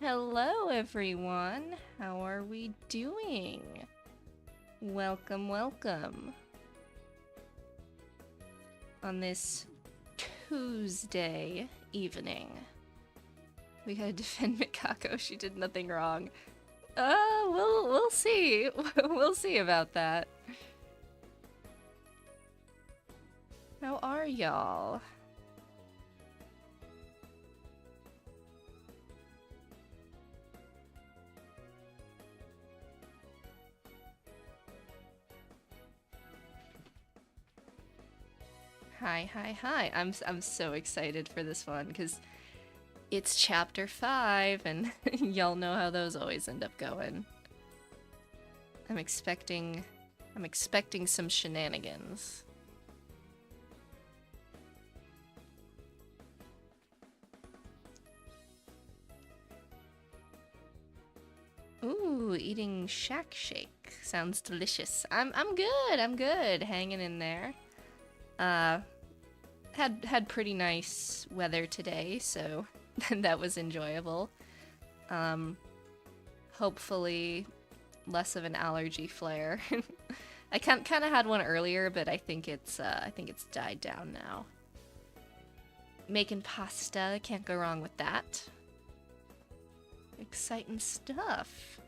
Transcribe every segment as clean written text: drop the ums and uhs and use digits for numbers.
Hello, everyone. How are we doing? Welcome, welcome. On this Tuesday evening. We gotta defend Mikako. She did nothing wrong. We'll see. We'll see about that. How are y'all? Hi. I'm so excited for this one because it's chapter 5 and y'all know how those always end up going. I'm expecting some shenanigans. Ooh, eating shack shake. Sounds delicious. I'm good. Hanging in there. Had pretty nice weather today, so that was enjoyable. Hopefully less of an allergy flare. I kind of had one earlier, but I think it's died down now. Making pasta, can't go wrong with that. Exciting stuff.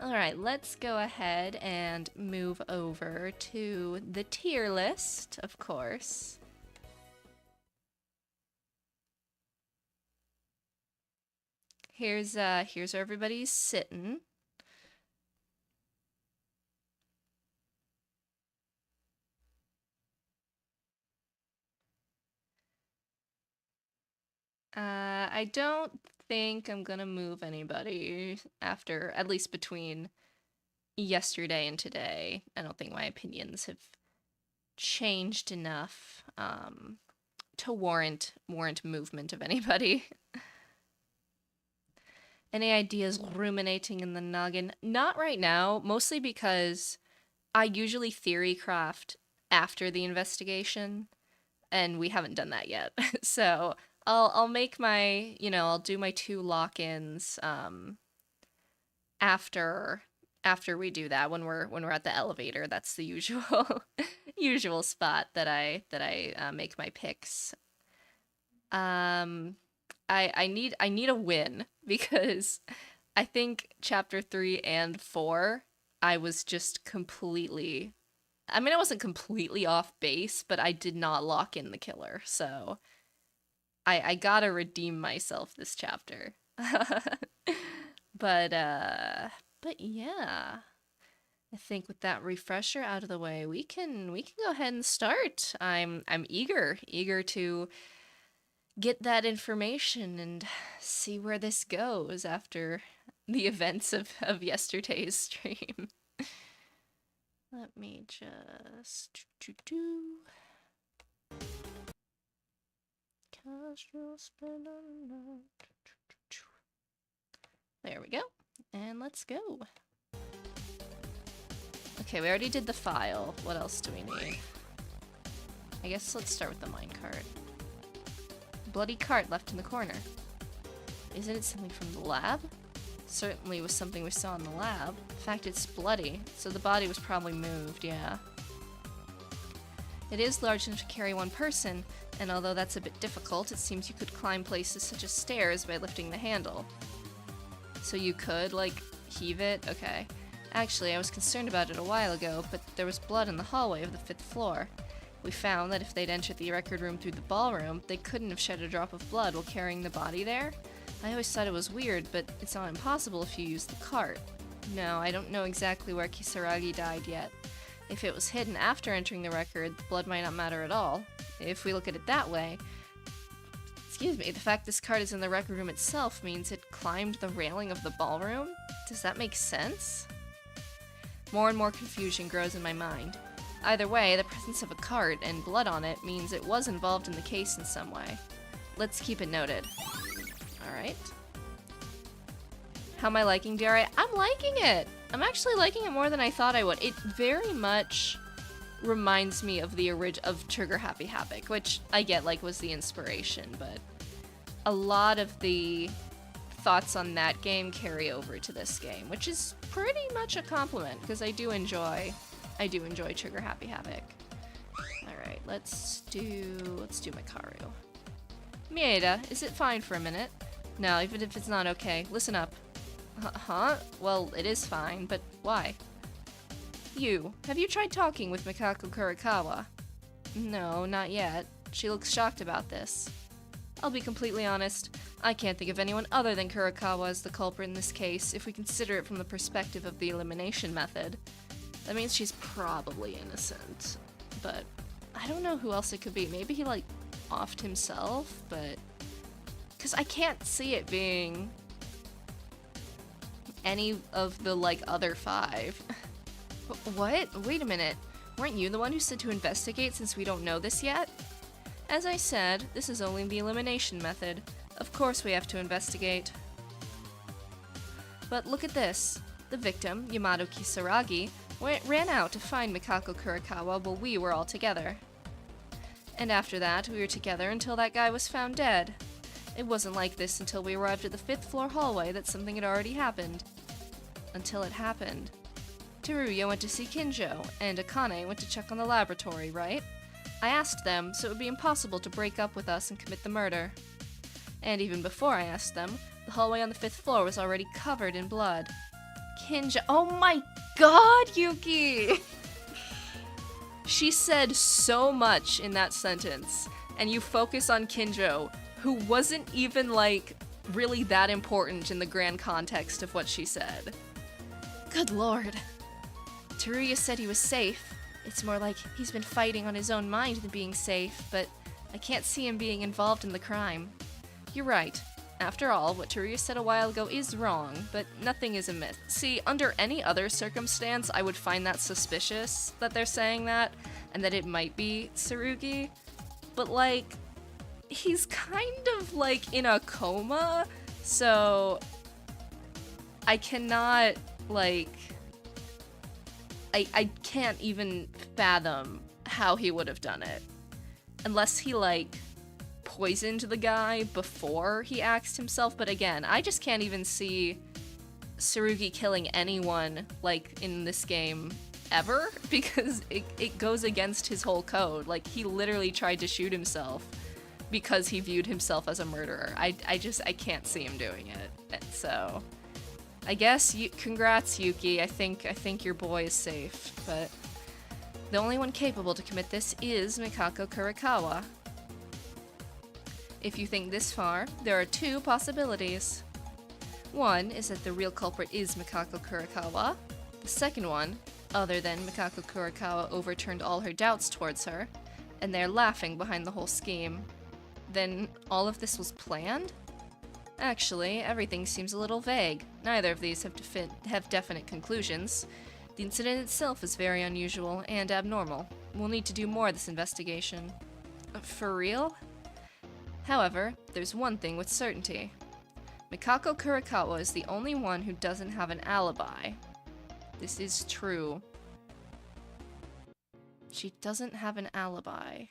Alright, let's go ahead and move over to the tier list, of course. Here's where everybody's sitting. I don't think I'm gonna move anybody after, at least between yesterday and today. I don't think my opinions have changed enough to warrant movement of anybody. Any ideas ruminating in the noggin? Not right now, mostly because I usually theory craft after the investigation, and we haven't done that yet. So I'll make my, I'll do my 2 lock-ins after we do that when we're at the elevator. That's the usual usual spot that I make my picks. I need a win because I think chapter 3 and 4 I was just completely, I mean, I wasn't completely off base, but I did not lock in the killer. So I gotta redeem myself this chapter. But yeah. I think with that refresher out of the way, we can go ahead and start. I'm eager to get that information and see where this goes after the events of yesterday's stream. Let me just There we go. And let's go. Okay, we already did the file. What else do we need? I guess let's start with the minecart. Bloody cart left in the corner. Isn't it something from the lab? Certainly was something we saw in the lab. In fact, it's bloody, so the body was probably moved, yeah. It is large enough to carry one person, and although that's a bit difficult, it seems you could climb places such as stairs by lifting the handle. So you could, like, heave it? Okay. Actually, I was concerned about it a while ago, but there was blood in the hallway of the 5th floor. We found that if they'd entered the record room through the ballroom, they couldn't have shed a drop of blood while carrying the body there. I always thought it was weird, but it's not impossible if you use the cart. No, I don't know exactly where Kisaragi died yet. If it was hidden after entering the record, the blood might not matter at all. If we look at it that way, the fact this cart is in the record room itself means it climbed the railing of the ballroom? Does that make sense? More and more confusion grows in my mind. Either way, the presence of a cart and blood on it means it was involved in the case in some way. Let's keep it noted. Alright. How am I liking DRI? I'm liking it! I'm actually liking it more than I thought I would. It very much reminds me of the of Trigger Happy Havoc, which I get like was the inspiration, but a lot of the thoughts on that game carry over to this game, which is pretty much a compliment, because I do enjoy Trigger Happy Havoc. Alright, let's do Makaru. Mieda, is it fine for a minute? No, even if it's not okay. Listen up. Huh? Well, it is fine, but why? Have you tried talking with Mikako Kurikawa? No, not yet. She looks shocked about this. I'll be completely honest, I can't think of anyone other than Kurikawa as the culprit in this case, if we consider it from the perspective of the elimination method. That means she's probably innocent, but I don't know who else it could be. Maybe he, like, offed himself, but... because I can't see it being any of the, like, other 5. What? Wait a minute. Weren't you the one who said to investigate since we don't know this yet? As I said, this is only the elimination method. Of course we have to investigate. But look at this. The victim, Yamato Kisaragi, ran out to find Mikako Kurikawa while we were all together. And after that, we were together until that guy was found dead. It wasn't like this until we arrived at the 5th floor hallway that something had already happened. Until it happened. Teruya went to see Kinjo, and Akane went to check on the laboratory, right? I asked them, so it would be impossible to break up with us and commit the murder. And even before I asked them, the hallway on the 5th floor was already covered in blood. Kinjo— oh my god, Yuki! She said so much in that sentence, and you focus on Kinjo, who wasn't even, like, really that important in the grand context of what she said. Good lord. Teruya said he was safe. It's more like he's been fighting on his own mind than being safe, but I can't see him being involved in the crime. You're right. After all, what Teruya said a while ago is wrong, but nothing is amiss. See, under any other circumstance, I would find that suspicious that they're saying that, and that it might be Tsurugi, but, like, he's kind of, like, in a coma, so I cannot, like... I can't even fathom how he would have done it. Unless he, like, poisoned the guy before he axed himself, but again, I just can't even see Tsurugi killing anyone, like, in this game ever, because it goes against his whole code. Like, he literally tried to shoot himself because he viewed himself as a murderer. I can't see him doing it, so... I guess, congrats, Yuki. I think your boy is safe, but the only one capable to commit this is Mikako Kurikawa. If you think this far, there are 2 possibilities. One is that the real culprit is Mikako Kurikawa. The second one, other than Mikako Kurikawa overturned all her doubts towards her, and they're laughing behind the whole scheme. Then all of this was planned? Actually, everything seems a little vague. Neither of these have definite conclusions. The incident itself is very unusual and abnormal. We'll need to do more of this investigation. For real? However, there's one thing with certainty. Mikako Kurikawa is the only one who doesn't have an alibi. This is true. She doesn't have an alibi.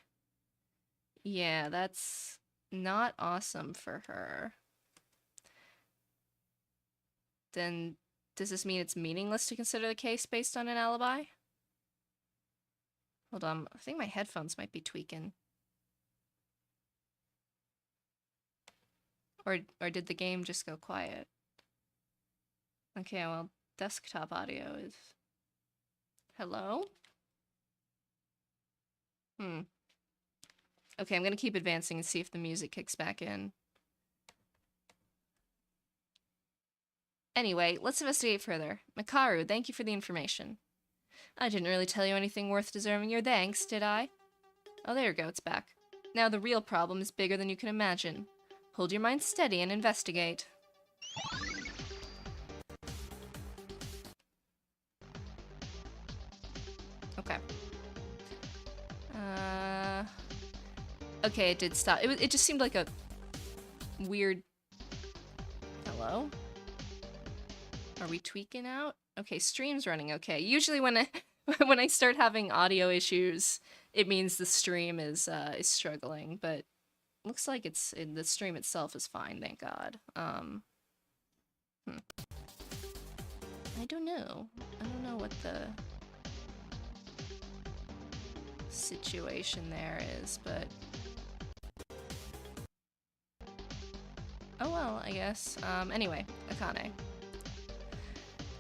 Yeah, that's not awesome for her. Then, does this mean it's meaningless to consider the case based on an alibi? Hold on, I think my headphones might be tweaking. Or did the game just go quiet? Okay, well, desktop audio is... Hello? Okay, I'm gonna keep advancing and see if the music kicks back in. Anyway, let's investigate further. Makaru, thank you for the information. I didn't really tell you anything worth deserving your thanks, did I? Oh, there you go, it's back. Now the real problem is bigger than you can imagine. Hold your mind steady and investigate. Okay. Okay, it did stop. It just seemed like a weird... Hello? Are we tweaking out? Okay, stream's running okay. Usually when I start having audio issues, it means the stream is struggling, but looks like the stream itself is fine, thank God. I don't know. I don't know what the situation there is, but... Oh well, I guess. Anyway, Akane.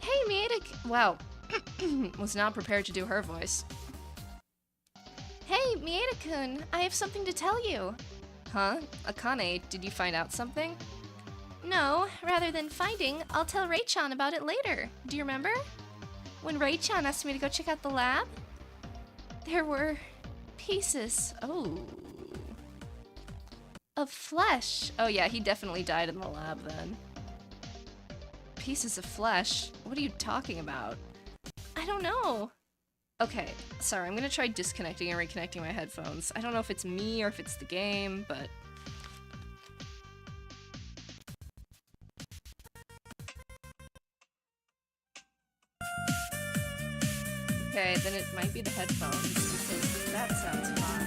Hey, Mieda- Wow. Was not prepared to do her voice. Hey, Mieda-kun, I have something to tell you. Huh? Akane, did you find out something? No, rather than finding, I'll tell Ray-chan about it later. Do you remember? When Ray-chan asked me to go check out the lab? There were pieces, of flesh. Oh yeah, he definitely died in the lab then. Pieces of flesh? What are you talking about? I don't know. Okay, sorry, I'm gonna try disconnecting and reconnecting my headphones. I don't know if it's me or if it's the game, but... Okay, then it might be the headphones, because that sounds fine.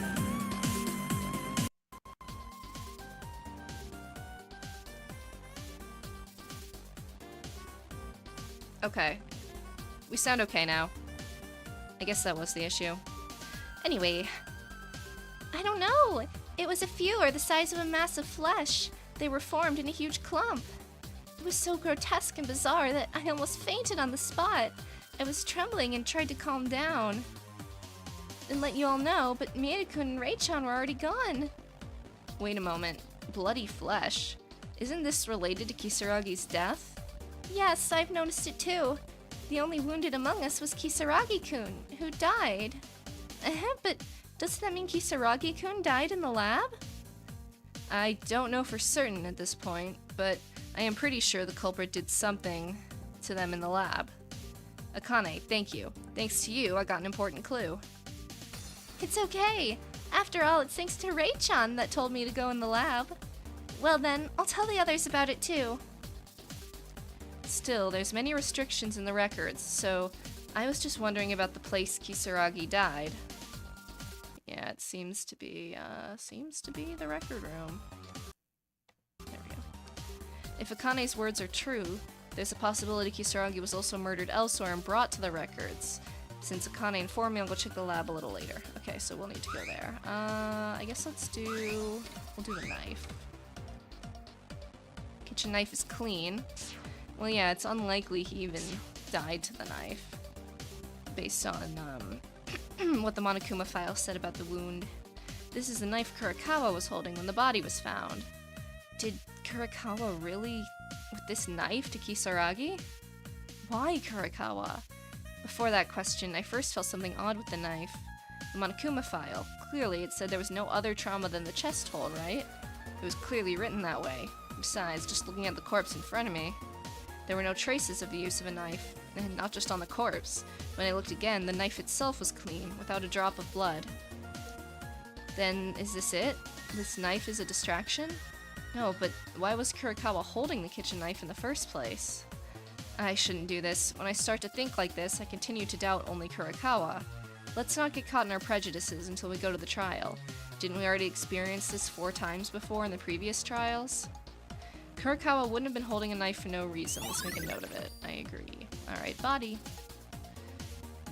Okay. We sound okay now. I guess that was the issue. Anyway. I don't know! It was a few or the size of a mass of flesh. They were formed in a huge clump. It was so grotesque and bizarre that I almost fainted on the spot. I was trembling and tried to calm down and let you all know, but Mieda-kun and Ray-chan were already gone. Wait a moment. Bloody flesh? Isn't this related to Kisaragi's death? Yes, I've noticed it too. The only wounded among us was Kisaragi-kun, who died. But doesn't that mean Kisaragi-kun died in the lab? I don't know for certain at this point, but I am pretty sure the culprit did something to them in the lab. Akane, thank you. Thanks to you, I got an important clue. It's okay. After all, it's thanks to Ray-chan that told me to go in the lab. Well then, I'll tell the others about it too. Still, there's many restrictions in the records, so I was just wondering about the place Kisaragi died. Yeah, it seems to be the record room. There we go. If Akane's words are true, there's a possibility Kisaragi was also murdered elsewhere and brought to the records. Since Akane informed me, I'll go check the lab a little later. Okay, so we'll need to go there. I guess we'll do the knife. Kitchen knife is clean. Well, yeah, it's unlikely he even died to the knife. Based on, what the Monokuma file said about the wound. This is the knife Kurakawa was holding when the body was found. Did Kurakawa really... with this knife to Kisaragi? Why Kurakawa? Before that question, I first felt something odd with the knife. The Monokuma file. Clearly, it said there was no other trauma than the chest hole, right? It was clearly written that way. Besides, just looking at the corpse in front of me, there were no traces of the use of a knife, and not just on the corpse. When I looked again, the knife itself was clean, without a drop of blood. Then, is this it? This knife is a distraction? No, but why was Kurakawa holding the kitchen knife in the first place? I shouldn't do this. When I start to think like this, I continue to doubt only Kurakawa. Let's not get caught in our prejudices until we go to the trial. Didn't we already experience this 4 times before in the previous trials? Kurakawa wouldn't have been holding a knife for no reason. Let's make a note of it. I agree. Alright, body.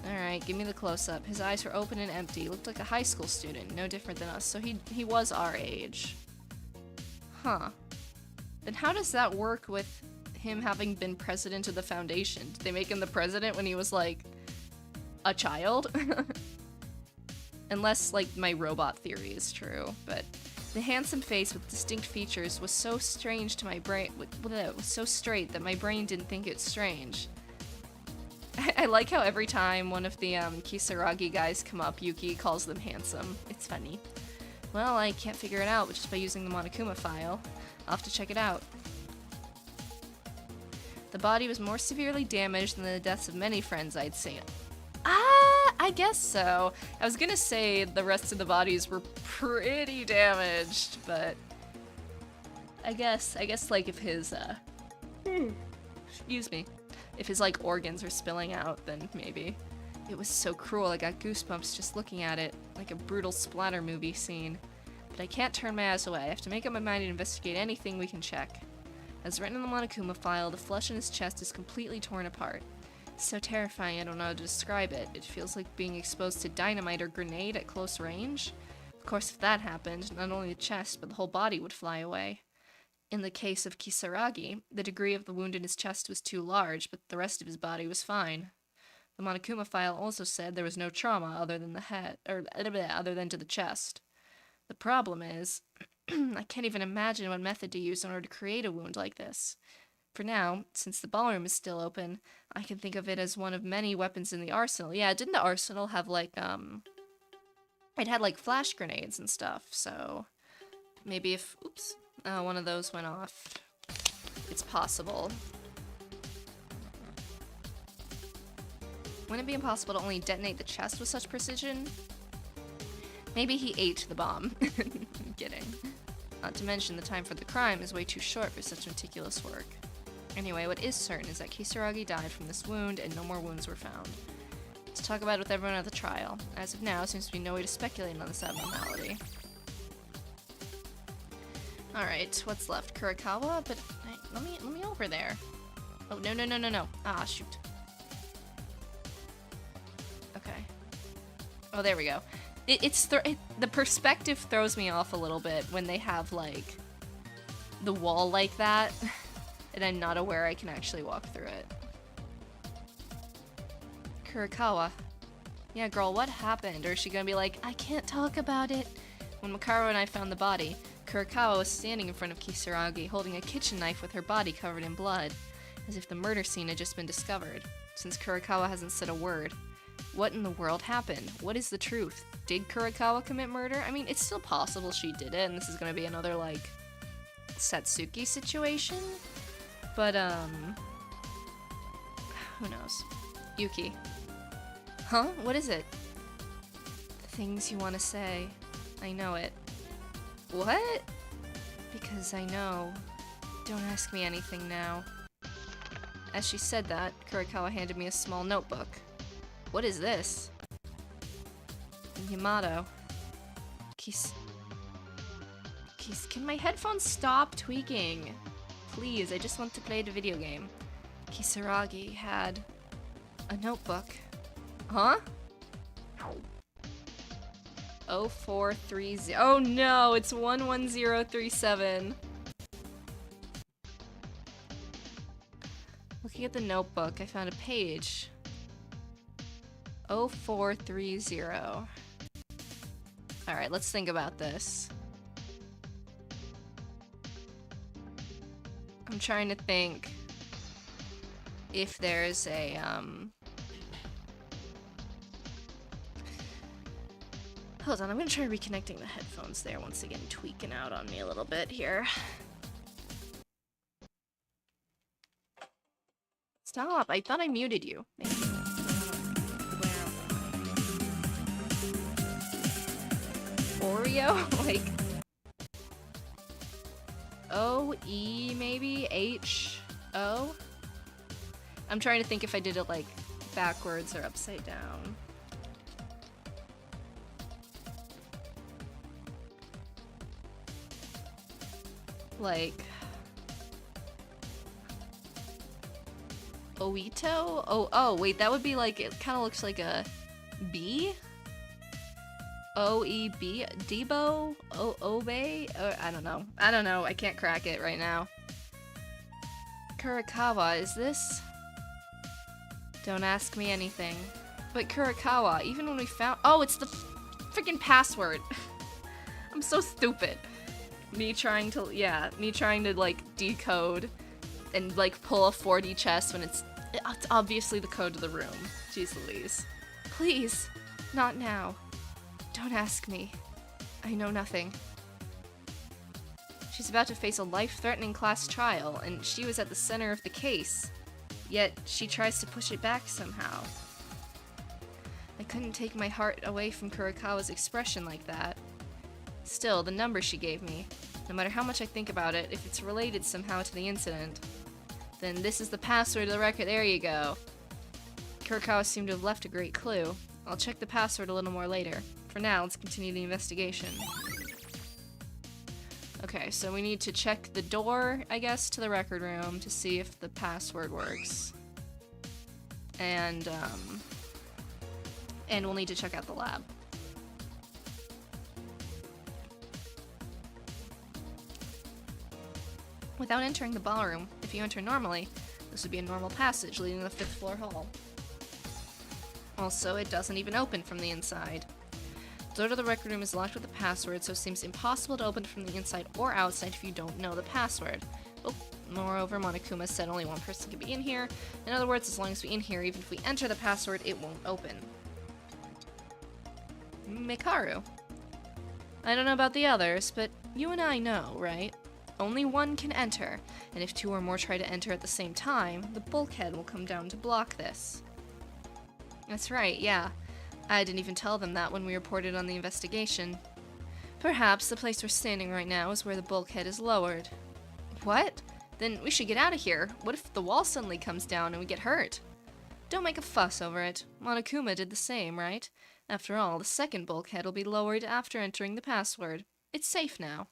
Alright, give me the close-up. His eyes were open and empty. Looked like a high school student, no different than us. So he was our age. Huh. Then how does that work with him having been president of the foundation? Did they make him the president when he was, like, a child? Unless, like, my robot theory is true, but... The handsome face with distinct features was so strange to my brain. It was so straight that my brain didn't think it strange. I like how every time one of the Kisaragi guys come up, Yuki calls them handsome. It's funny. Well, I can't figure it out just by using the Monokuma file. I'll have to check it out. The body was more severely damaged than the deaths of many friends I'd seen. I guess so. I was gonna say the rest of the bodies were pretty damaged, but I guess like if his excuse me, if his like organs are spilling out, then maybe. It was so cruel, I got goosebumps just looking at it, like a brutal splatter movie scene. But I can't turn my eyes away. I have to make up my mind and investigate anything we can check. As written in the Monokuma file, the flesh in his chest is completely torn apart. It's so terrifying I don't know how to describe it. It feels like being exposed to dynamite or grenade at close range. Of course, if that happened, not only the chest, but the whole body would fly away. In the case of Kisaragi, the degree of the wound in his chest was too large, but the rest of his body was fine. The Monokuma file also said there was no trauma other than the head, or other than to the chest. The problem is, I can't even imagine what method to use in order to create a wound like this. For now, since the ballroom is still open, I can think of it as one of many weapons in the arsenal. Yeah, didn't the arsenal have, like, it had, like, flash grenades and stuff, so maybe if, oops, one of those went off, it's possible. Wouldn't it be impossible to only detonate the chest with such precision? Maybe he ate the bomb. I'm kidding. Not to mention the time for the crime is way too short for such meticulous work. Anyway, what is certain is that Kisaragi died from this wound and no more wounds were found. Let's talk about it with everyone at the trial. As of now, seems to be no way to speculate on this abnormality. Alright, what's left? Kurikawa? But let me over there. Oh, no. Ah, shoot. Okay. Oh, there we go. The perspective throws me off a little bit when they have, like, the wall like that, and I'm not aware I can actually walk through it. Kurikawa. Yeah, girl, what happened? Or is she gonna be like, I can't talk about it? When Makaru and I found the body, Kurikawa was standing in front of Kisaragi, holding a kitchen knife with her body covered in blood, as if the murder scene had just been discovered. Since Kurikawa hasn't said a word, what in the world happened? What is the truth? Did Kurikawa commit murder? I mean, it's still possible she did it, and this is gonna be another, like, Satsuki situation? But, who knows? Yuki. Huh? What is it? The things you want to say. I know it. What? Because I know. Don't ask me anything now. As she said that, Kurikawa handed me a small notebook. What is this? Yamato. Can my headphones stop tweaking? Please, I just want to play the video game. Kisaragi had a notebook. Huh? 0430. Oh no, it's 11037. Looking at the notebook, I found a page. 0430. Alright, let's think about this. I'm trying to think if there's a, Hold on, I'm gonna try reconnecting the headphones there once again, tweaking out on me a little bit here. Stop, I thought I muted you. Thank you. Oreo? Like... O-E, maybe? H-O? I'm trying to think if I did it, like, backwards or upside down. Like... Oito? Oh, wait, that would be like, it kind of looks like a B? O-E-B? Debo? Obe? I don't know. I can't crack it right now. Kurikawa, is this? Don't ask me anything. But Kurikawa, even when we found- Oh, it's the freaking password! I'm so stupid. Me trying to, like, decode and, like, pull a 4D chess when it's obviously the code to the room. Jeez Louise. Please, not now. Don't ask me. I know nothing. She's about to face a life-threatening class trial, and she was at the center of the case. Yet, she tries to push it back somehow. I couldn't take my heart away from Kurikawa's expression like that. Still, the number she gave me, no matter how much I think about it, if it's related somehow to the incident, then this is the password to the record. There you go. Kurikawa seemed to have left a great clue. I'll check the password a little more later. For now, let's continue the investigation. Okay, so we need to check the door, I guess, to the record room to see if the password works. And we'll need to check out the lab. Without entering the ballroom, if you enter normally, this would be a normal passage leading to the 5th floor hall. Also, it doesn't even open from the inside. The door to the record room is locked with a password, so it seems impossible to open from the inside or outside if you don't know the password. Oh, moreover, Monokuma said only one person can be in here. In other words, as long as we're in here, even if we enter the password, it won't open. Mikaru. I don't know about the others, but you and I know, right? Only one can enter, and if 2 or more try to enter at the same time, the bulkhead will come down to block this. That's right, yeah. I didn't even tell them that when we reported on the investigation. Perhaps the place we're standing right now is where the bulkhead is lowered. What? Then we should get out of here. What if the wall suddenly comes down and we get hurt? Don't make a fuss over it. Monokuma did the same, right? After all, the second bulkhead will be lowered after entering the password. It's safe now.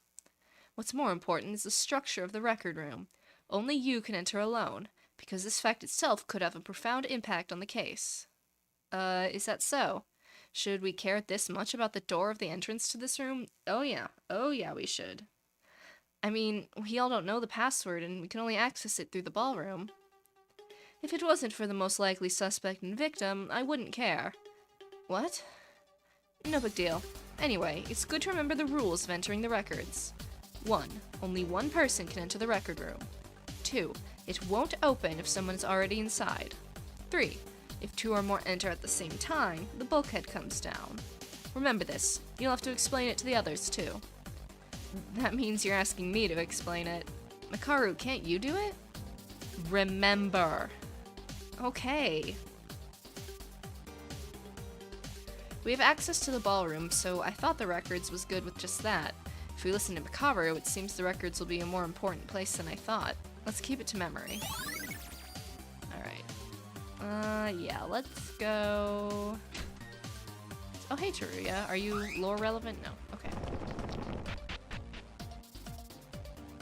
What's more important is the structure of the record room. Only you can enter alone, because this fact itself could have a profound impact on the case. Is that so? Should we care this much about the door of the entrance to this room? Oh yeah, we should. I mean, we all don't know the password, and we can only access it through the ballroom. If it wasn't for the most likely suspect and victim, I wouldn't care. What? No big deal. Anyway, it's good to remember the rules of entering the records. 1. Only one person can enter the record room. 2. It won't open if someone is already inside. 3. If 2 or more enter at the same time, the bulkhead comes down. Remember this. You'll have to explain it to the others, too. That means you're asking me to explain it. Mikaru, can't you do it? Remember. Okay. We have access to the ballroom, so I thought the records was good with just that. If we listen to Mikaru, it seems the records will be a more important place than I thought. Let's keep it to memory. Yeah, let's go... Oh, hey, Teruya. Are you lore relevant? No. Okay.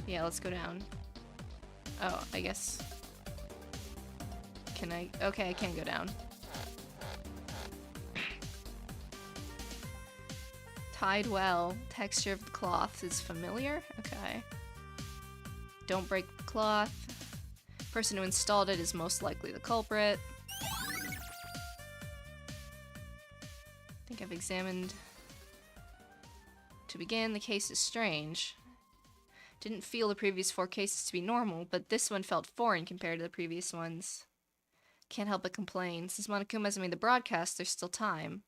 Yeah, let's go down. Oh, I guess... Can I... Okay, I can't go down. Tied well. Texture of the cloth is familiar? Okay. Don't break the cloth. Person who installed it is most likely the culprit. I think I've examined... To begin, the case is strange. Didn't feel the previous 4 cases to be normal, but this one felt foreign compared to the previous ones. Can't help but complain. Since Monokuma hasn't made the broadcast, there's still time.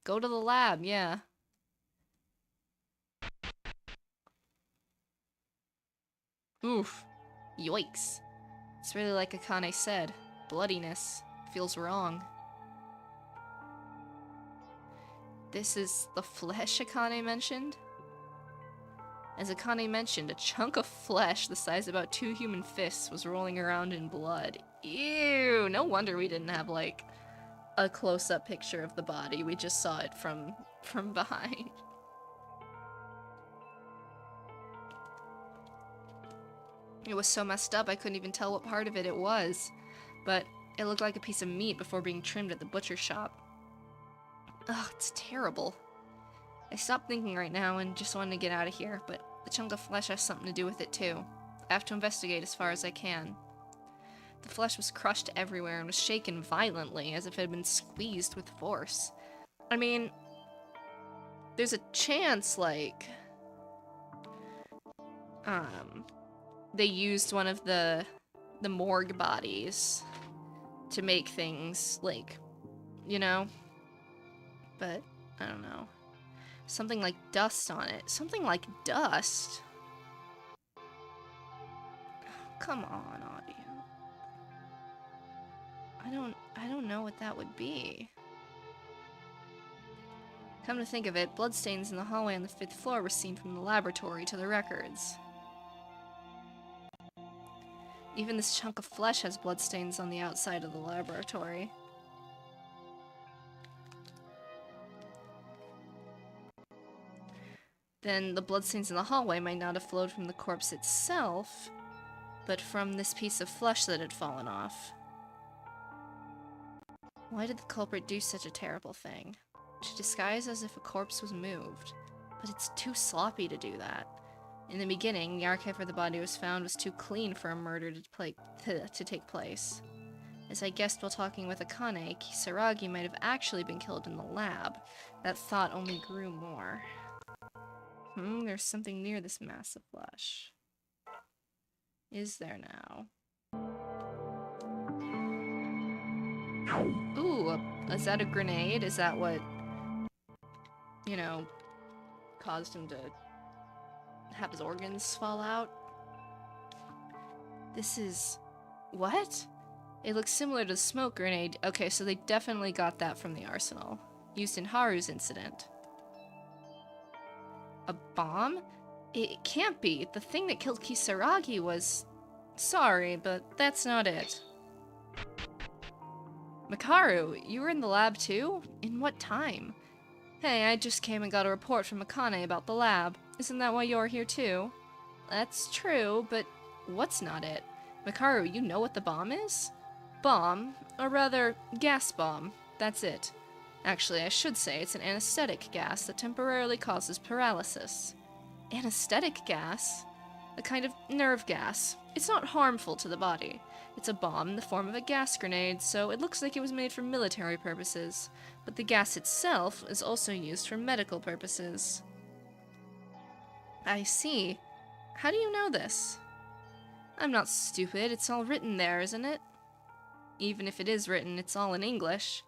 Go to the lab, yeah. Oof. Yoicks. It's really like Akane said. Bloodiness. Feels wrong. This is the flesh Akane mentioned? As Akane mentioned, a chunk of flesh the size of about 2 human fists was rolling around in blood. Ew! No wonder we didn't have, like, a close-up picture of the body. We just saw it from behind. It was so messed up I couldn't even tell what part of it was. But it looked like a piece of meat before being trimmed at the butcher shop. Ugh, it's terrible. I stopped thinking right now and just wanted to get out of here, but the chunk of flesh has something to do with it too. I have to investigate as far as I can. The flesh was crushed everywhere and was shaken violently as if it had been squeezed with force. I mean, there's a chance, like, they used one of the morgue bodies to make things, like, you know? But, I don't know. Something like dust on it. Something like dust? Come on, audio. I don't know what that would be. Come to think of it, bloodstains in the hallway on the 5th floor were seen from the laboratory to the records. Even this chunk of flesh has bloodstains on the outside of the laboratory. then the bloodstains in the hallway might not have flowed from the corpse itself, but from this piece of flesh that had fallen off. Why did the culprit do such a terrible thing? To disguise as if a corpse was moved. But it's too sloppy to do that. In the beginning, the archive where the body was found was too clean for a murder to take place. As I guessed while talking with Akane, Kisaragi might have actually been killed in the lab. That thought only grew more. There's something near this mass of flesh. Is there now? Ooh, is that a grenade? Is that what, you know, caused him to have his organs fall out? This is... what? It looks similar to the smoke grenade. Okay, so they definitely got that from the arsenal. Used in Haru's incident. A bomb? It can't be. The thing that killed Kisaragi was... sorry, but that's not it. Makaru, you were in the lab too? In what time? Hey, I just came and got a report from Akane about the lab. Isn't that why you're here too? That's true, but what's not it? Makaru, you know what the bomb is? Bomb, or rather, gas bomb. That's it. Actually, I should say it's an anesthetic gas that temporarily causes paralysis. Anesthetic gas? A kind of nerve gas. It's not harmful to the body. It's a bomb in the form of a gas grenade, so it looks like it was made for military purposes. But the gas itself is also used for medical purposes. I see. How do you know this? I'm not stupid. It's all written there, isn't it? Even if it is written, it's all in English.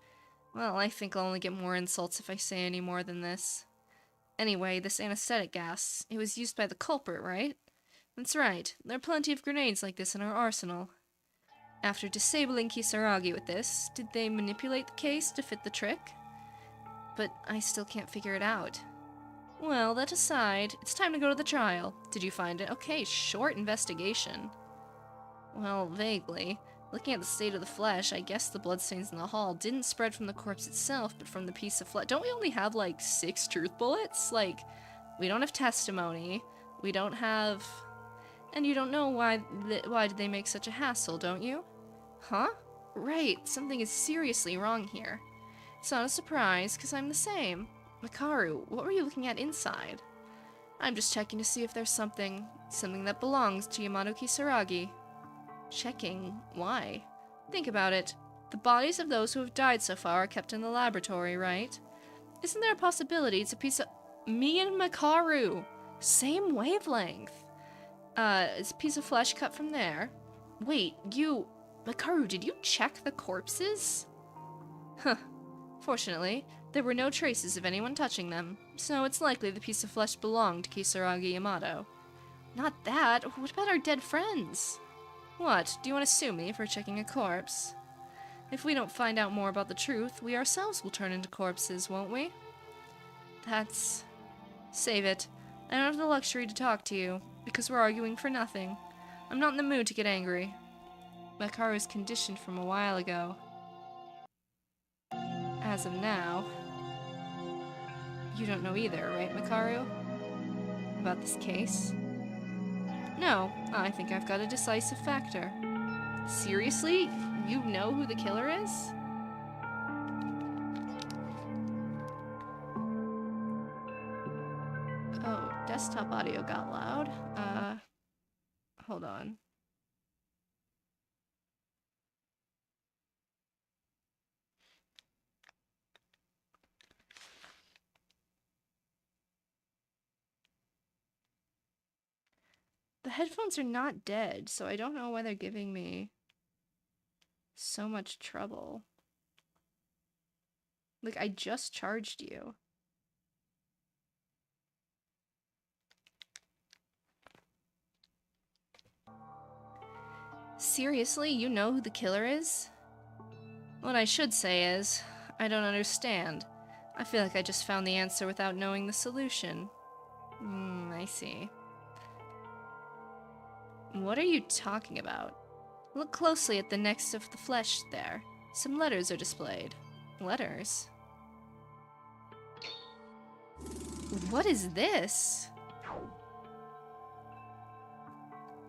Well, I think I'll only get more insults if I say any more than this. Anyway, this anesthetic gas, it was used by the culprit, right? That's right. There are plenty of grenades like this in our arsenal. After disabling Kisaragi with this, did they manipulate the case to fit the trick? But I still can't figure it out. Well, that aside, it's time to go to the trial. Did you find it? Okay, short investigation. Well, vaguely. Looking at the state of the flesh, I guess the bloodstains in the hall didn't spread from the corpse itself, but from the piece of flesh. Don't we only have, like, 6 truth bullets? Like, we don't have testimony. We don't have... And you don't know why did they make such a hassle, don't you? Huh? Right, something is seriously wrong here. It's not a surprise, because I'm the same. Makaru, what were you looking at inside? I'm just checking to see if there's something that belongs to Yamato Kisaragi. Checking? Why? Think about it. The bodies of those who have died so far are kept in the laboratory, right? Isn't there a possibility it's a piece of... Me and Makaru! Same wavelength! Is a piece of flesh cut from there? Wait, you... Makaru, did you check the corpses? Huh. Fortunately, there were no traces of anyone touching them, so it's likely the piece of flesh belonged to Kisaragi Yamato. Not that. What about our dead friends? What? Do you want to sue me for checking a corpse? If we don't find out more about the truth, we ourselves will turn into corpses, won't we? That's... Save it. I don't have the luxury to talk to you, because we're arguing for nothing. I'm not in the mood to get angry. Makaru's conditioned from a while ago. As of now... You don't know either, right, Makaru? About this case? No, I think I've got a decisive factor. Seriously? You know who the killer is? Oh, desktop audio got loud. Hold on. The headphones are not dead, so I don't know why they're giving me so much trouble. Like, I just charged you. Seriously, you know who the killer is? What I should say is, I don't understand. I feel like I just found the answer without knowing the solution. I see. What are you talking about? Look closely at the next of the flesh there. Some letters are displayed. Letters? What is this?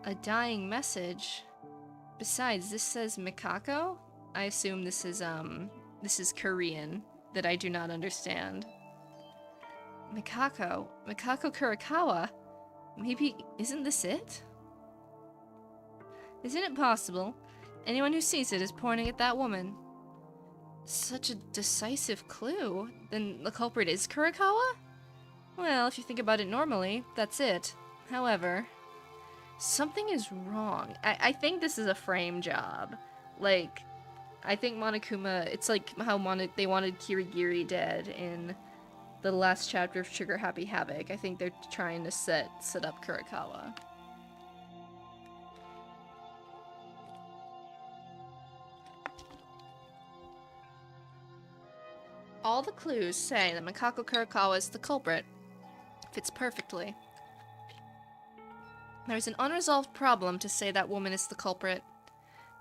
A dying message. Besides, this says Mikako? I assume this is Korean that I do not understand. Mikako Kurikawa? Maybe, isn't this it? Isn't it possible? Anyone who sees it is pointing at that woman. Such a decisive clue. Then the culprit is Kurikawa? Well, if you think about it normally, that's it. However, something is wrong. I think this is a frame job. Like, I think Monokuma, it's like how they wanted Kirigiri dead in the last chapter of Trigger Happy Havoc. I think they're trying to set up Kurikawa. All the clues say that Mikako Kurikawa is the culprit. Fits perfectly. There's an unresolved problem to say that woman is the culprit.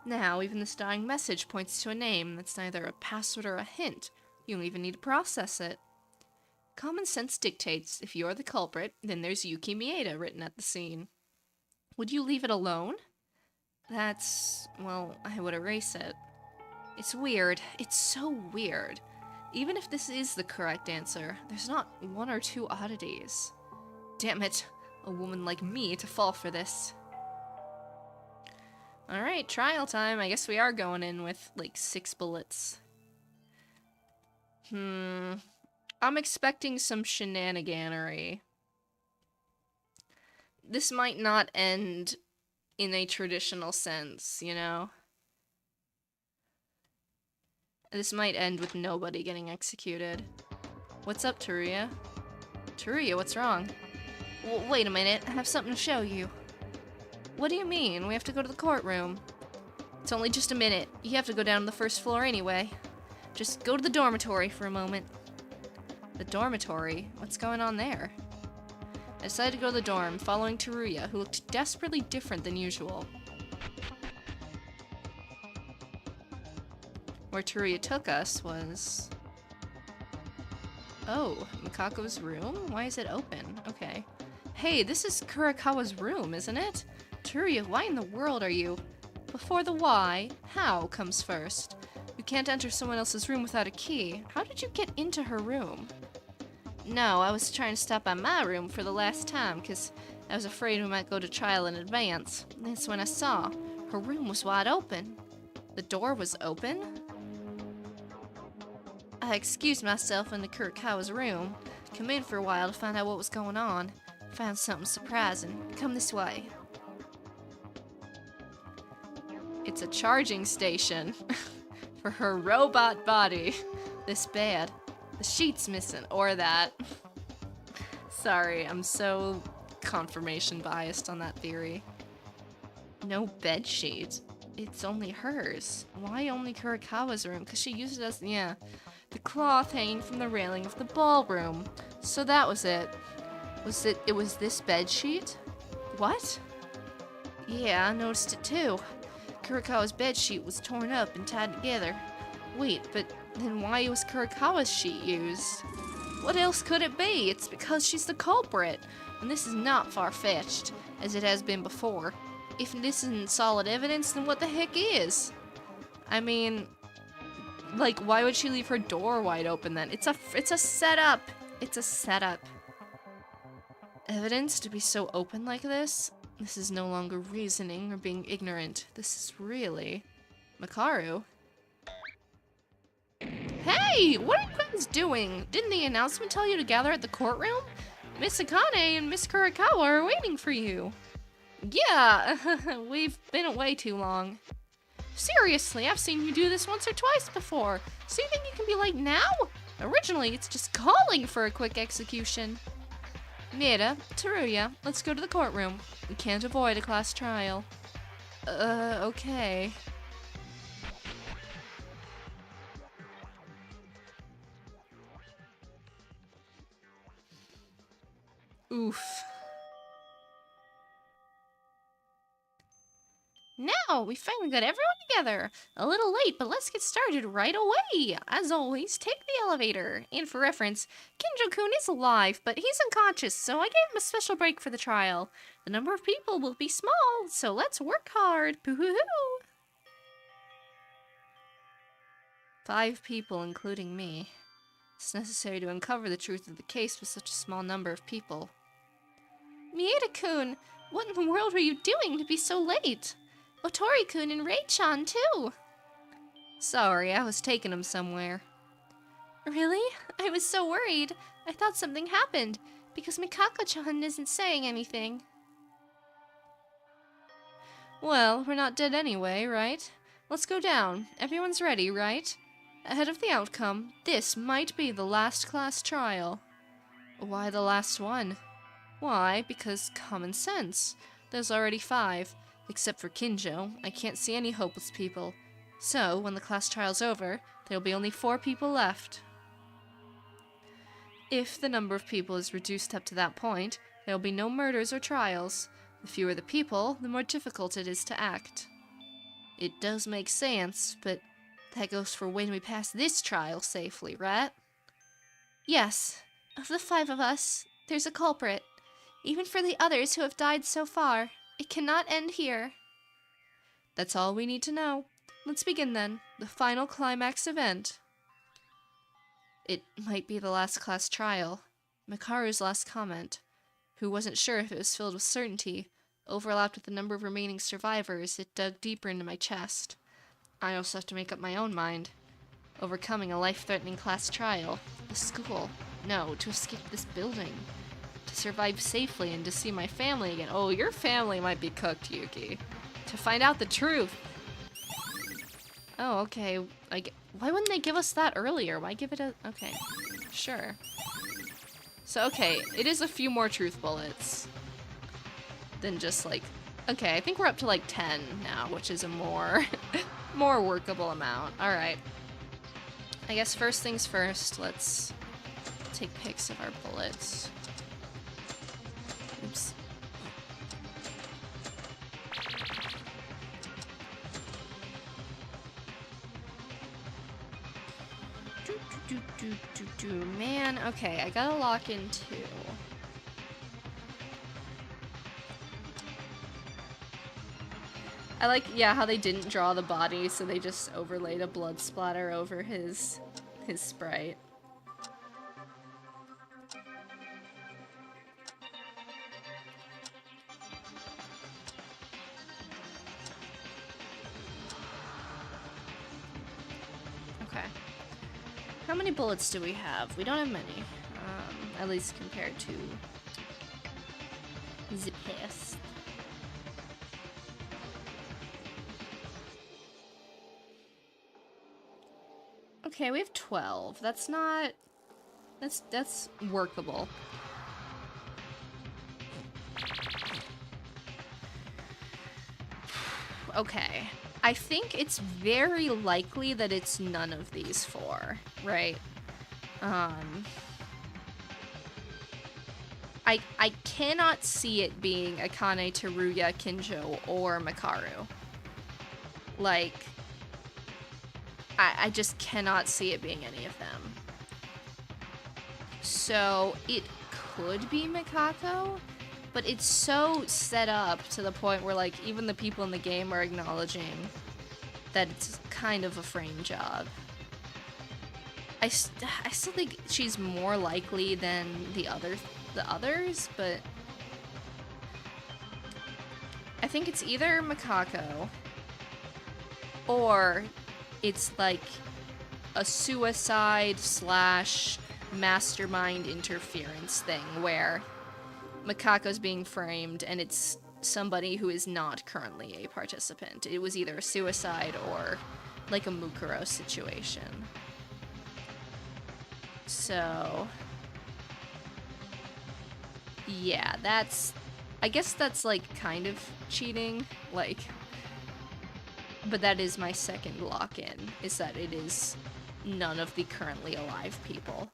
Now, even this dying message points to a name that's neither a password or a hint. You don't even need to process it. Common sense dictates if you're the culprit, then there's Yuki Mieda written at the scene. Would you leave it alone? Well, I would erase it. It's weird. It's so weird. Even if this is the correct answer, there's not one or two oddities. Damn it, a woman like me to fall for this. Alright, trial time. I guess we are going in with, like, 6 bullets. I'm expecting some shenaniganery. This might not end in a traditional sense, you know? This might end with nobody getting executed. What's up, Teruya? Teruya, what's wrong? Wait a minute, I have something to show you. What do you mean? We have to go to the courtroom. It's only just a minute. You have to go down to the first floor anyway. Just go to the dormitory for a moment. The dormitory? What's going on there? I decided to go to the dorm, following Teruya, who looked desperately different than usual. Where Teruya took us was... Oh, Mikako's room? Why is it open? Okay. Hey, this is Kurikawa's room, isn't it? Teruya, why in the world are you... Before the why, how comes first. You can't enter someone else's room without a key. How did you get into her room? No, I was trying to stop by my room for the last time, because I was afraid we might go to trial in advance. That's when I saw. Her room was wide open. The door was open? I excused myself into Kurikawa's room, come in for a while to find out what was going on. Found something surprising. Come this way. It's a charging station for her robot body. This bad. The sheet's missing, or that. Sorry, I'm so confirmation biased on that theory. No bed sheet. It's only hers. Why only Kurikawa's room? Because she used it as, yeah, the cloth hanging from the railing of the ballroom. So that was it. It was this bed sheet? What? Yeah, I noticed it too. Kurikawa's bed sheet was torn up and tied together. Wait, but then why was Kurikawa's sheet used? What else could it be? It's because she's the culprit. And this is not far-fetched, as it has been before. If this isn't solid evidence, then what the heck is? I mean, like, why would she leave her door wide open then? It's a setup. It's a setup. Evidence to be so open like this? This is no longer reasoning or being ignorant. This is really... Makaru? Hey! What are you guys doing? Didn't the announcement tell you to gather at the courtroom? Miss Akane and Miss Kurikawa are waiting for you. Yeah, we've been away too long. Seriously, I've seen you do this once or twice before. So you think you can be late now? Originally, it's just calling for a quick execution. Mieda, Teruya, let's go to the courtroom. We can't avoid a class trial. Okay. Oof. Now, Wow, we finally got everyone together. A little late, but let's get started right away. As always, take the elevator. And for reference, Kinjo-kun is alive, but he's unconscious, so I gave him a special break for the trial. The number of people will be small, so let's work hard. Boo-hoo-hoo. 5 people, including me. It's necessary to uncover the truth of the case with such a small number of people. Mieda-kun, what in the world were you doing to be so late? Otori-kun and Rei-chan, too. Sorry, I was taking him somewhere. Really? I was so worried. I thought something happened, because Mikako-chan isn't saying anything. Well, we're not dead anyway, right? Let's go down. Everyone's ready, right? Ahead of the outcome, this might be the last class trial. Why the last one? Why? Because common sense. There's already 5. Except for Kinjo, I can't see any hopeless people. So, when the class trial's over, there'll be only 4 people left. If the number of people is reduced up to that point, there'll be no murders or trials. The fewer the people, the more difficult it is to act. It does make sense, but that goes for when we pass this trial safely, right? Yes. Of the 5 of us, there's a culprit. Even for the others who have died so far, it cannot end here. That's all we need to know. Let's begin then. The final climax event. It might be the last class trial. Mikaru's last comment, who wasn't sure if it was filled with certainty, overlapped with the number of remaining survivors. It dug deeper into my chest. I also have to make up my own mind. Overcoming a life-threatening class trial. The school. No, to escape this building. To survive safely and to see my family again. Oh, your family might be cooked, Yuki. To find out the truth. Oh, okay. Why wouldn't they give us that earlier? Why give it a... Okay. Sure. So, okay. It is a few more truth bullets. Than just, like... Okay, I think we're up to, like, 10 now, which is a more... more workable amount. Alright. I guess first things first, let's take pics of our bullets. Oops. Man, okay, I gotta lock in 2. I like, yeah, how they didn't draw the body, so they just overlaid a blood splatter over his sprite. Okay. How many bullets do we have? We don't have many. At least compared to the past. Okay, we have 12. That's not... That's workable. Okay. I think it's very likely that it's none of these 4, right? I cannot see it being Akane, Teruya, Kinjo, or Mikaru. Like... I just cannot see it being any of them. So, it could be Mikako, but it's so set up to the point where, like, even the people in the game are acknowledging that it's kind of a frame job. I still think she's more likely than the others, but I think it's either Mikako or it's like a suicide / mastermind interference thing where Mikako's being framed and it's somebody who is not currently a participant. It was either a suicide or like a Mukuro situation. So... yeah, I guess that's like kind of cheating, like... But that is my second lock-in, is that it is none of the currently alive people.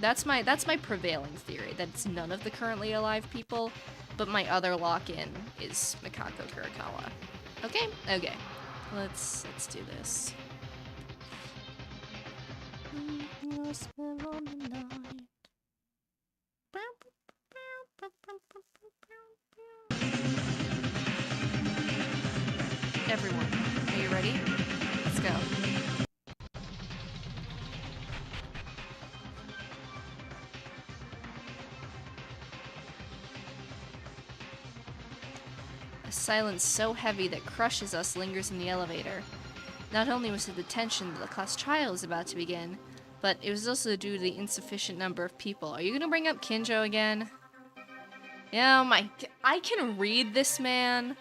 That's my prevailing theory, that it's none of the currently alive people. but my other lock-in is Mikako Kurakawa. Okay? Okay. Let's do this. Everyone, are you ready? Let's go. A silence so heavy that crushes us lingers in the elevator. Not only was it the tension that the class trial was about to begin, but it was also due to the insufficient number of people. Are you gonna bring up Kinjo again? Yeah, I can read this man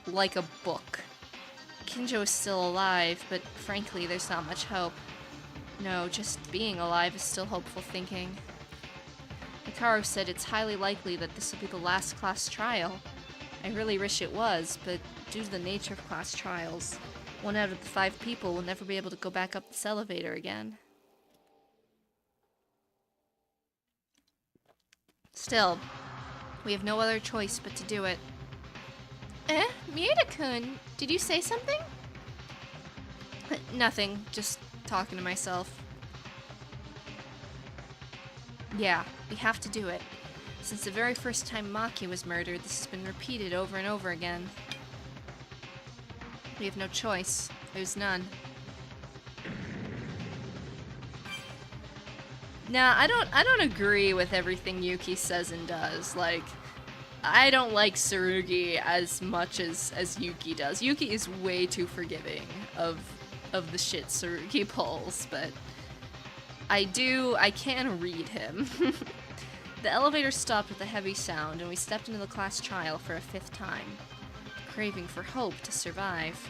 like a book. Kinjo is still alive, but frankly, there's not much hope. No, just being alive is still hopeful thinking. Hikaru said it's highly likely that this will be the last class trial. I really wish it was, but due to the nature of class trials, 1 out of the 5 people will never be able to go back up this elevator again. Still, we have no other choice but to do it. Mieda-kun, did you say something? Nothing, just talking to myself. Yeah, we have to do it. Since the very first time Maki was murdered, this has been repeated over and over again. We have no choice. There's none. Nah, I don't agree with everything Yuki says and does. Like, I don't like Tsurugi as much as Yuki does. Yuki is way too forgiving of the shit Tsurugi pulls, but I can read him. The elevator stopped with a heavy sound, and we stepped into the class trial for a 5th time, craving for hope to survive.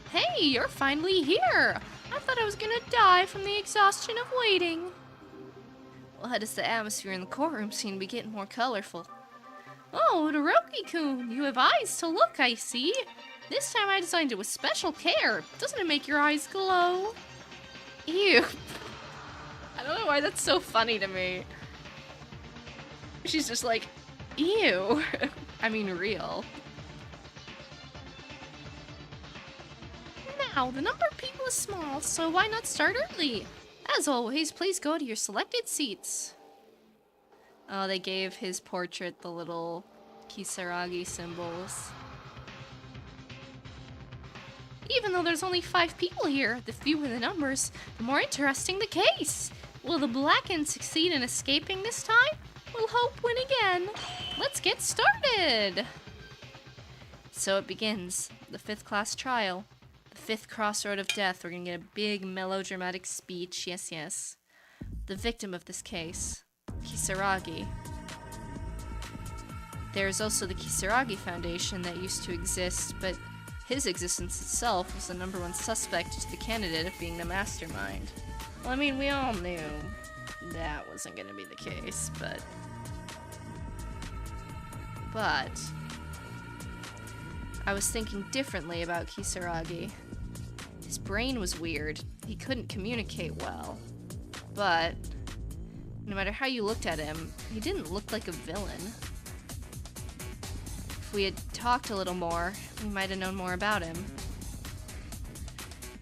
Hey, you're finally here! I thought I was gonna die from the exhaustion of waiting. Well, how does the atmosphere in the courtroom seem to be getting more colorful? Oh, Todoroki-kun, you have eyes to look, I see. This time I designed it with special care. Doesn't it make your eyes glow? Ew. I don't know why that's so funny to me. She's just like, ew. I mean, real. Now, the number of people is small, so why not start early? As always, please go to your selected seats. Oh, they gave his portrait the little Kisaragi symbols. Even though there's only 5 people here, the fewer the numbers, the more interesting the case. Will the Blackened succeed in escaping this time? Will hope win again? Let's get started! So it begins, the 5th class trial. The 5th crossroad of death. We're gonna get a big melodramatic speech, yes, yes. The victim of this case, Kisaragi. There is also the Kisaragi Foundation that used to exist, but his existence itself was the #1 suspect to the candidate of being the mastermind. Well, I mean, we all knew that wasn't gonna be the case, but I was thinking differently about Kisaragi. His brain was weird. He couldn't communicate well. But no matter how you looked at him, he didn't look like a villain. If we had talked a little more, we might have known more about him.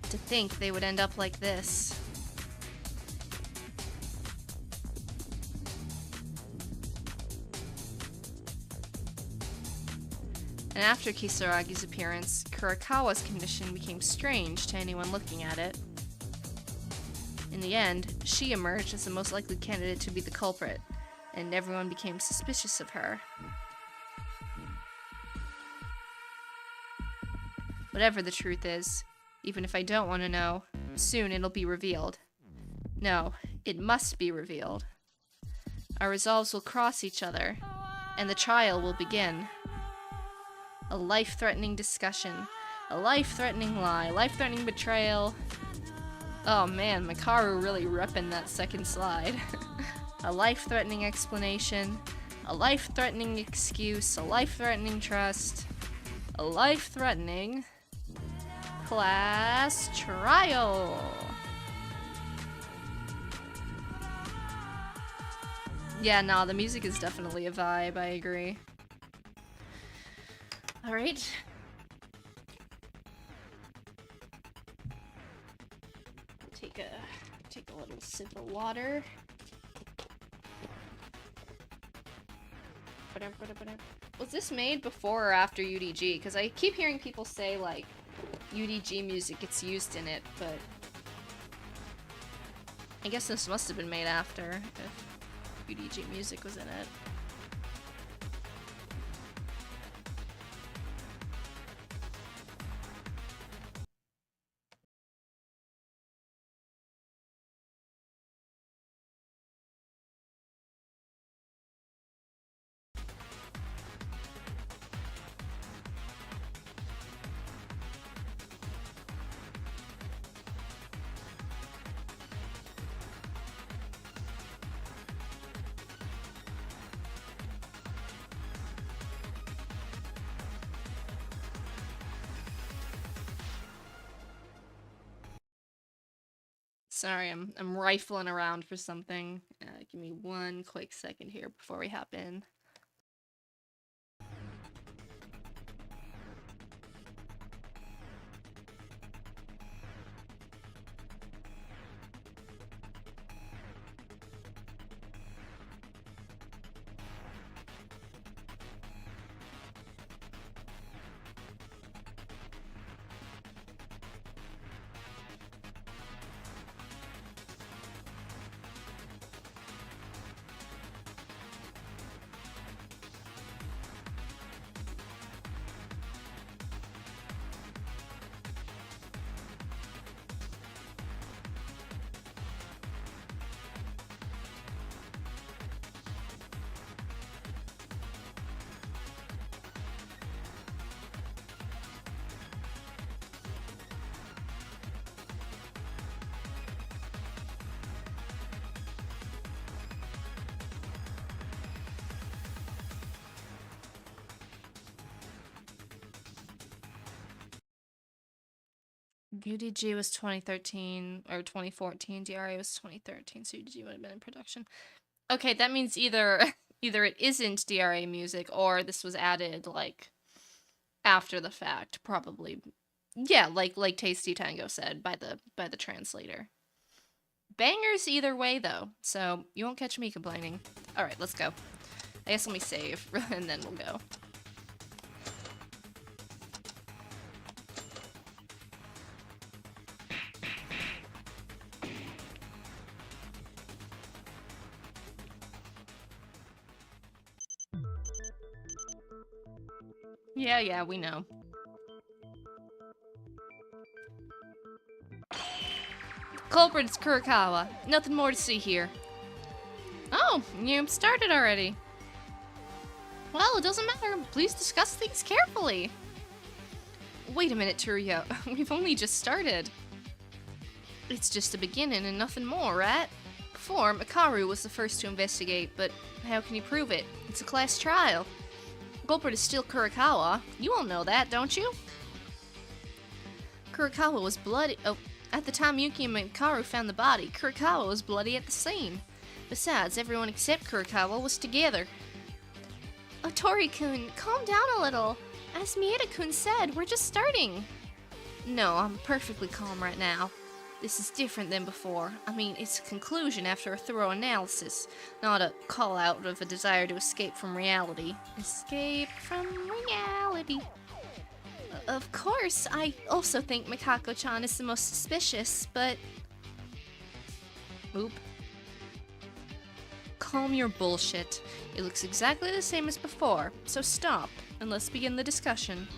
To think they would end up like this. And after Kisaragi's appearance, Kurakawa's condition became strange to anyone looking at it. In the end, she emerged as the most likely candidate to be the culprit, and everyone became suspicious of her. Whatever the truth is, even if I don't want to know, soon it'll be revealed. No, it must be revealed. Our resolves will cross each other, and the trial will begin. A life-threatening discussion, a life-threatening lie, life-threatening betrayal. Oh man, Makaru really repping that second slide. A life-threatening explanation, a life-threatening excuse, a life-threatening trust, a life-threatening class trial. Yeah, nah, the music is definitely a vibe, I agree. Alright. Take a little sip of water. Was this made before or after UDG? Because I keep hearing people say, like, UDG music gets used in it, but I guess this must have been made after, if UDG music was in it. Sorry, I'm rifling around for something. Give me one quick second here before we hop in. UDG was 2013 or 2014. DRA was 2013, so UDG would have been in production. Okay, that means either it isn't DRA music or this was added like after the fact, probably. Yeah, like Tasty Tango said by the translator. Bangers either way though, so you won't catch me complaining. All right, let's go. I guess let me save and then we'll go. Yeah, we know. Culprit is Kurokawa. Nothing more to see here. Oh, you started already. Well, it doesn't matter. Please discuss things carefully. Wait a minute, Teruya. We've only just started. It's just a beginning and nothing more, right? Before, Makaru was the first to investigate, but how can you prove it? It's a class trial. Culprit is still Kurokawa. You all know that, don't you? Kurokawa was bloody. Oh, at the time Yuki and Makaru found the body, Kurokawa was bloody at the scene. Besides, everyone except Kurokawa was together. Oh, Tori-kun, calm down a little. As Mieda-kun said, we're just starting. No, I'm perfectly calm right now. This is different than before. I mean, it's a conclusion after a thorough analysis, not a call-out of a desire to escape from reality. Escape from reality. Of course, I also think Mikako-chan is the most suspicious, but... Oop. Calm your bullshit. It looks exactly the same as before, so stop, and let's begin the discussion.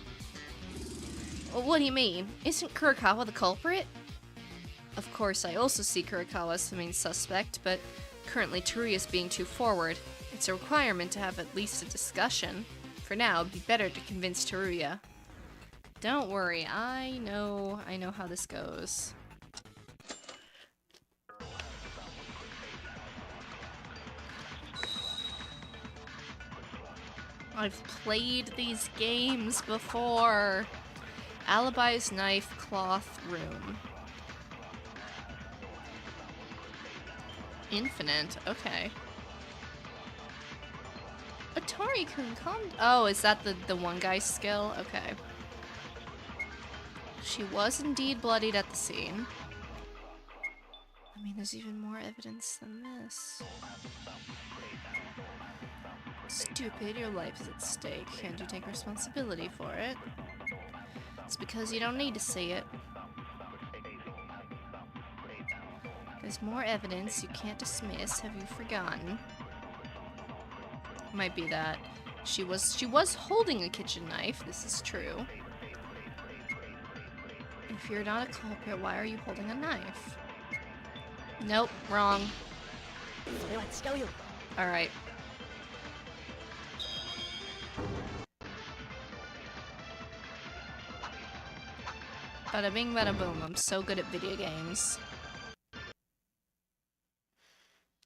What do you mean? Isn't Kurokawa the culprit? Of course, I also see Kurokawa as the main suspect, but currently Teruya's being too forward. It's a requirement to have at least a discussion. For now, it'd be better to convince Teruya. Don't worry, I know how this goes. I've played these games before. Alibis, knife, cloth, room. Infinite, okay. Hikari-kun, calm. Oh, is that the one guy's skill? Okay. She was indeed bloodied at the scene. I mean, there's even more evidence than this. Stupid, your life is at stake. Can't you take responsibility for it? It's because you don't need to see it. There's more evidence you can't dismiss. Have you forgotten? Might be that she was holding a kitchen knife. This is true. If you're not a culprit, why are you holding a knife? Nope, wrong. Alright. Bada bing, bada boom. I'm so good at video games.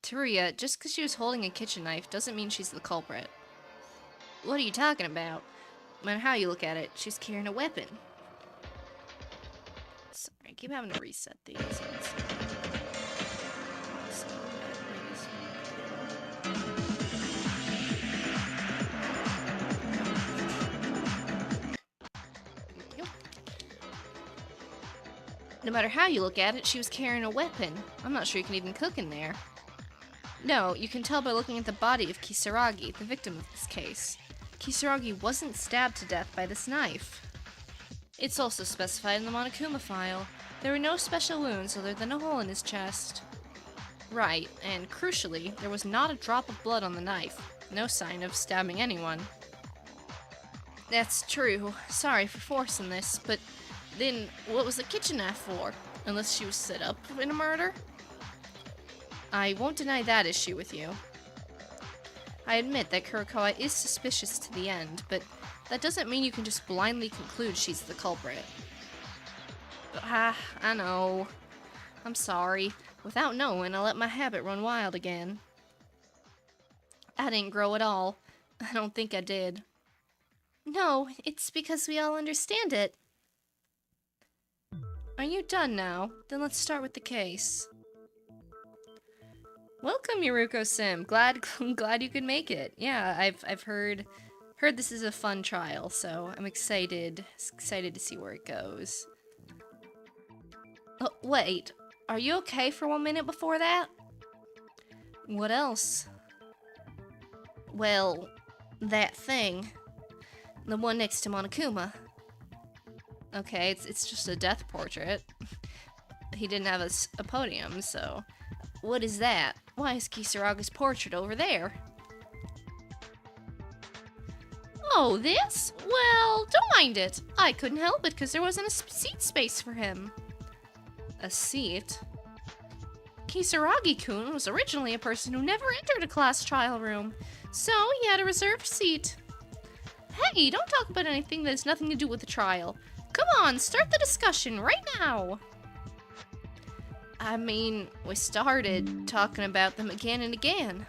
Teruya, just because she was holding a kitchen knife doesn't mean she's the culprit. What are you talking about? No matter how you look at it, she's carrying a weapon. Sorry, I keep having to reset these. No matter how you look at it, she was carrying a weapon. I'm not sure you can even cook in there. No, you can tell by looking at the body of Kisaragi, the victim of this case. Kisaragi wasn't stabbed to death by this knife. It's also specified in the Monokuma file. There were no special wounds other than a hole in his chest. Right, and crucially, there was not a drop of blood on the knife. No sign of stabbing anyone. That's true. Sorry for forcing this, but then what was the kitchen knife for? Unless she was set up in a murder? I won't deny that issue with you. I admit that Kurokawa is suspicious to the end, but that doesn't mean you can just blindly conclude she's the culprit. I know. I'm sorry. Without knowing, I let my habit run wild again. I didn't grow at all. I don't think I did. No, it's because we all understand it. Are you done now? Then let's start with the case. Welcome, Yuruko-sim. Glad you could make it. Yeah, I've heard this is a fun trial, so I'm excited to see where it goes. Oh, wait. Are you okay for 1 minute before that? What else? Well, that thing. The one next to Monokuma. Okay, it's just a death portrait. He didn't have a podium, so... What is that? Why is Kisaragi's portrait over there? Oh, this? Well, don't mind it. I couldn't help it because there wasn't a seat space for him. A seat? Kisaragi-kun was originally a person who never entered a class trial room, so he had a reserved seat. Hey, don't talk about anything that has nothing to do with the trial. Come on, start the discussion right now. I mean, we started talking about them again and again.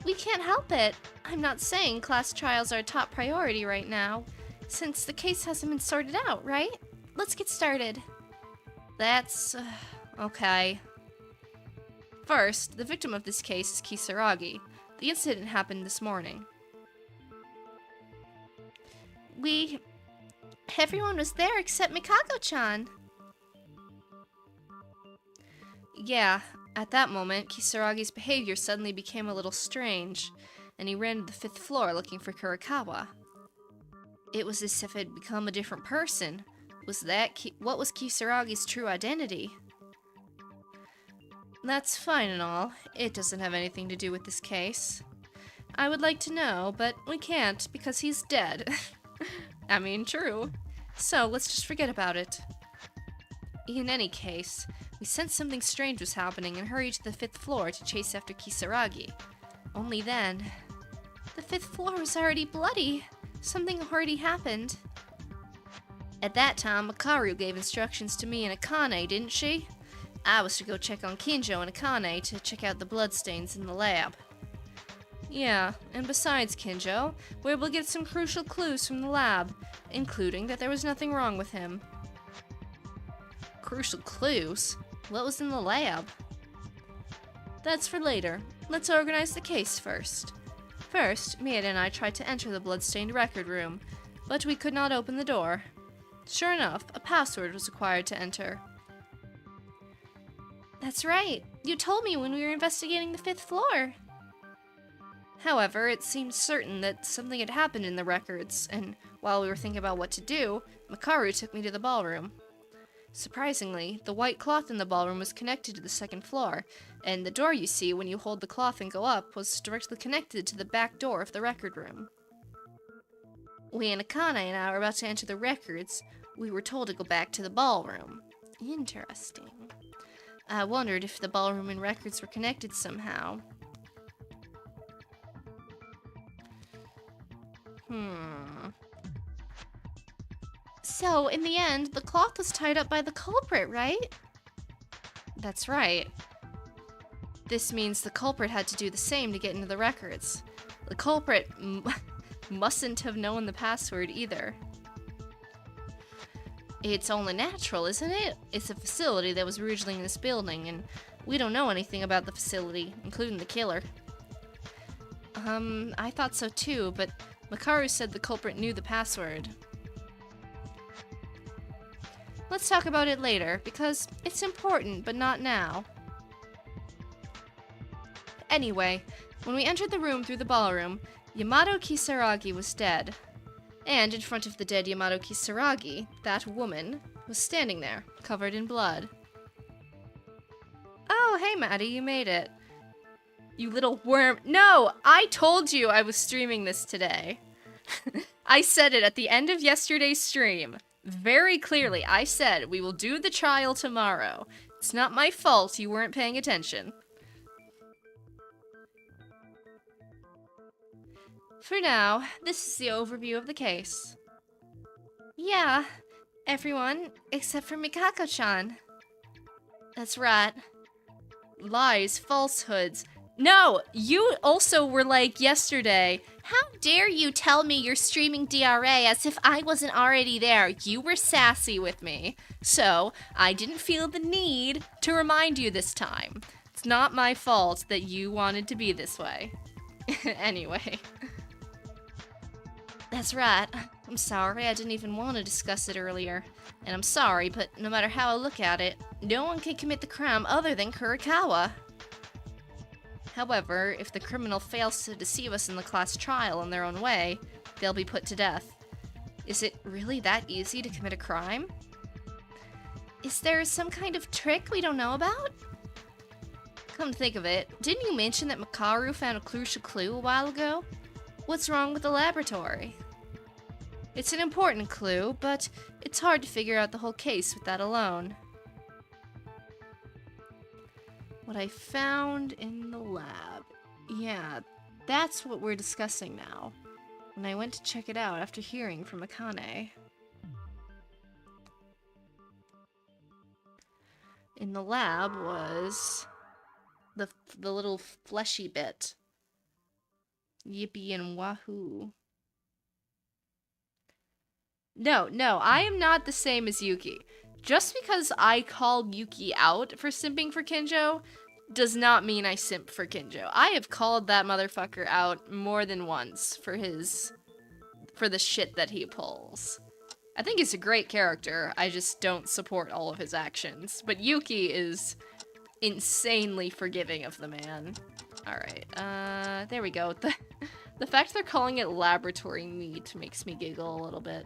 We can't help it. I'm not saying class trials are a top priority right now, since the case hasn't been sorted out, right? Let's get started. That's... okay. First, the victim of this case is Kisaragi. The incident happened this morning. Everyone was there except Mikako-chan. Yeah, at that moment, Kisaragi's behavior suddenly became a little strange, and he ran to the 5th floor looking for Kurokawa. It was as if he'd become a different person. What was Kisaragi's true identity? That's fine and all. It doesn't have anything to do with this case. I would like to know, but we can't because he's dead. I mean, true. So, let's just forget about it. In any case, we sensed something strange was happening and hurried to the 5th floor to chase after Kisaragi. Only then... The 5th floor was already bloody. Something already happened. At that time, Makaru gave instructions to me and Akane, didn't she? I was to go check on Kinjo and Akane to check out the bloodstains in the lab. Yeah, and besides Kinjo, we were able to get some crucial clues from the lab, including that there was nothing wrong with him. Crucial clues? What was in the lab? That's for later. Let's organize the case first. First, Mieta and I tried to enter the blood-stained record room, but we could not open the door. Sure enough, a password was required to enter. That's right. You told me when we were investigating the 5th floor. However, it seemed certain that something had happened in the records, and while we were thinking about what to do, Makaru took me to the ballroom. Surprisingly, the white cloth in the ballroom was connected to the 2nd floor, and the door you see when you hold the cloth and go up was directly connected to the back door of the record room. When Akane and I were about to enter the records, we were told to go back to the ballroom. Interesting. I wondered if the ballroom and records were connected somehow. So, in the end, the cloth was tied up by the culprit, right? That's right. This means the culprit had to do the same to get into the records. The culprit mustn't have known the password either. It's only natural, isn't it? It's a facility that was originally in this building, and we don't know anything about the facility, including the killer. I thought so too, but Makaru said the culprit knew the password. Let's talk about it later, because it's important, but not now. Anyway, when we entered the room through the ballroom, Yamato Kisaragi was dead. And in front of the dead Yamato Kisaragi, that woman was standing there, covered in blood. Oh, hey Maddie, you made it. You little worm. No, I told you I was streaming this today. I said it at the end of yesterday's stream. Very clearly, I said we will do the trial tomorrow. It's not my fault you weren't paying attention. For now, this is the overview of the case. Yeah, everyone except for Mikako-chan. That's right. Lies, falsehoods. No, you also were like yesterday, how dare you tell me you're streaming DRA as if I wasn't already there? You were sassy with me. So, I didn't feel the need to remind you this time. It's not my fault that you wanted to be this way. Anyway. That's right. I'm sorry, I didn't even want to discuss it earlier. And I'm sorry, but no matter how I look at it, no one can commit the crime other than Kurikawa. However, if the criminal fails to deceive us in the class trial in their own way, they'll be put to death. Is it really that easy to commit a crime? Is there some kind of trick we don't know about? Come to think of it, didn't you mention that Makaru found a crucial clue a while ago? What's wrong with the laboratory? It's an important clue, but it's hard to figure out the whole case with that alone. What I found in the lab. Yeah, that's what we're discussing now. When I went to check it out after hearing from Akane. In the lab was the little fleshy bit. Yippee and wahoo. No, I am not the same as Yuki. Just because I called Yuki out for simping for Kinjo does not mean I simp for Kinjo. I have called that motherfucker out more than once for the shit that he pulls. I think he's a great character, I just don't support all of his actions. But Yuki is insanely forgiving of the man. Alright, there we go. The fact they're calling it laboratory meat makes me giggle a little bit.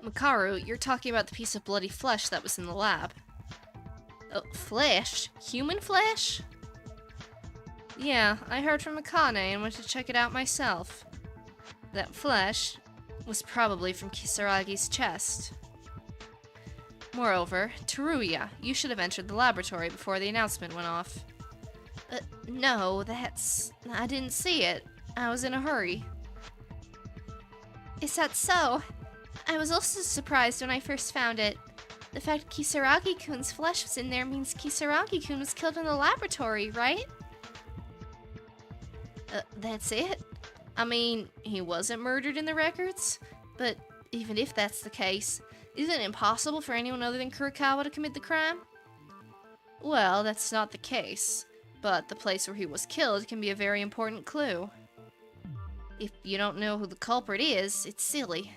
Makaru, you're talking about the piece of bloody flesh that was in the lab. Oh, flesh? Human flesh? Yeah, I heard from Akane and went to check it out myself. That flesh was probably from Kisaragi's chest. Moreover, Teruya, you should have entered the laboratory before the announcement went off. No, I didn't see it. I was in a hurry. Is that so? I was also surprised when I first found it. The fact Kisaragi-kun's flesh was in there means Kisaragi-kun was killed in the laboratory, right? That's it? I mean, he wasn't murdered in the records, but even if that's the case, isn't it impossible for anyone other than Kurikawa to commit the crime? Well, that's not the case. But the place where he was killed can be a very important clue. If you don't know who the culprit is, it's silly.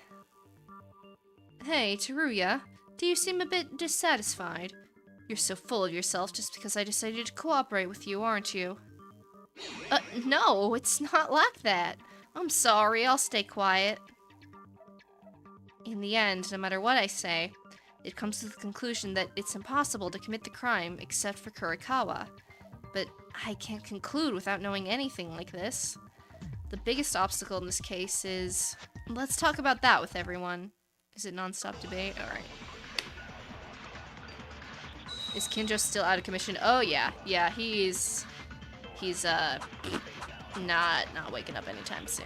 Hey, Teruya, do you seem a bit dissatisfied? You're so full of yourself just because I decided to cooperate with you, aren't you? No, it's not like that. I'm sorry, I'll stay quiet. In the end, no matter what I say, it comes to the conclusion that it's impossible to commit the crime except for Kurikawa. But I can't conclude without knowing anything like this. The biggest obstacle in this case is... Let's talk about that with everyone. Is it non-stop debate? Alright. Is Kinjo still out of commission? Oh yeah. Yeah, he's not waking up anytime soon.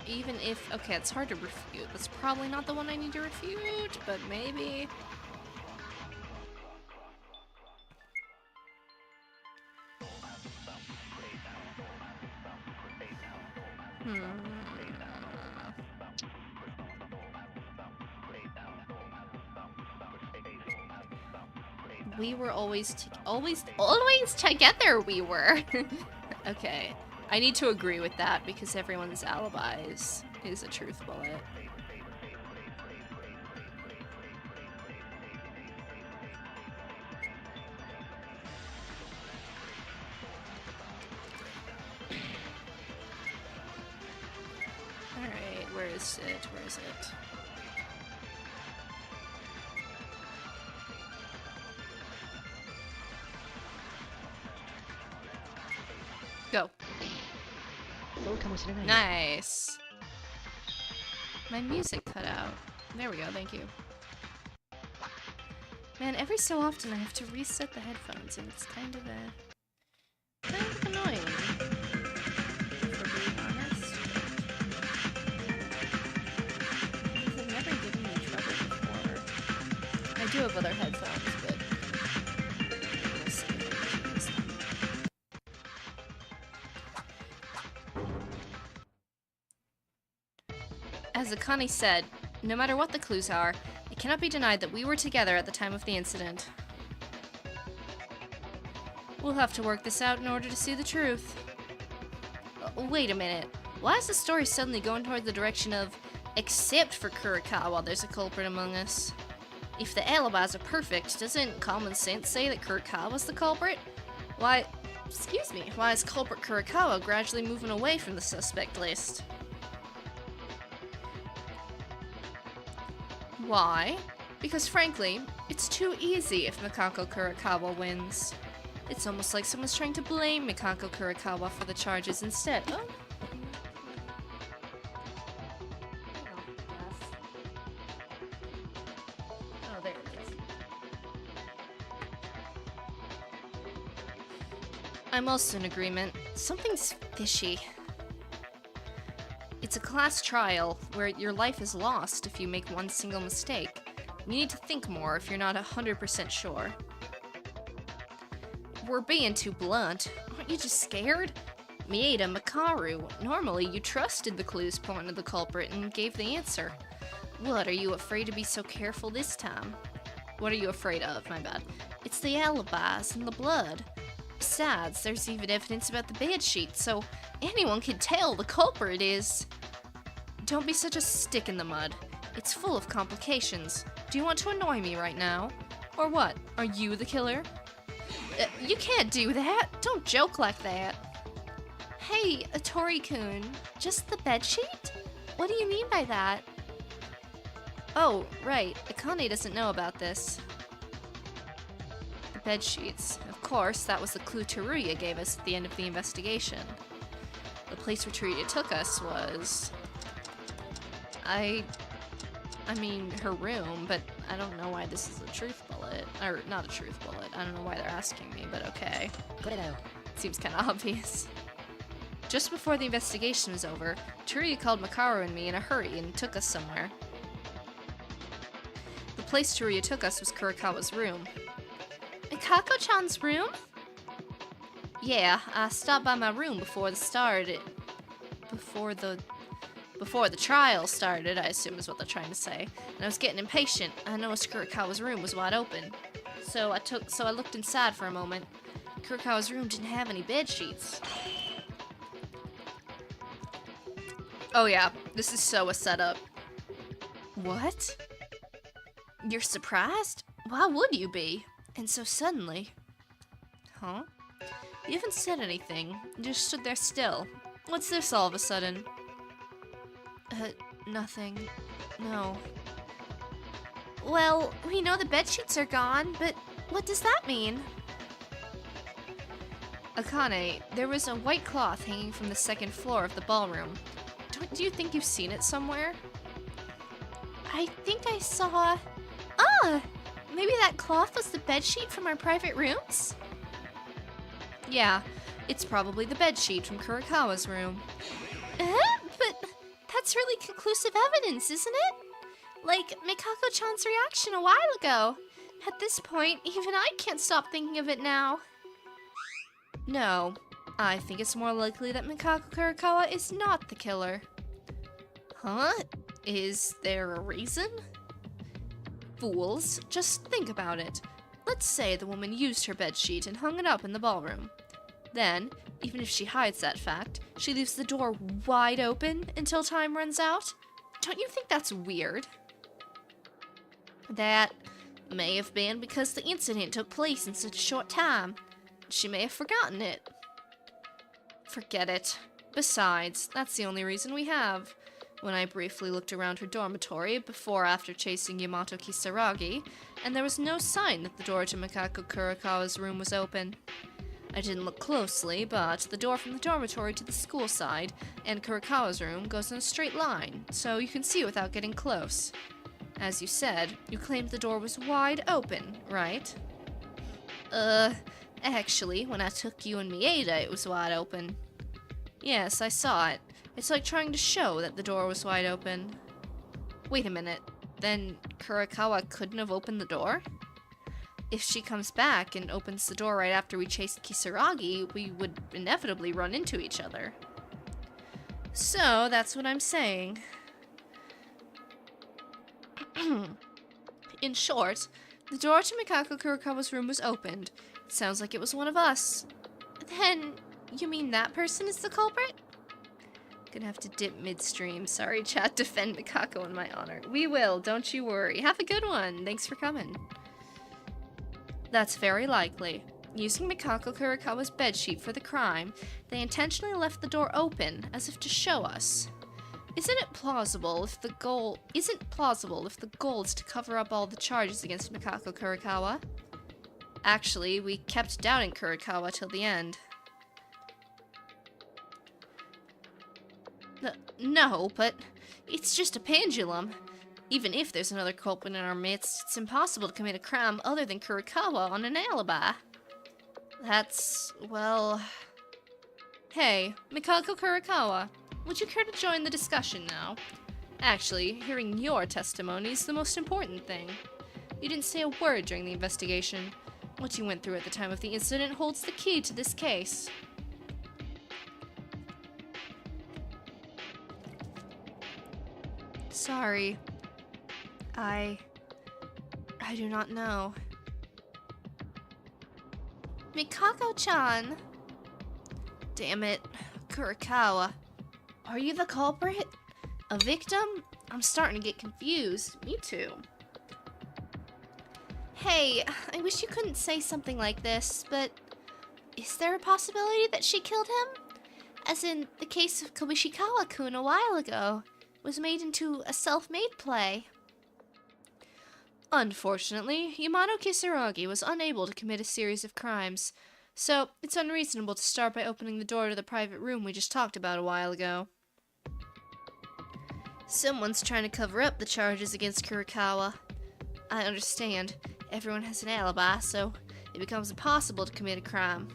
Even if, okay, it's hard to refute. That's probably not the one I need to refute, but maybe. We were always together, we were. Okay. I need to agree with that because everyone's alibi is a truth bullet. Alright, where is it? Where is it? Go. Nice. My music cut out. There we go, thank you. Man, every so often I have to reset the headphones and it's kind of annoying. For being honest. They've never given me trouble before. I do have other headphones, but we'll see if I can use them. As Akane said, no matter what the clues are, it cannot be denied that we were together at the time of the incident. We'll have to work this out in order to see the truth. Wait a minute. Why is the story suddenly going toward the direction of, except for Kurikawa, there's a culprit among us? If the alibis are perfect, doesn't common sense say that Kurikawa's the culprit? Why is culprit Kurikawa gradually moving away from the suspect list? Why? Because frankly, it's too easy if Mikako Kurikawa wins. It's almost like someone's trying to blame Mikako Kurikawa for the charges instead. Oh. Oh, there it is. I'm also in agreement. Something's fishy. It's a class trial where your life is lost if you make one single mistake. You need to think more if you're not 100% sure. We're being too blunt. Aren't you just scared? Mieda, Makaru, normally you trusted the clues pointing to the culprit and gave the answer. What, are you afraid to be so careful this time? What are you afraid of? My bad. It's the alibis and the blood. Besides, there's even evidence about the bedsheet, so anyone can tell the culprit is... Don't be such a stick in the mud. It's full of complications. Do you want to annoy me right now? Or what? Are you the killer? You can't do that. Don't joke like that. Hey, Tori-kun, just the bedsheet? What do you mean by that? Oh, right. Akane doesn't know about this. The bedsheets. Of course, that was the clue Teruya gave us at the end of the investigation. The place where Teruya took us was... I mean, her room, but I don't know why this is a truth bullet. Or, not a truth bullet. I don't know why they're asking me, but okay. Put it out. Seems kind of obvious. Just before the investigation was over, Teruya called Makaru and me in a hurry and took us somewhere. The place Teruya took us was Kurikawa's room. Mikako-chan's room? Yeah, I stopped by my room before the Before the trial started, I assume is what they're trying to say, and I was getting impatient. I noticed Kurokawa's room was wide open. So I looked inside for a moment. Kurokawa's room didn't have any bed sheets. Oh yeah, this is so a setup. What? You're surprised? Why would you be? And so suddenly. Huh? You haven't said anything. You just stood there still. What's this all of a sudden? Nothing. No. Well, we know the bedsheets are gone, but what does that mean? Akane, there was a white cloth hanging from the second floor of the ballroom. Do you think you've seen it somewhere? I think I saw... Ah! Maybe that cloth was the bedsheet from our private rooms? Yeah, it's probably the bedsheet from Kurokawa's room. But that's really conclusive evidence, isn't it? Like Mikako-chan's reaction a while ago. At this point, even I can't stop thinking of it now. No, I think it's more likely that Mikako Kurokawa is not the killer. Huh? Is there a reason? Fools, just think about it. Let's say the woman used her bedsheet and hung it up in the ballroom. Then, even if she hides that fact, she leaves the door wide open until time runs out. Don't you think that's weird? That may have been because the incident took place in such a short time. She may have forgotten it. Forget it. Besides, that's the only reason we have. When I briefly looked around her dormitory after chasing Yamato Kisaragi, and there was no sign that the door to Mikako Kurokawa's room was open. I didn't look closely, but the door from the dormitory to the school side and Kurokawa's room goes in a straight line, so you can see without getting close. As you said, you claimed the door was wide open, right? Actually, when I took you and Mieda, it was wide open. Yes, I saw it. It's like trying to show that the door was wide open. Wait a minute, then Kurokawa couldn't have opened the door? If she comes back and opens the door right after we chased Kisaragi, we would inevitably run into each other. So, that's what I'm saying. In short, the door to Mikako Kurokawa's room was opened. It sounds like it was one of us. Then, you mean that person is the culprit? Gonna have to dip midstream. Sorry, chat, defend Mikako in my honor. We will, don't you worry. Have a good one. Thanks for coming. That's very likely. Using Mikako Kurokawa's bedsheet for the crime, they intentionally left the door open, as if to show us. Isn't plausible if the goal is to cover up all the charges against Mikako Kurokawa? Actually, we kept doubting Kurokawa till the end. No, but it's just a pendulum. Even if there's another culprit in our midst, it's impossible to commit a crime other than Kurokawa on an alibi. That's, well... Hey, Mikako Kurokawa, would you care to join the discussion now? Actually, hearing your testimony is the most important thing. You didn't say a word during the investigation. What you went through at the time of the incident holds the key to this case. Sorry. I do not know. Mikako-chan! Damn it. Kurokawa. Are you the culprit? A victim? I'm starting to get confused. Me too. Hey, I wish you couldn't say something like this, but is there a possibility that she killed him? As in, the case of Kobishikawa-kun a while ago was made into a self-made play. Unfortunately, Yamato Kisaragi was unable to commit a series of crimes, so it's unreasonable to start by opening the door to the private room we just talked about a while ago. Someone's trying to cover up the charges against Kurokawa. I understand. Everyone has an alibi, so it becomes impossible to commit a crime.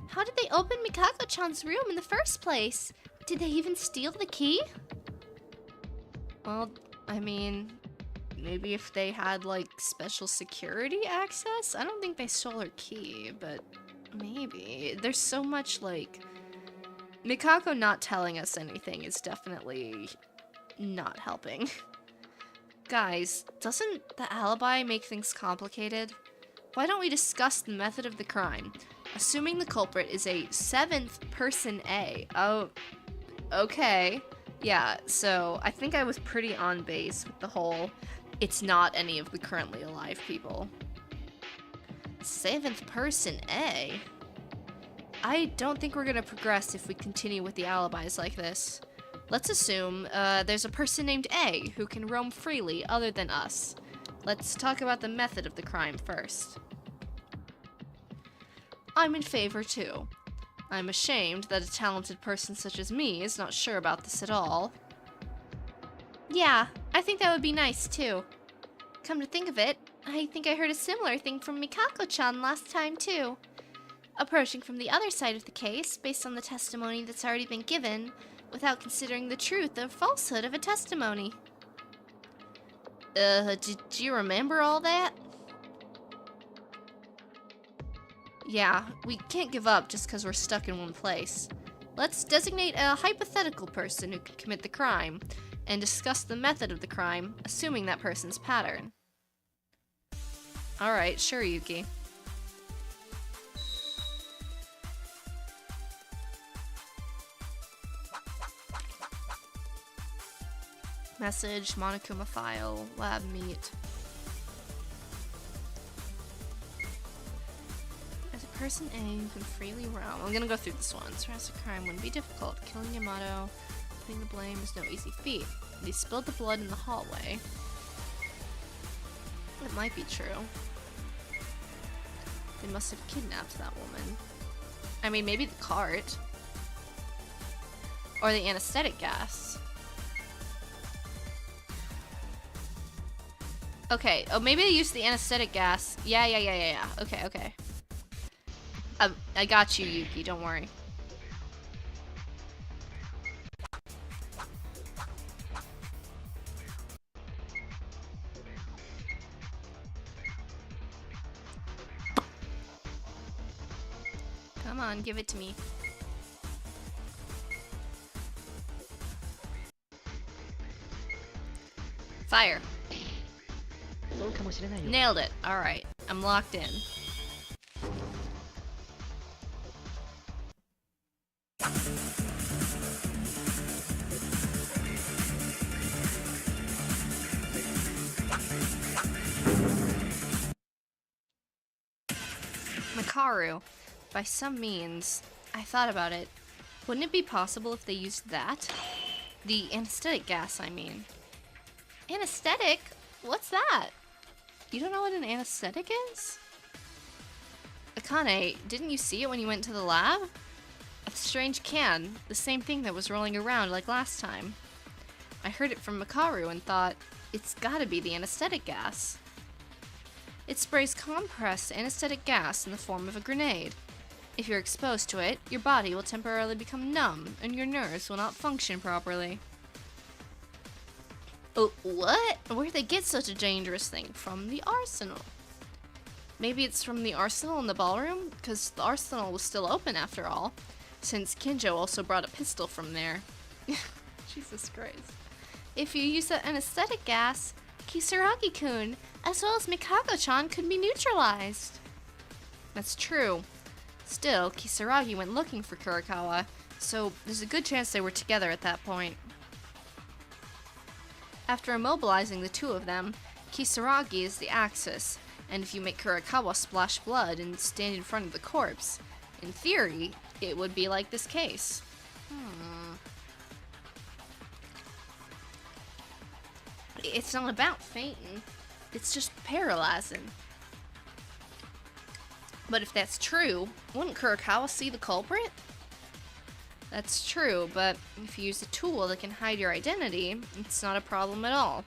How did they open Mikako-chan's room in the first place? Did they even steal the key? Well, I mean, maybe if they had, like, special security access? I don't think they stole her key, but maybe. There's so much, like, Mikako not telling us anything is definitely not helping. Guys, doesn't the alibi make things complicated? Why don't we discuss the method of the crime? Assuming the culprit is a 7th person A. Oh, okay. Yeah, so I think I was pretty on base with the whole, it's not any of the currently alive people. 7th person A? I don't think we're gonna progress if we continue with the alibis like this. Let's assume there's a person named A who can roam freely other than us. Let's talk about the method of the crime first. I'm in favor too. I'm ashamed that a talented person such as me is not sure about this at all. Yeah, I think that would be nice too. Come to think of it, I think I heard a similar thing from Mikako-chan last time too. Approaching from the other side of the case, based on the testimony that's already been given, without considering the truth or falsehood of a testimony. Did you remember all that? Yeah, we can't give up just because we're stuck in one place. Let's designate a hypothetical person who could commit the crime, and discuss the method of the crime, assuming that person's pattern. Alright, sure, Yuki. Message, Monokuma file, lab meet. As a person A who can freely roam. I'm gonna go through this one. Harass a crime wouldn't be difficult. Killing Yamato, putting the blame is no easy feat. They spilled the blood in the hallway. It might be true. They must have kidnapped that woman. I mean, maybe the cart. Or the anesthetic gas. Okay, oh, maybe they used the anesthetic gas. Yeah. Okay. I got you, Yuki, don't worry. Come on, give it to me. Fire. Nailed it. Alright, I'm locked in. Makaru. By some means, I thought about it. Wouldn't it be possible if they used that? The anesthetic gas, I mean. Anesthetic? What's that? You don't know what an anesthetic is? Akane, didn't you see it when you went to the lab? A strange can, the same thing that was rolling around like last time. I heard it from Makaru and thought, it's gotta be the anesthetic gas. It sprays compressed anesthetic gas in the form of a grenade. If you're exposed to it, your body will temporarily become numb and your nerves will not function properly. Oh, what? Where'd they get such a dangerous thing? From the arsenal. Maybe it's from the arsenal in the ballroom? Because the arsenal was still open after all. Since Kinjo also brought a pistol from there. Jesus Christ. If you use that anesthetic gas, Kisaragi-kun, as well as Mikako-chan, could be neutralized. That's true. Still, Kisaragi went looking for Kurikawa, so there's a good chance they were together at that point. After immobilizing the two of them, Kisaragi is the axis, and if you make Kurikawa splash blood and stand in front of the corpse, in theory, it would be like this case. It's not about fainting, it's just paralyzing. But if that's true, wouldn't Kurikawa see the culprit? That's true, but if you use a tool that can hide your identity, it's not a problem at all.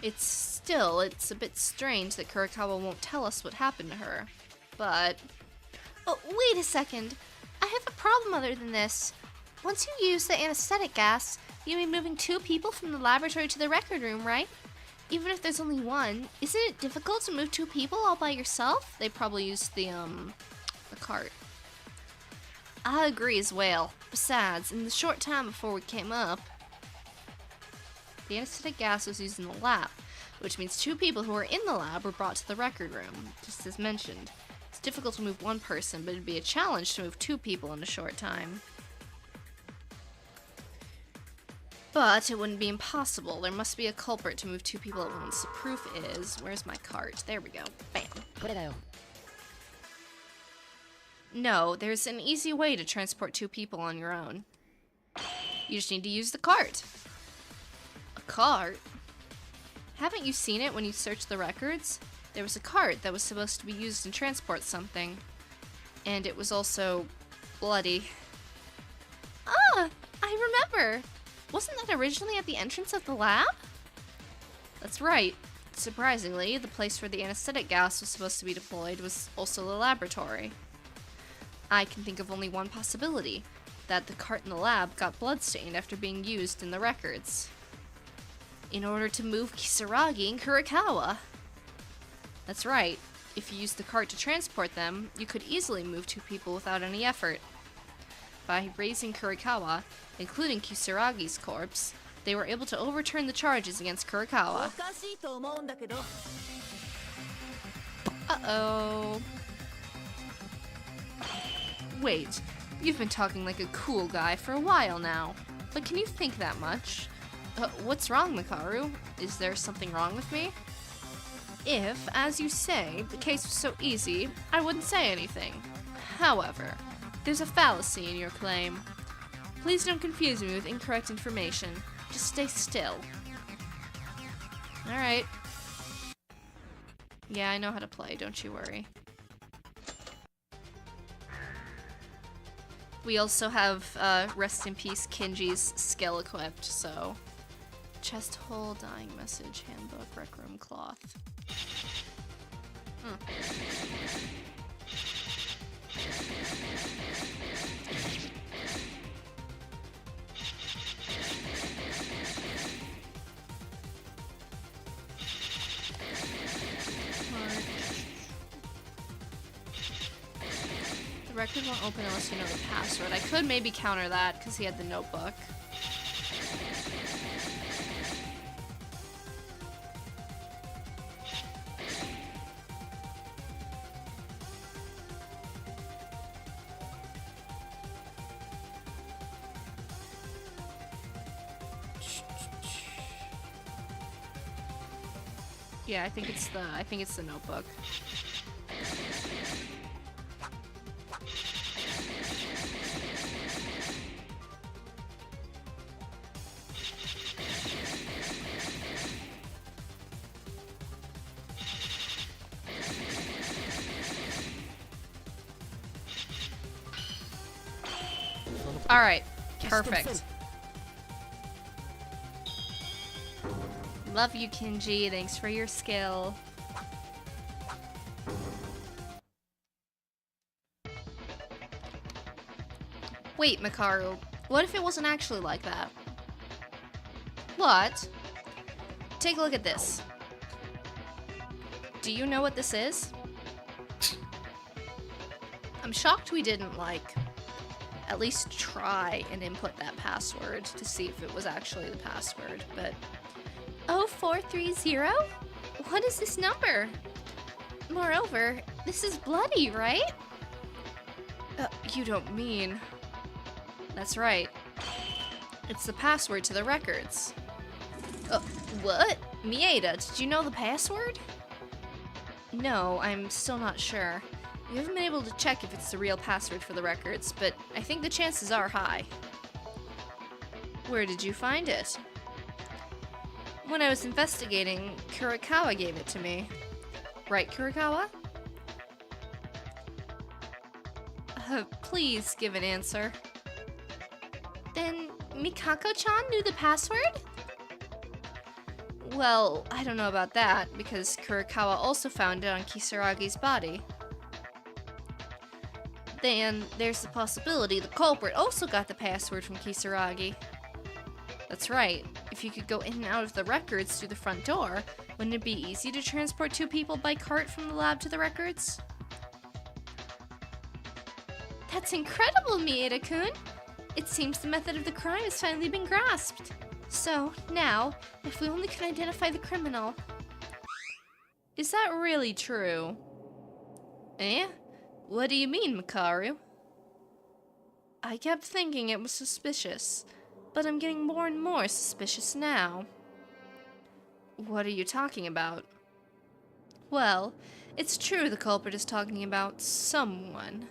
It's a bit strange that Kurikawa won't tell us what happened to her, but... Oh, wait a second. I have a problem other than this. Once you use the anesthetic gas, you'll be moving 2 people from the laboratory to the record room, right? Even if there's only one, isn't it difficult to move 2 people all by yourself? They probably used the cart. I agree as well. Besides, in the short time before we came up, the anesthetic gas was used in the lab, which means 2 people who were in the lab were brought to the record room, just as mentioned. It's difficult to move 1 person, but it'd be a challenge to move 2 people in a short time. But it wouldn't be impossible. There must be a culprit to move 2 people at once. The proof is... Where's my cart? There we go. Bam. No, there's an easy way to transport 2 people on your own. You just need to use the cart. A cart? Haven't you seen it when you search the records? There was a cart that was supposed to be used to transport something. And it was also bloody. Ah, I remember. Wasn't that originally at the entrance of the lab? That's right. Surprisingly, the place where the anesthetic gas was supposed to be deployed was also the laboratory. I can think of only one possibility, that the cart in the lab got bloodstained after being used in the records. In order to move Kisaragi and Kurikawa. That's right. If you used the cart to transport them, you could easily move 2 people without any effort. By raising Kurikawa, including Kisaragi's corpse, they were able to overturn the charges against Kurikawa. Uh-oh. Wait, you've been talking like a cool guy for a while now, but can you think that much? What's wrong, Makaru? Is there something wrong with me? If, as you say, the case was so easy, I wouldn't say anything. However, there's a fallacy in your claim. Please don't confuse me with incorrect information. Just stay still. Alright. Yeah, I know how to play, don't you worry. We also have, rest in peace, Kinji's skill equipped, so... Chest hole, dying message, handbook, rec room cloth. The record won't open unless you know the password. I could maybe counter that because he had the notebook. Yeah, I think it's the notebook. All right, perfect. Love you, Kinji. Thanks for your skill. Wait, Makaru. What if it wasn't actually like that? What? Take a look at this. Do you know what this is? I'm shocked we didn't, like, at least try and input that password to see if it was actually the password, but... 0430? What is this number? Moreover, this is bloody, right? You don't mean... That's right. It's the password to the records. What? Mieda, did you know the password? No, I'm still not sure. We haven't been able to check if it's the real password for the records, but I think the chances are high. Where did you find it? When I was investigating, Kurikawa gave it to me. Right, Kurikawa? Please give an answer. Then Mikako-chan knew the password? Well, I don't know about that, because Kurikawa also found it on Kisaragi's body. Then there's the possibility the culprit also got the password from Kisaragi. That's right. If you could go in and out of the records through the front door, wouldn't it be easy to transport 2 people by cart from the lab to the records? That's incredible, Mieda-kun! It seems the method of the crime has finally been grasped. So, now, if we only can identify the criminal... Is that really true? Eh? What do you mean, Makaru? I kept thinking it was suspicious, but I'm getting more and more suspicious now. What are you talking about? Well, it's true the culprit is talking about someone.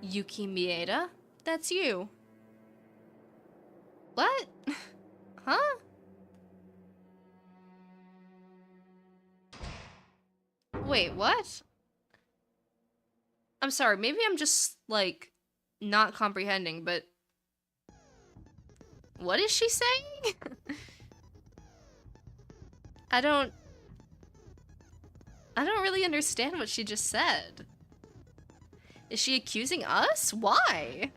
Yuki Mieda? That's you. What? Huh? Wait, what? I'm sorry, maybe I'm just, like, not comprehending, but... What is she saying? I don't really understand what she just said. Is she accusing us? Why?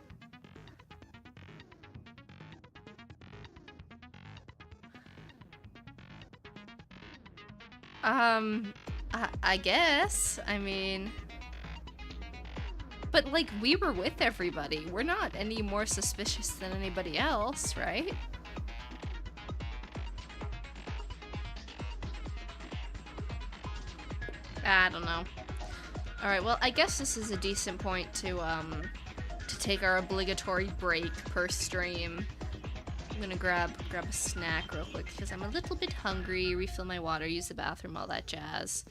I guess. I mean... But, like, we were with everybody. We're not any more suspicious than anybody else, right? I don't know. Alright, well, I guess this is a decent point to take our obligatory break per stream. I'm gonna grab a snack real quick because I'm a little bit hungry, refill my water, use the bathroom, all that jazz.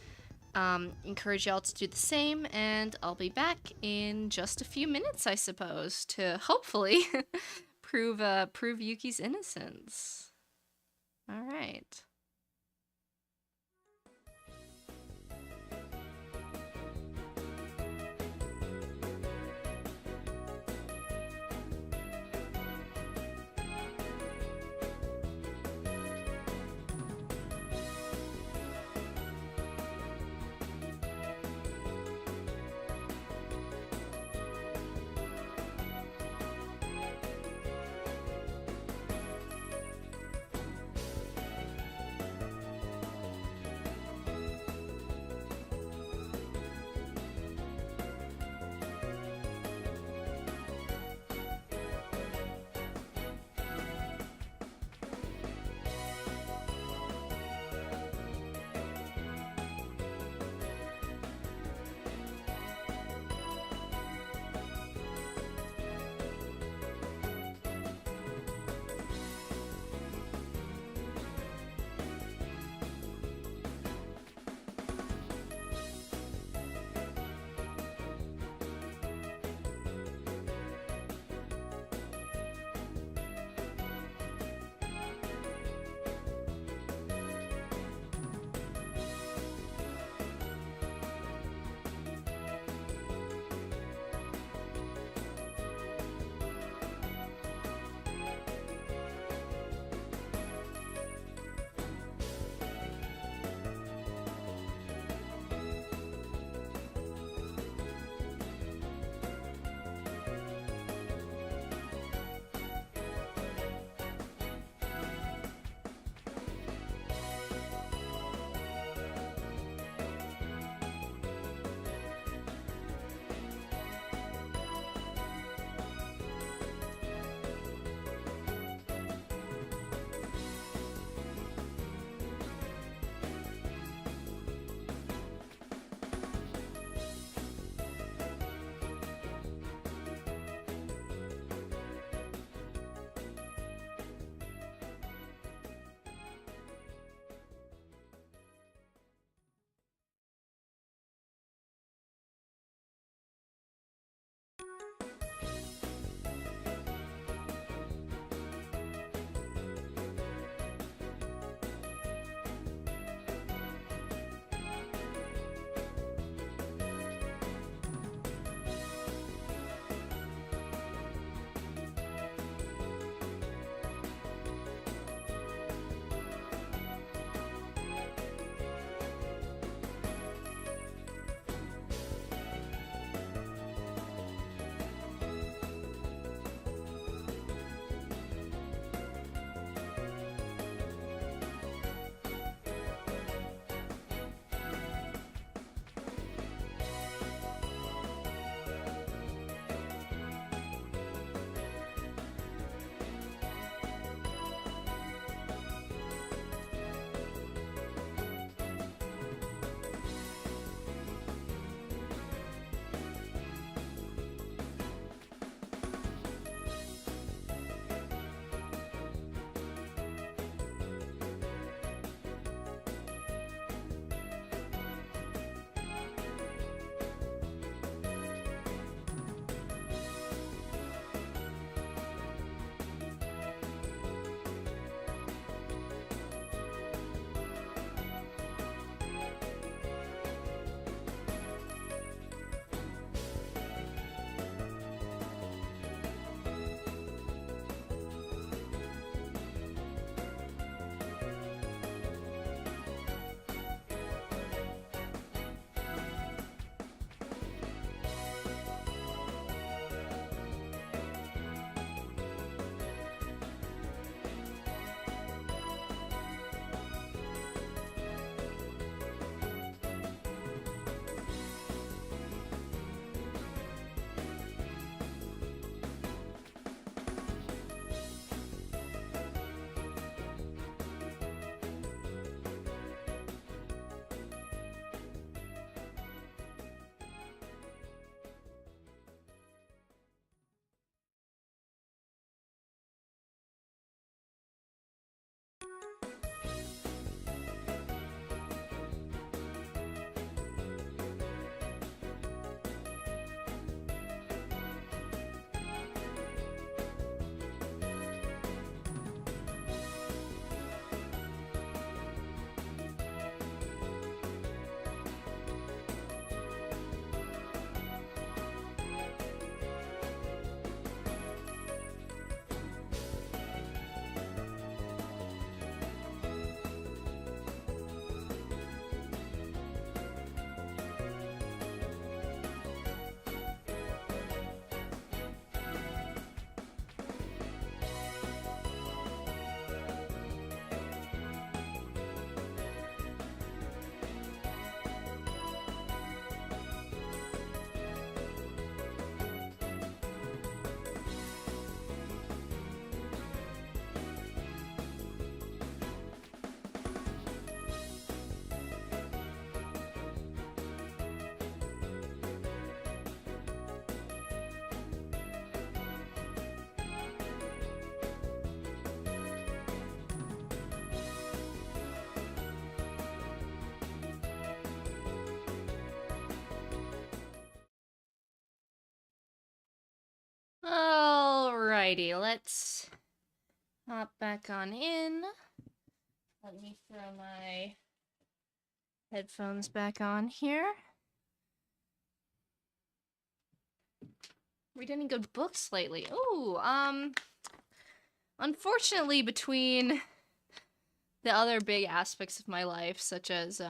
Encourage y'all to do the same, and I'll be back in just a few minutes, I suppose, to hopefully prove Yuki's innocence. Alright. Alrighty, let's hop back on in. Let me throw my headphones back on here. Read any good books lately? Ooh, unfortunately, between the other big aspects of my life, such as,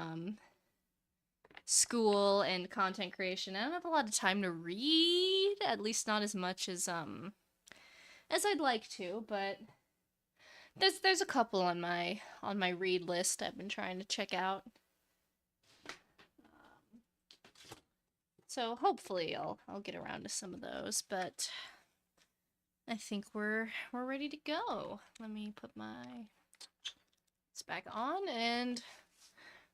school and content creation, I don't have a lot of time to read, at least not as much as I'd like to, but there's a couple on my read list I've been trying to check out. So hopefully I'll get around to some of those, but I think we're ready to go. Let me put this back on and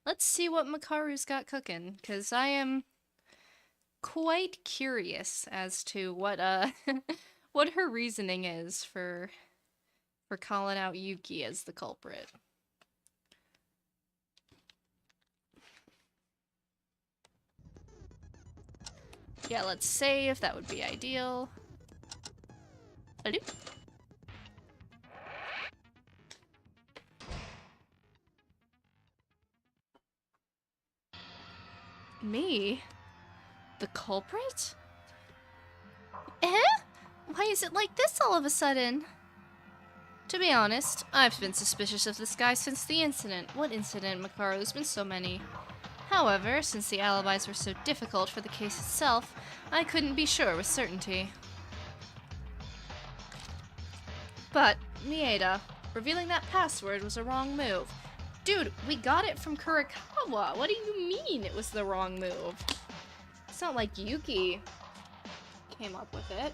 let's see what Makaru's got cooking, because I am quite curious as to what what her reasoning is for calling out Yuki as the culprit. Yeah, let's save. That would be ideal. Hello? Me? The culprit? Eh? Why is it like this all of a sudden? To be honest, I've been suspicious of this guy since the incident. What incident, Makaru? There's been so many. However, since the alibis were so difficult for the case itself, I couldn't be sure with certainty. But, Mieda, revealing that password was a wrong move. Dude, we got it from Kurikawa. What do you mean it was the wrong move? It's not like Yuki came up with it.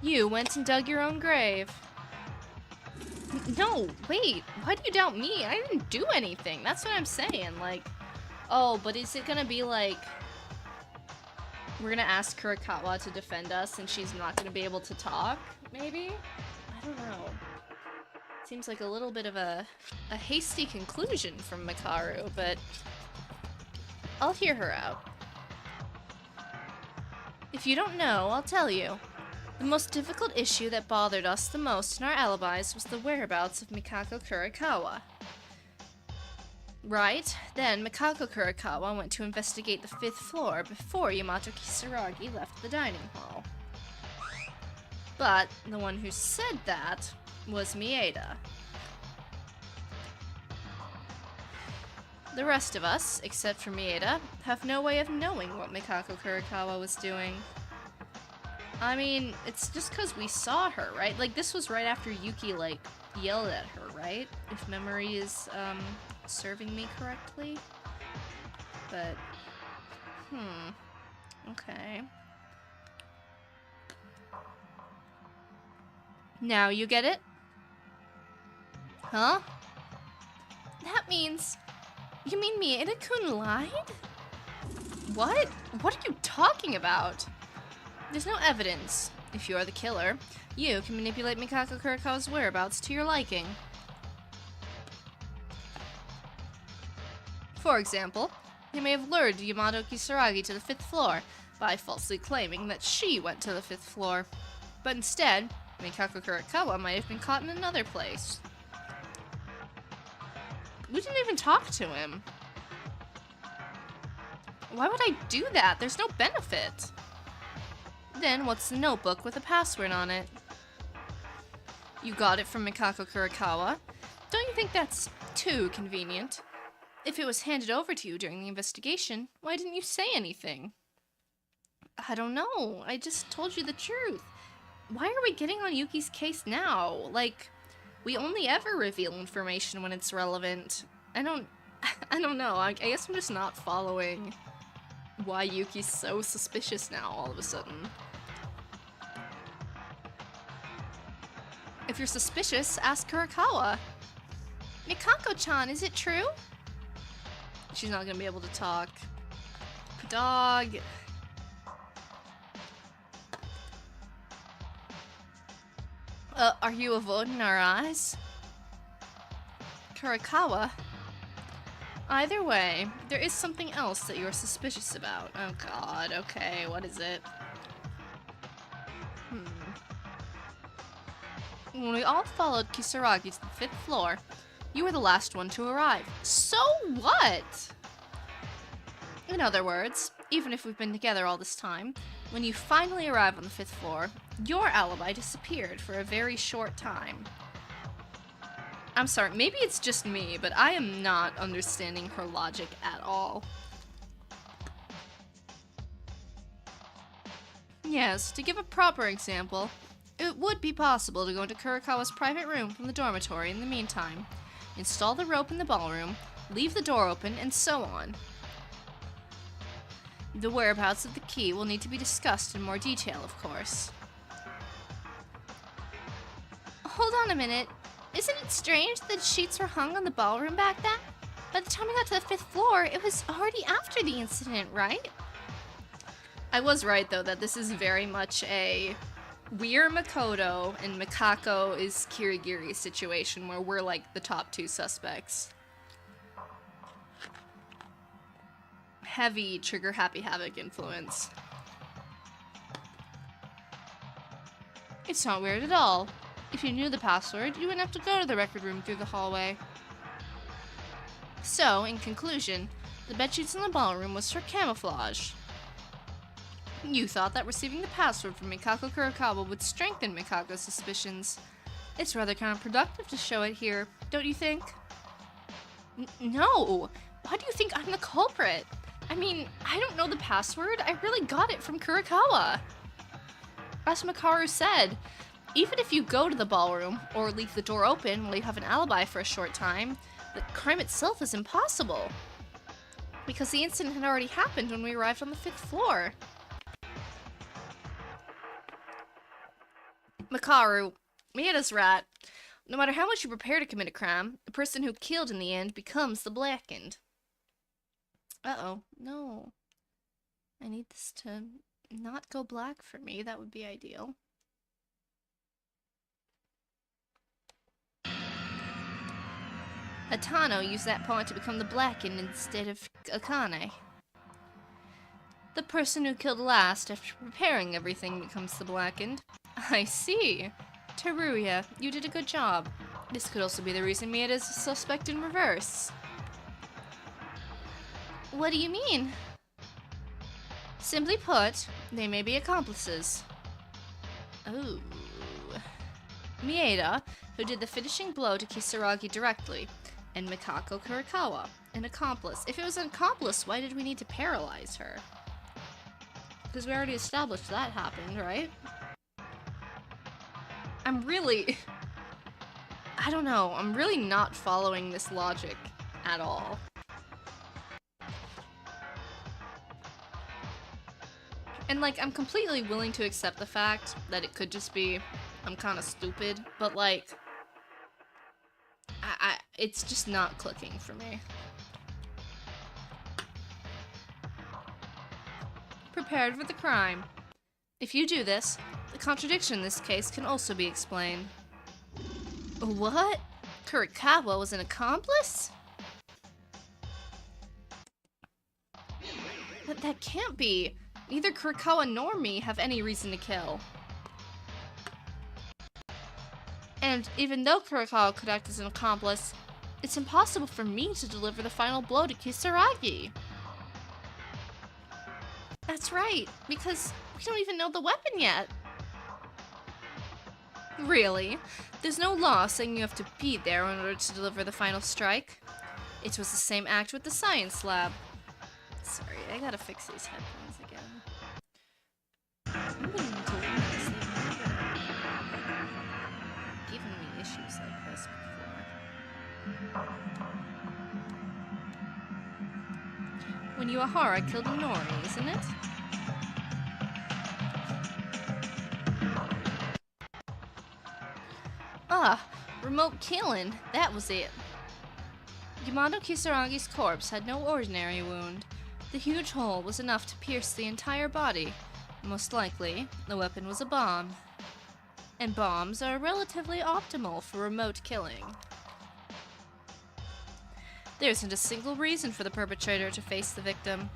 You went and dug your own grave. No, wait, why do you doubt me? I didn't do anything. That's what I'm saying. Like, oh, but is it gonna be like, we're gonna ask Kurikawa to defend us and she's not gonna be able to talk, maybe? I don't know. Seems like a little bit of a hasty conclusion from Makaru, but I'll hear her out. If you don't know, I'll tell you. The most difficult issue that bothered us the most in our alibis was the whereabouts of Mikako Kurikawa. Right, then Mikako Kurikawa went to investigate the 5th floor before Yamato Kisaragi left the dining hall. But the one who said that was Mieda. The rest of us, except for Mieda, have no way of knowing what Mikako Kurikawa was doing. I mean, it's just because we saw her, right? Like, this was right after Yuki, like, yelled at her, right? If memory is, serving me correctly. But, okay. Now you get it? Huh? That means... You mean Mieda-kun lied? What? What are you talking about? There's no evidence. If you're the killer, you can manipulate Mikako Kurikawa's whereabouts to your liking. For example, you may have lured Yamato Kisaragi to the 5th floor by falsely claiming that she went to the 5th floor. But instead, Mikako Kurikawa might have been caught in another place. We didn't even talk to him. Why would I do that? There's no benefit. Then what's the notebook with a password on it? You got it from Mikako Kurikawa. Don't you think that's too convenient? If it was handed over to you during the investigation, why didn't you say anything? I don't know. I just told you the truth. Why are we getting on Yuki's case now? Like, we only ever reveal information when it's relevant. I don't know. I guess I'm just not following why Yuki's so suspicious now all of a sudden. If you're suspicious, ask Kurikawa. Mikako-chan, is it true? She's not gonna be able to talk. Dog. Are you avoiding our eyes? Kurikawa? Either way, there is something else that you're suspicious about. Oh god, okay, what is it? When we all followed Kisaragi to the 5th floor, you were the last one to arrive. So what? In other words, even if we've been together all this time, when you finally arrive on the 5th floor, your alibi disappeared for a very short time. I'm sorry, maybe it's just me, but I am not understanding her logic at all. Yes, to give a proper example, it would be possible to go into Kurikawa's private room from the dormitory in the meantime, install the rope in the ballroom, leave the door open, and so on. The whereabouts of the key will need to be discussed in more detail, of course. Hold on a minute. Isn't it strange that sheets were hung on the ballroom back then? By the time we got to the 5th floor, it was already after the incident, right? I was right, though, that this is very much a we're Makoto and Mikako is Kirigiri situation where we're like the top 2 suspects. Heavy Trigger Happy Havoc influence. It's not weird at all. If you knew the password, you wouldn't have to go to the record room through the hallway. So, in conclusion, the bedsheets in the ballroom was for camouflage. You thought that receiving the password from Mikako Kurikawa would strengthen Mikako's suspicions. It's rather counterproductive to show it here, don't you think? No! Why do you think I'm the culprit? I mean, I don't know the password. I really got it from Kurikawa. As Makaru said, even if you go to the ballroom or leave the door open while you have an alibi for a short time, the crime itself is impossible. Because the incident had already happened when we arrived on the 5th floor. Makaru, Mieda's right. No matter how much you prepare to commit a crime, the person who killed in the end becomes the blackened. Uh-oh, no. I need this to not go black for me. That would be ideal. Atano used that point to become the blackened instead of Akane. The person who killed last after preparing everything becomes the blackened. I see. Teruya, you did a good job. This could also be the reason Mieda is a suspect in reverse. What do you mean? Simply put, they may be accomplices. Oh. Mieda, who did the finishing blow to Kisaragi directly, and Mikako Kurikawa, an accomplice. If it was an accomplice, why did we need to paralyze her? Because we already established that happened, right? I don't know, I'm really not following this logic at all. And like, I'm completely willing to accept the fact that it could just be, I'm kind of stupid, but like, it's just not clicking for me. Prepared for the crime. If you do this, the contradiction in this case can also be explained. What? Kurikawa was an accomplice? But that can't be. Neither Kurikawa nor me have any reason to kill. And even though Kurikawa could act as an accomplice, it's impossible for me to deliver the final blow to Kisaragi. That's right, because we don't even know the weapon yet. Really? There's no law saying you have to be there in order to deliver the final strike. It was the same act with the science lab. Sorry, I gotta fix these headphones again. I'm gonna need to learn this. They've never given me issues like this before. When Uehara killed Inori, isn't it? Ah, remote killing. That was it. Yamato Kisaragi's corpse had no ordinary wound. The huge hole was enough to pierce the entire body. Most likely, the weapon was a bomb. And bombs are relatively optimal for remote killing. There isn't a single reason for the perpetrator to face the victim.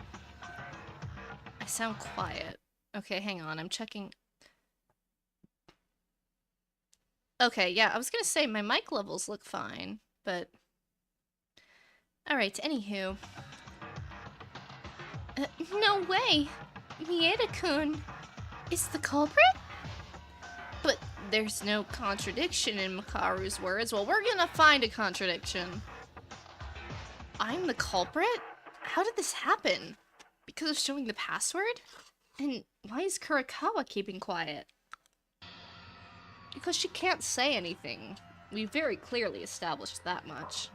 I sound quiet. Okay, hang on, I'm checking. Okay, yeah, I was gonna say my mic levels look fine, but... Alright, anywho. No way! Mieda-kun is the culprit? But there's no contradiction in Makaru's words. Well, we're gonna find a contradiction. I'm the culprit? How did this happen? Because of showing the password? And why is Kurakawa keeping quiet? Because she can't say anything. We very clearly established that much.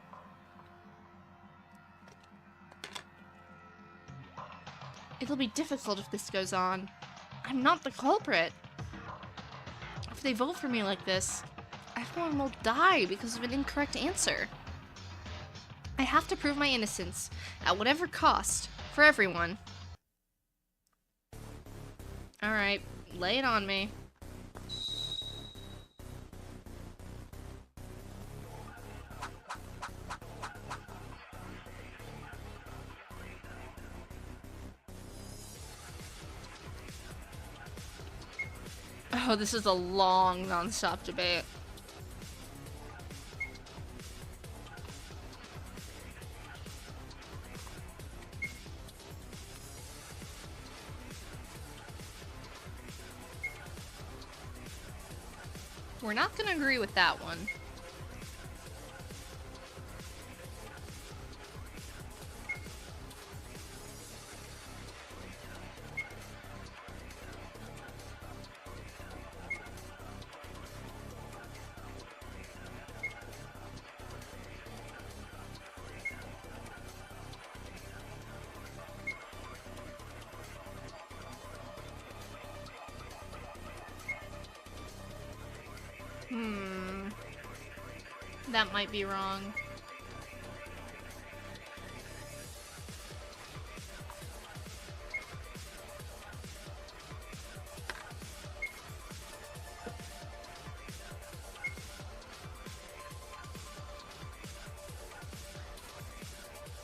It'll be difficult if this goes on. I'm not the culprit. If they vote for me like this, everyone will die because of an incorrect answer. I have to prove my innocence, at whatever cost, for everyone. Alright, lay it on me. Oh, this is a long, non-stop debate. We're not gonna agree with that one. That might be wrong.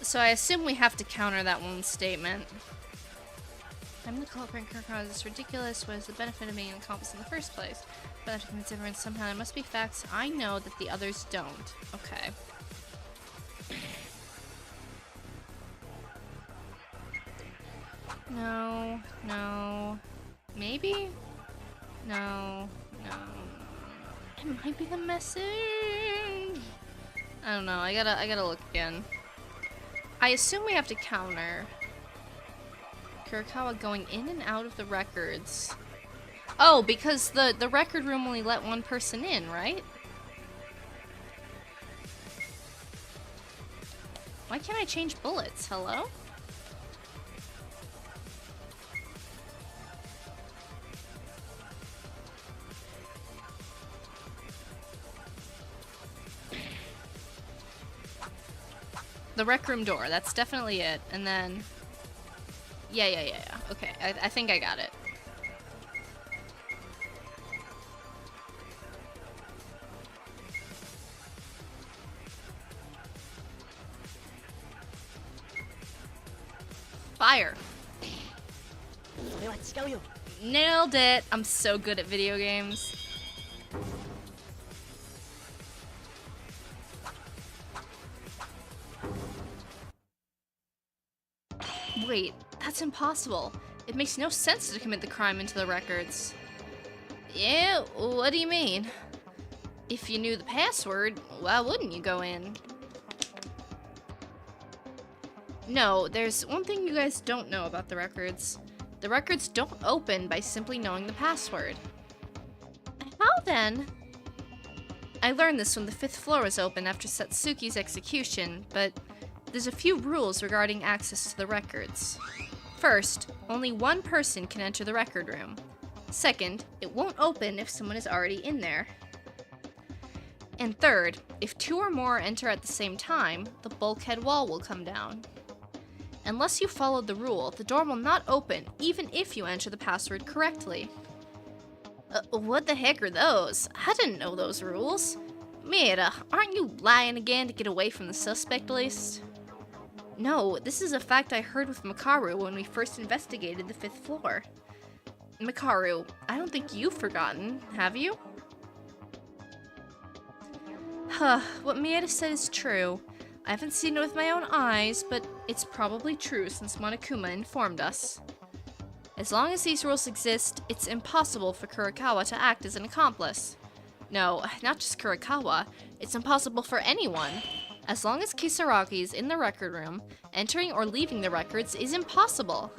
So I assume we have to counter that one statement. I'm the culprit, Kurakawa. This is ridiculous. What is the benefit of being an accomplice in the first place? But I have to convince everyone somehow. There must be facts I know that the others don't. Okay. No. No. Maybe? No. No. It might be the message. I don't know. I gotta look again. I assume we have to counter Kurakawa going in and out of the records. Oh, because the record room only let one person in, right? Why can't I change bullets? Hello? The rec room door, that's definitely it. And then... Yeah. Okay, I think I got it. Fire. Nailed it. I'm so good at video games. Wait, that's impossible. It makes no sense to commit the crime into the records. Yeah, what do you mean? If you knew the password, why wouldn't you go in? No, there's one thing you guys don't know about the records. The records don't open by simply knowing the password. How then? I learned this when the 5th floor was open after Satsuki's execution, but there's a few rules regarding access to the records. First, only one person can enter the record room. Second, it won't open if someone is already in there. And third, if 2 or more enter at the same time, the bulkhead wall will come down. Unless you follow the rule, the door will not open even if you enter the password correctly. What the heck are those? I didn't know those rules. Mira, aren't you lying again to get away from the suspect list? No, this is a fact I heard with Makaru when we first investigated the 5th floor. Makaru, I don't think you've forgotten, have you? What Mieta said is true. I haven't seen it with my own eyes, but it's probably true since Monokuma informed us. As long as these rules exist, it's impossible for Kurikawa to act as an accomplice. No, not just Kurikawa, it's impossible for anyone. As long as Kisaragi is in the record room, entering or leaving the records is impossible.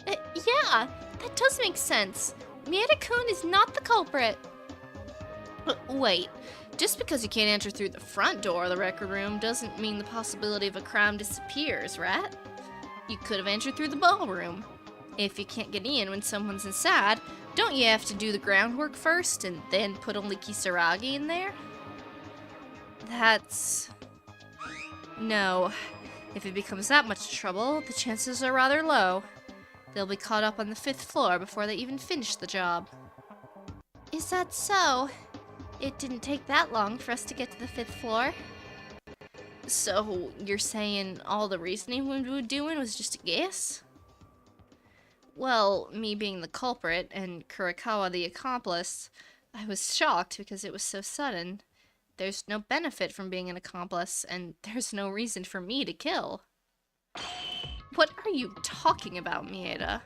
Yeah, that does make sense. Mieta-kun is not the culprit. Wait, just because you can't enter through the front door of the record room doesn't mean the possibility of a crime disappears, right? You could have entered through the ballroom. If you can't get in when someone's inside, don't you have to do the groundwork first and then put only Kisaragi in there? No. If it becomes that much trouble, the chances are rather low. They'll be caught up on the 5th floor before they even finish the job. Is that so? It didn't take that long for us to get to the 5th floor. So, you're saying all the reasoning we were doing was just a guess? Well, me being the culprit and Kurikawa the accomplice, I was shocked because it was so sudden. There's no benefit from being an accomplice, and there's no reason for me to kill. What are you talking about, Mieta?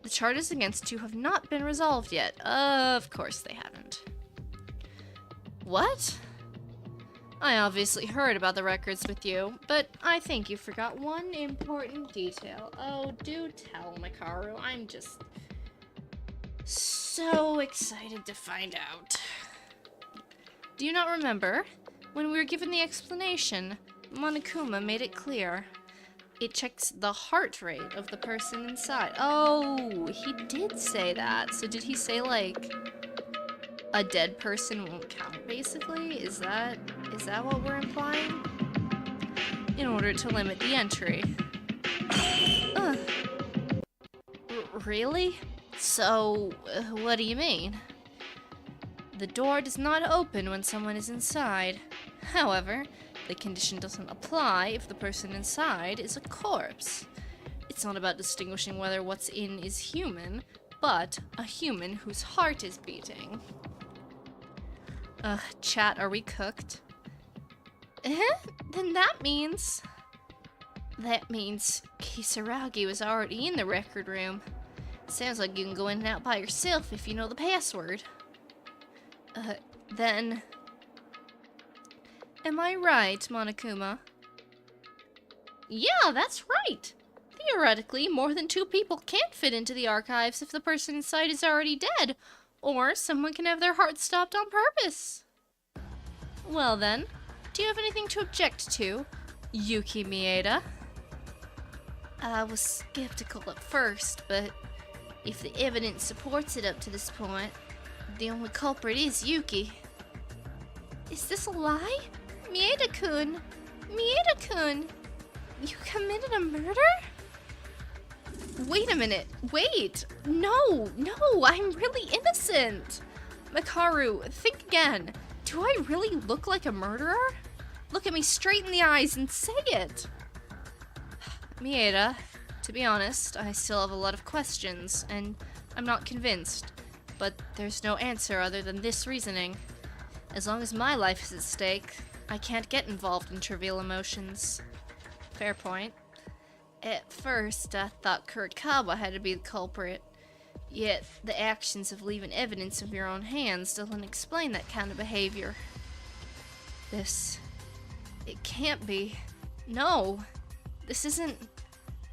The charges against you have not been resolved yet. Of course they haven't. What? I obviously heard about the records with you, but I think you forgot one important detail. Oh, do tell, Makaru. I'm just so excited to find out. Do you not remember? When we were given the explanation, Monokuma made it clear. It checks the heart rate of the person inside. Oh, he did say that. So did he say, like, a dead person won't count, basically? Is that what we're implying? In order to limit the entry. Really? So, what do you mean? The door does not open when someone is inside. However, the condition doesn't apply if the person inside is a corpse. It's not about distinguishing whether what's in is human, but a human whose heart is beating. Chat, are we cooked? Then that means Kisaragi was already in the record room. Sounds like you can go in and out by yourself if you know the password. Then... Am I right, Monokuma? Yeah, that's right! Theoretically, more than 2 people can't fit into the archives if the person inside is already dead, or someone can have their heart stopped on purpose. Well then, do you have anything to object to, Yuki Mieta? I was skeptical at first, but if the evidence supports it up to this point, the only culprit is Yuki. Is this a lie? Mieta-kun! Mieta-kun! You committed a murder? Wait a minute. Wait! No! No! I'm really innocent! Makaru, think again. Do I really look like a murderer? Look at me straight in the eyes and say it! Mieta, to be honest, I still have a lot of questions, and I'm not convinced. But there's no answer other than this reasoning. As long as my life is at stake, I can't get involved in trivial emotions. Fair point. At first, I thought Kurikawa had to be the culprit. Yet, the actions of leaving evidence of your own hands doesn't explain that kind of behavior. It can't be. No! This isn't...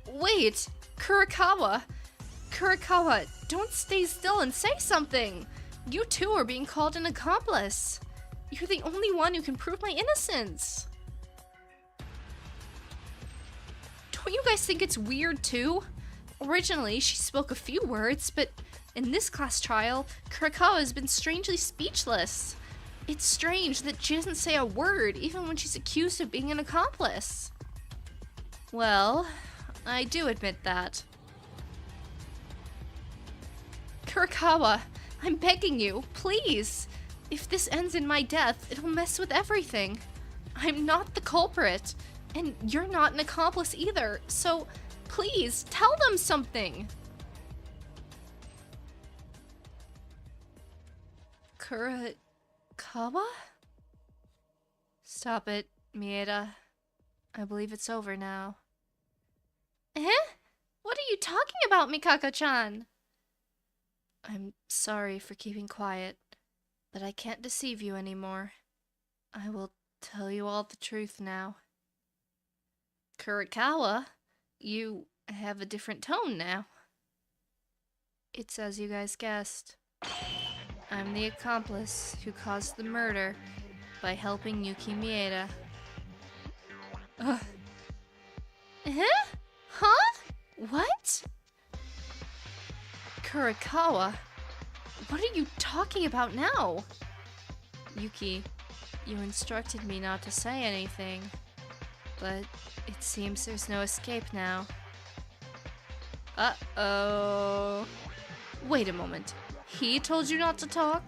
Wait! Kurikawa! Kurikawa, don't stay still and say something! You too are being called an accomplice! You're the only one who can prove my innocence! Don't you guys think it's weird too? Originally, she spoke a few words, but in this class trial, Kurikawa has been strangely speechless. It's strange that she doesn't say a word, even when she's accused of being an accomplice. Well, I do admit that. Kurikawa, I'm begging you, please! If this ends in my death, it'll mess with everything. I'm not the culprit, and you're not an accomplice either, so please, tell them something! Kurikawa? Stop it, Mieda. I believe it's over now. Eh? What are you talking about, Mikako-chan? I'm sorry for keeping quiet, but I can't deceive you anymore. I will tell you all the truth now. Kurikawa, you have a different tone now. It's as you guys guessed. I'm the accomplice who caused the murder by helping Yuki Mieda. Eh? Huh? What? Kurikawa? What are you talking about now? Yuki, you instructed me not to say anything, but it seems there's no escape now. Uh-oh. Wait a moment. He told you not to talk?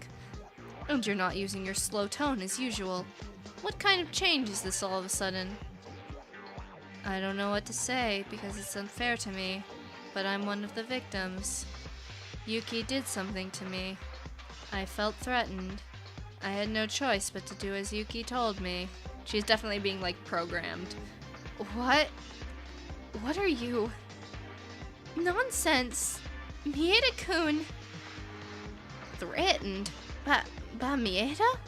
And you're not using your slow tone as usual. What kind of change is this all of a sudden? I don't know what to say because it's unfair to me, but I'm one of the victims. Yuki did something to me. I felt threatened. I had no choice but to do as Yuki told me. She's definitely being, like, programmed. What? What are you? Nonsense! Mieda-kun! Threatened? By Mieda?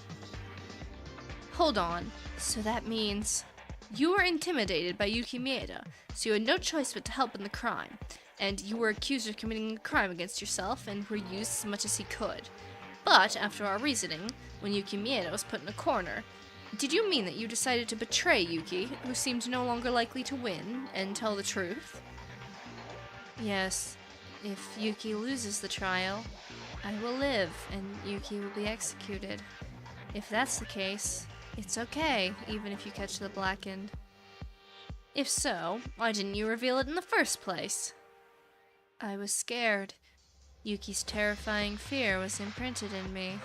Hold on. So that means you were intimidated by Yuki Mieda, so you had no choice but to help in the crime. And you were accused of committing a crime against yourself and were used as much as he could. But, after our reasoning, when Yuki Mieda was put in a corner, did you mean that you decided to betray Yuki, who seemed no longer likely to win, and tell the truth? Yes. If Yuki loses the trial, I will live, and Yuki will be executed. If that's the case, it's okay, even if you catch the blackened. If so, why didn't you reveal it in the first place? I was scared. Yuki's terrifying fear was imprinted in me.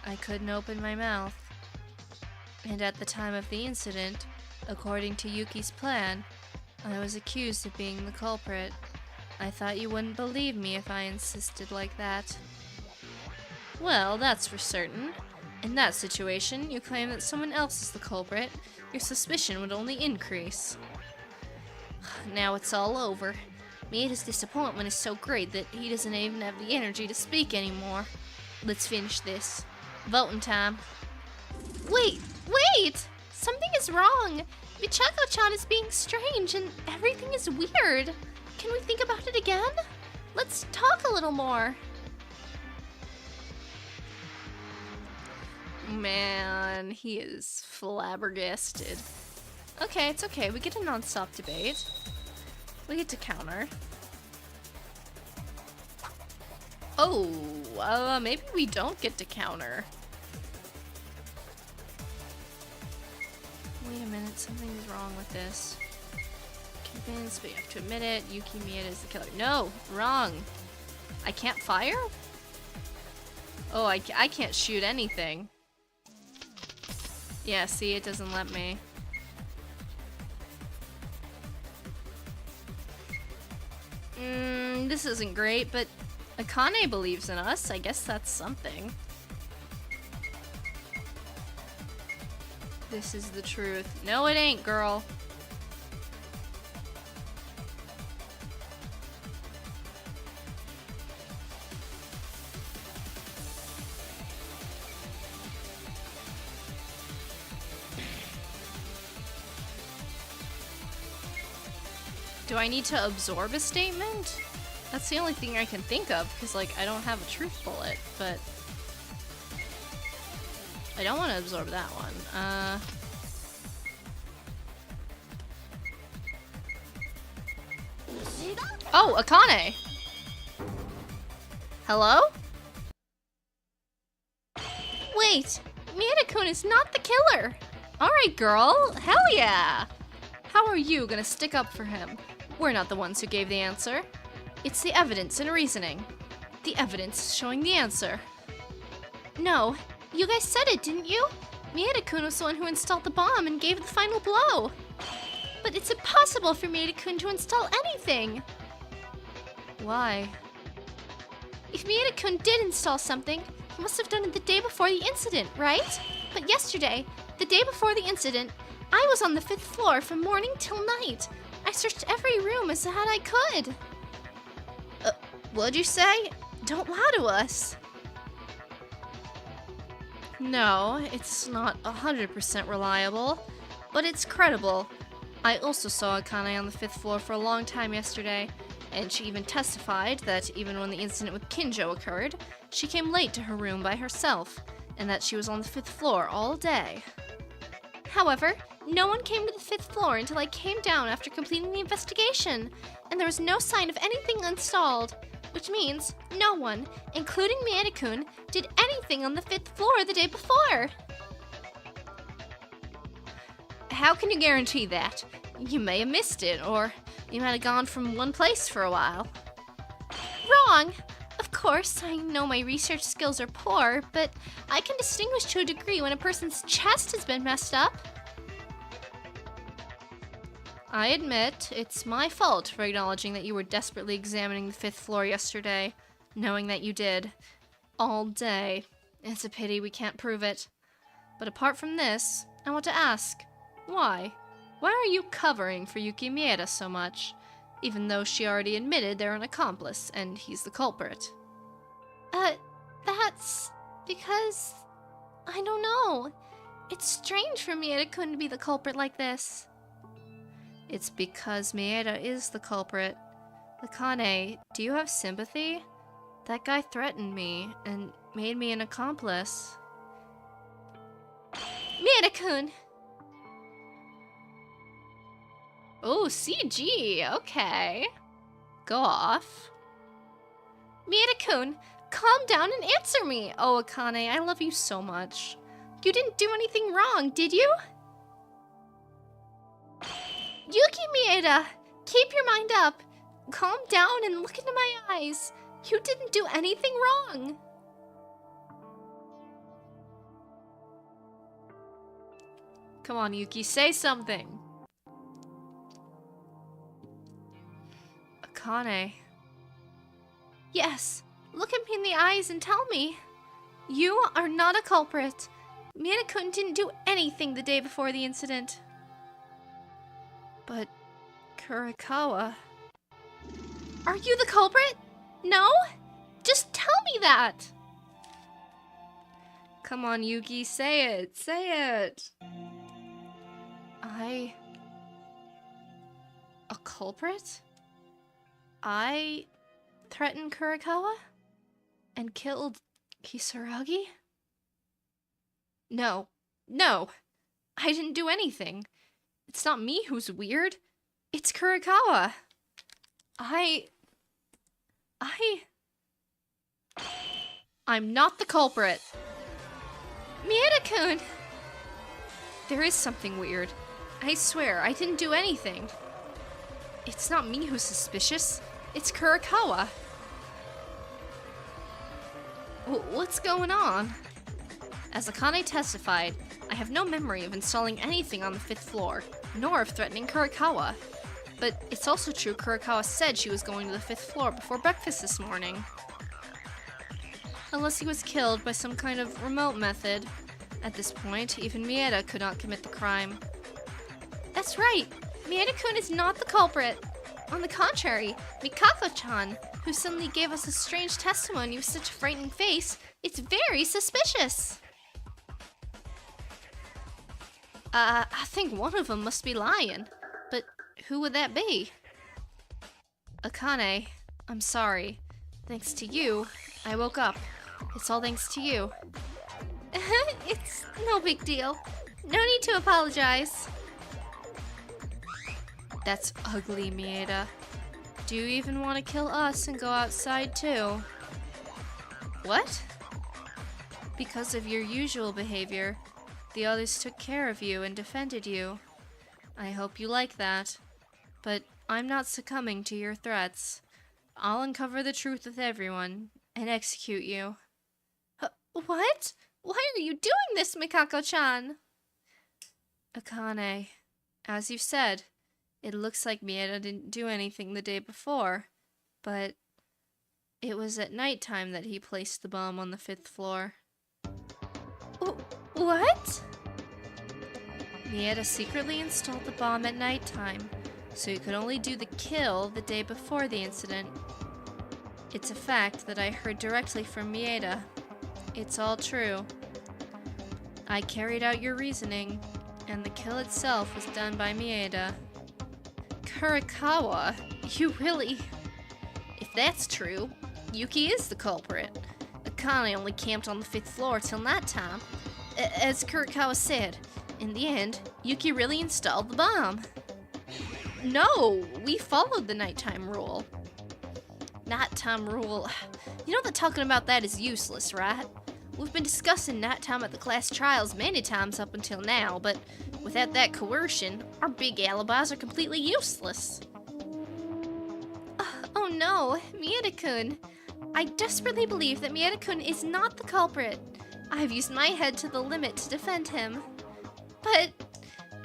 I couldn't open my mouth. And at the time of the incident, according to Yuki's plan, I was accused of being the culprit. I thought you wouldn't believe me if I insisted like that. Well, that's for certain. In that situation, you claim that someone else is the culprit. Your suspicion would only increase. Now it's all over. Mieda's disappointment is so great that he doesn't even have the energy to speak anymore. Let's finish this. Voting time. Wait! Something is wrong! Michako-chan is being strange and everything is weird. Can we think about it again? Let's talk a little more. Man, he is flabbergasted. Okay, it's okay. We get a non-stop debate. We get to counter. Oh, maybe we don't get to counter. Wait a minute, something's wrong with this. Convinced, but you have to admit it. Yuki Mieda is the killer. No, wrong. I can't fire? Oh, I can't shoot anything. Yeah, see, it doesn't let me. This isn't great, but Akane believes in us. I guess that's something. This is the truth. No, it ain't, girl. Do I need to absorb a statement? That's the only thing I can think of, because, like, I don't have a truth bullet, but I don't want to absorb that one. Oh, Akane! Hello? Wait! Mieda-kun is not the killer! Alright, girl! Hell yeah! How are you gonna stick up for him? We're not the ones who gave the answer. It's the evidence and reasoning. The evidence showing the answer. No, you guys said it, didn't you? Mieda-kun was the one who installed the bomb and gave the final blow. But it's impossible for Mieda-kun to install anything. Why? If Mieda-kun did install something, he must have done it the day before the incident, right? But yesterday, The day before the incident, I was on the 5th floor from morning till night. I searched every room as hard I could. What'd you say? Don't lie to us. No, it's not 100% reliable, but it's credible. I also saw Akane on the 5th floor for a long time yesterday, and she even testified that even when the incident with Kinjo occurred, she came late to her room by herself, and that she was on the 5th floor all day. However, no one came to the 5th floor until I came down after completing the investigation, and there was no sign of anything installed, which means no one, including Mieda-kun, did anything on the 5th floor the day before. How can you guarantee that? You may have missed it, or you might have gone from one place for a while. Wrong! Of course, I know my research skills are poor, but I can distinguish to a degree when a person's chest has been messed up. I admit, it's my fault for acknowledging that you were desperately examining the 5th floor yesterday, knowing that you did. All day. It's a pity we can't prove it. But apart from this, I want to ask, why? Why are you covering for Yuki Mieda so much, even though she already admitted they're an accomplice and he's the culprit? That's because I don't know. It's strange for Mieda-kun to be the culprit like this. It's because Mieda is the culprit. Akane, do you have sympathy? That guy threatened me and made me an accomplice. Mieda-kun! Oh, CG, okay. Go off. Mieda-kun, calm down and answer me! Oh, Akane, I love you so much. You didn't do anything wrong, did you? Yuki Mieda, keep your mind up. Calm down and look into my eyes. You didn't do anything wrong. Come on, Yuki, say something. Akane. Yes, look at me in the eyes and tell me. You are not a culprit. Mieda-kun didn't do anything the day before the incident. But Kurikawa... Are you the culprit? No? Just tell me that! Come on, Yuki, say it. Say it. A culprit? I threatened Kurikawa? And killed Kisaragi? No. No! I didn't do anything. It's not me who's weird. It's Kurikawa. I'm not the culprit. Mieda-kun! There is something weird. I swear, I didn't do anything. It's not me who's suspicious. It's Kurikawa. What's going on? As Akane testified, I have no memory of installing anything on the 5th floor, nor of threatening Kurikawa. But it's also true Kurikawa said she was going to the 5th floor before breakfast this morning. Unless he was killed by some kind of remote method. At this point, even Mieda could not commit the crime. That's right! Mieda-kun is not the culprit! On the contrary, Mikako-chan, who suddenly gave us a strange testimony with such a frightening face, it's very suspicious! I think one of them must be lying. But who would that be? Akane, I'm sorry. Thanks to you, I woke up. It's all thanks to you. It's no big deal. No need to apologize. That's ugly, Mieda. Do you even want to kill us and go outside too? What? Because of your usual behavior, the others took care of you and defended you. I hope you like that. But I'm not succumbing to your threats. I'll uncover the truth with everyone and execute you. What? Why are you doing this, Mikako-chan? Akane, as you said, it looks like Mieda didn't do anything the day before, but it was at nighttime that he placed the bomb on the 5th floor. What? Mieta secretly installed the bomb at nighttime, so he could only do the kill the day before the incident. It's a fact that I heard directly from Mieta. It's all true. I carried out your reasoning, and the kill itself was done by Mieta. Kurikawa, you really... If that's true, Yuki is the culprit. Akane only camped on the 5th floor till nighttime. As Kurikawa said, in the end, Yuki really installed the bomb. No, we followed the nighttime rule. Nighttime rule... You know that talking about that is useless, right? We've been discussing nighttime at the class trials many times up until now, but without that coercion, our big alibis are completely useless. Oh no, Mieta-kun. I desperately believe that Mieta-kun is not the culprit. I've used my head to the limit to defend him. But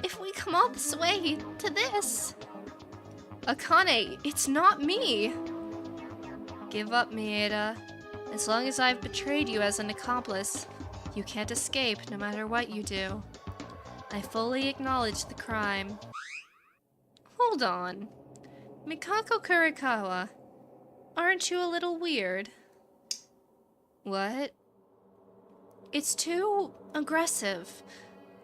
if we come all this way to this... Akane, it's not me. Give up, Mieta. As long as I've betrayed you as an accomplice, you can't escape no matter what you do. I fully acknowledge the crime. Hold on. Mikako Kurikawa, aren't you a little weird? What? It's too aggressive.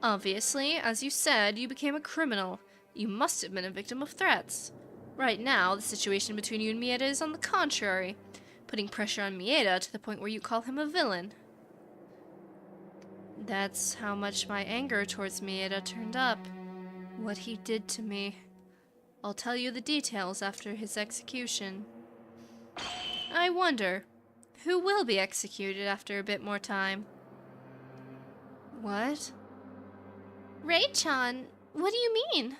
Obviously, as you said, you became a criminal. You must have been a victim of threats. Right now, the situation between you and Mieta is on the contrary, putting pressure on Mieta to the point where you call him a villain. That's how much my anger towards Mieta turned up. What he did to me. I'll tell you the details after his execution. I wonder, who will be executed after a bit more time? What? Rei-chan, what do you mean?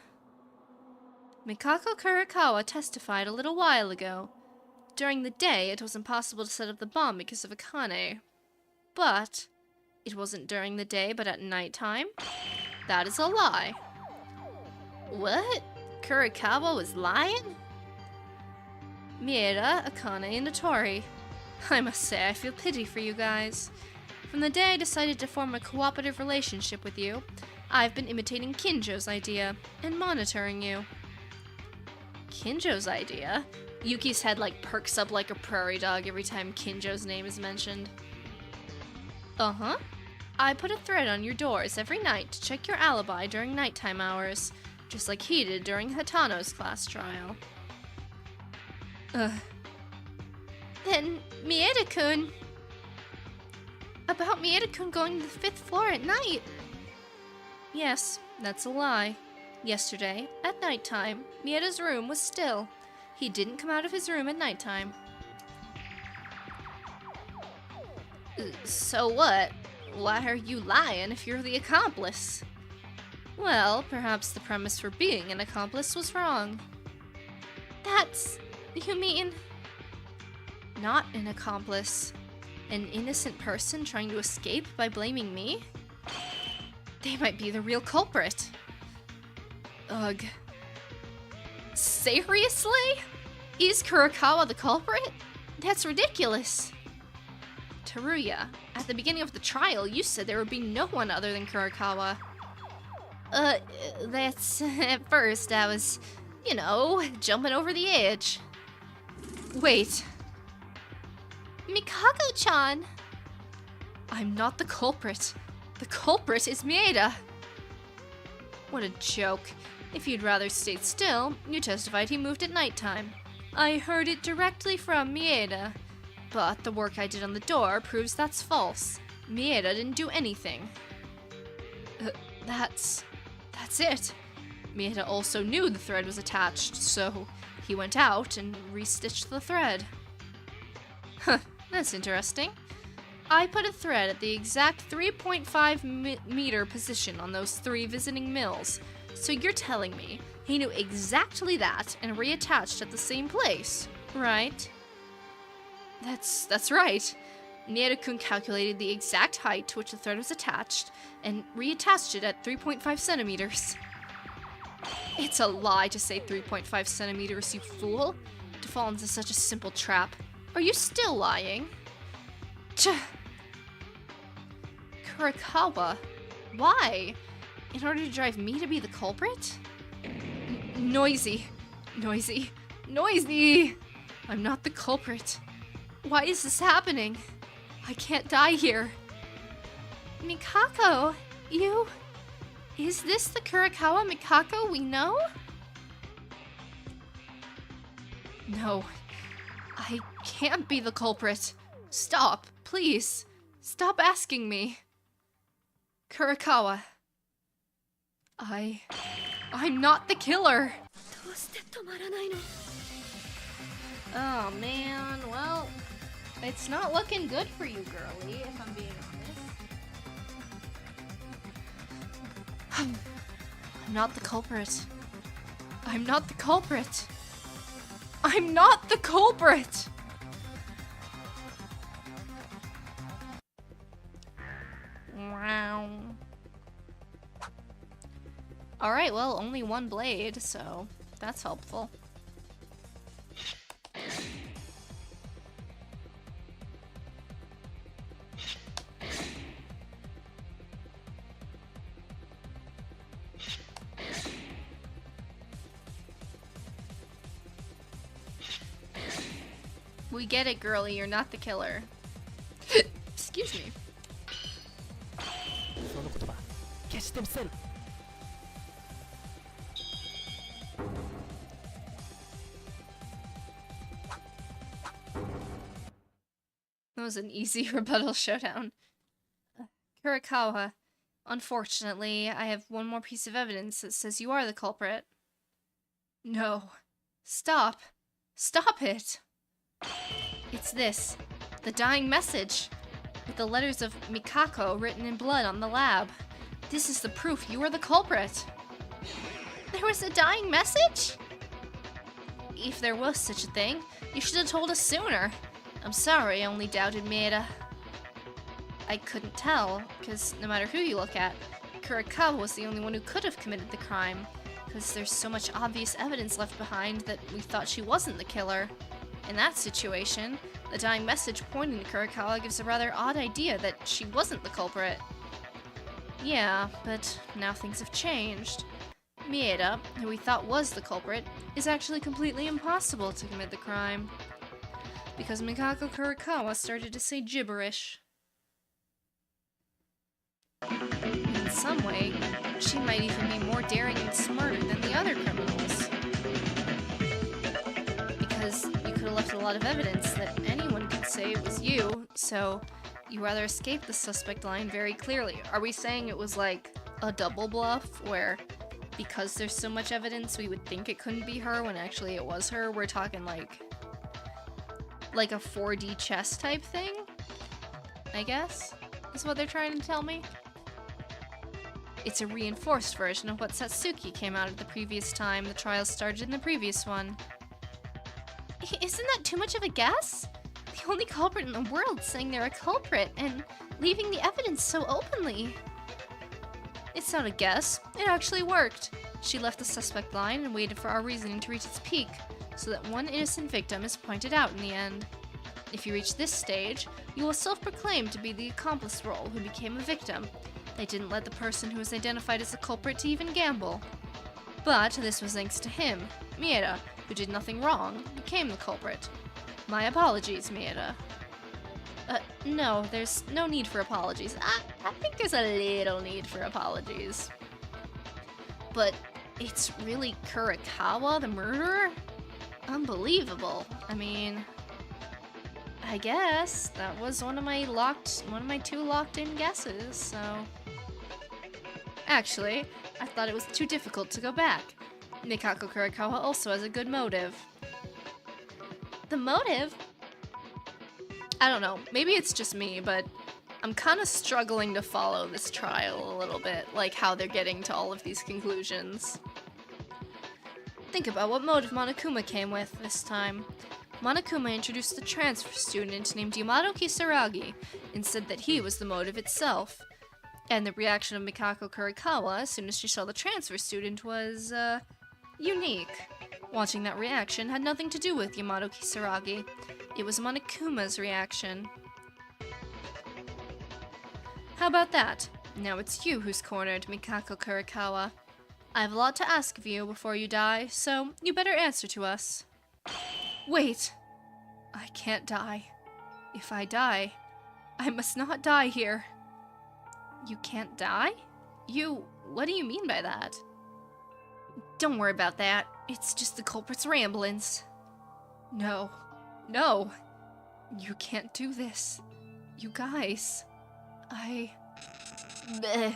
Mikako Kurikawa testified a little while ago. During the day, it was impossible to set up the bomb because of Akane. But it wasn't during the day, but at nighttime? That is a lie. What? Kurikawa was lying? Mieta, Akane, and Notori. I must say, I feel pity for you guys. From the day I decided to form a cooperative relationship with you, I've been imitating Kinjo's idea and monitoring you. Kinjo's idea? Yuki's head perks up like a prairie dog every time Kinjo's name is mentioned. Uh-huh. I put a thread on your doors every night to check your alibi during nighttime hours, just like he did during Hatano's class trial. Then, Mieta-kun... About Mieta-kun going to the 5th floor at night. Yes, that's a lie. Yesterday, at nighttime, Mieta's room was still. He didn't come out of his room at nighttime. So what? Why are you lying if you're the accomplice? Well, perhaps the premise for being an accomplice was wrong. That's... you mean... Not an accomplice. An innocent person trying to escape by blaming me? They might be the real culprit. Ugh. Seriously? Is Kurikawa the culprit? That's ridiculous. Teruya, at the beginning of the trial, you said there would be no one other than Kurikawa. That's... at first, I was, jumping over the edge. Wait. Mikako-chan! I'm not the culprit. The culprit is Mieta. What a joke. If you'd rather stayed still, you testified he moved at nighttime. I heard it directly from Mieta. But the work I did on the door proves that's false. Mieta didn't do anything. That's it. Mieta also knew the thread was attached, so he went out and restitched the thread. Huh, that's interesting. I put a thread at the exact 3.5 meter position on those 3 visiting mills. So you're telling me he knew exactly that and reattached at the same place, right? That's right. Mieta-kun calculated the exact height to which the thread was attached and reattached it at 3.5 centimeters. It's a lie to say 3.5 centimeters, you fool. To fall into such a simple trap. Are you still lying? Kurikawa, why? In order to drive me to be the culprit? Noisy. Noisy. Noisy! I'm not the culprit. Why is this happening? I can't die here. Mikako, you... Is this the Kurikawa Mikako we know? No. I can't be the culprit. Stop, please. Stop asking me. Kurikawa. I'm not the killer. Oh man, well, it's not looking good for you, girlie, if I'm being honest. I'm not the culprit. I'm not the culprit. I'm not the culprit! Wow. Alright, well, only one blade, so that's helpful. We get it, girlie, you're not the killer. Excuse me. That was an easy rebuttal showdown. Kurikawa, unfortunately, I have one more piece of evidence that says you are the culprit. No. Stop. Stop it! It's this. The dying message. With the letters of Mikako written in blood on the lab. This is the proof you are the culprit. There was a dying message? If there was such a thing, you should have told us sooner. I'm sorry, I only doubted Maeda. I couldn't tell, because no matter who you look at, Kurikawa was the only one who could have committed the crime, because there's so much obvious evidence left behind that we thought she wasn't the killer. In that situation, the dying message pointing to Kurikawa gives a rather odd idea that she wasn't the culprit. Yeah, but now things have changed. Maeda, who we thought was the culprit, is actually completely impossible to commit the crime. Because Mikako Kurikawa started to say gibberish. In some way, she might even be more daring and smarter than the other criminals. Because you could have left a lot of evidence that anyone could say it was you, so you rather escape the suspect line very clearly. Are we saying it was like a double bluff, where because there's so much evidence we would think it couldn't be her when actually it was her? We're talking like a 4D chess type thing, I guess, is what they're trying to tell me. It's a reinforced version of what Satsuki came out of the previous time the trials started in the previous one. Isn't that too much of a guess? The only culprit in the world saying they're a culprit and leaving the evidence so openly. It's not a guess, it actually worked. She left the suspect line and waited for our reasoning to reach its peak, so that one innocent victim is pointed out in the end. If you reach this stage, you will self-proclaim to be the accomplice role who became a victim. They didn't let the person who was identified as the culprit to even gamble. But this was thanks to him, Maeda, who did nothing wrong, became the culprit. My apologies, Maeda. No, there's no need for apologies. I think there's a little need for apologies. But it's really Kurikawa, the murderer? Unbelievable. I mean, I guess that was one of my two locked-in guesses, so. Actually, I thought it was too difficult to go back. Mikako Kurikawa also has a good motive. The motive? I don't know, maybe it's just me, but I'm kind of struggling to follow this trial a little bit, like how they're getting to all of these conclusions. Think about what motive Monokuma came with this time. Monokuma introduced a transfer student named Yamato Kisaragi and said that he was the motive itself. And the reaction of Mikako Kurikawa as soon as she saw the transfer student was, unique. Watching that reaction had nothing to do with Yamato Kisaragi. It was Monokuma's reaction. How about that? Now it's you who's cornered, Mikako Kurikawa. I have a lot to ask of you before you die, so you better answer to us. Wait! I can't die. If I die, I must not die here. You can't die? What do you mean by that? Don't worry about that. It's just the culprit's ramblings. No. No. You can't do this. You guys. Bleh.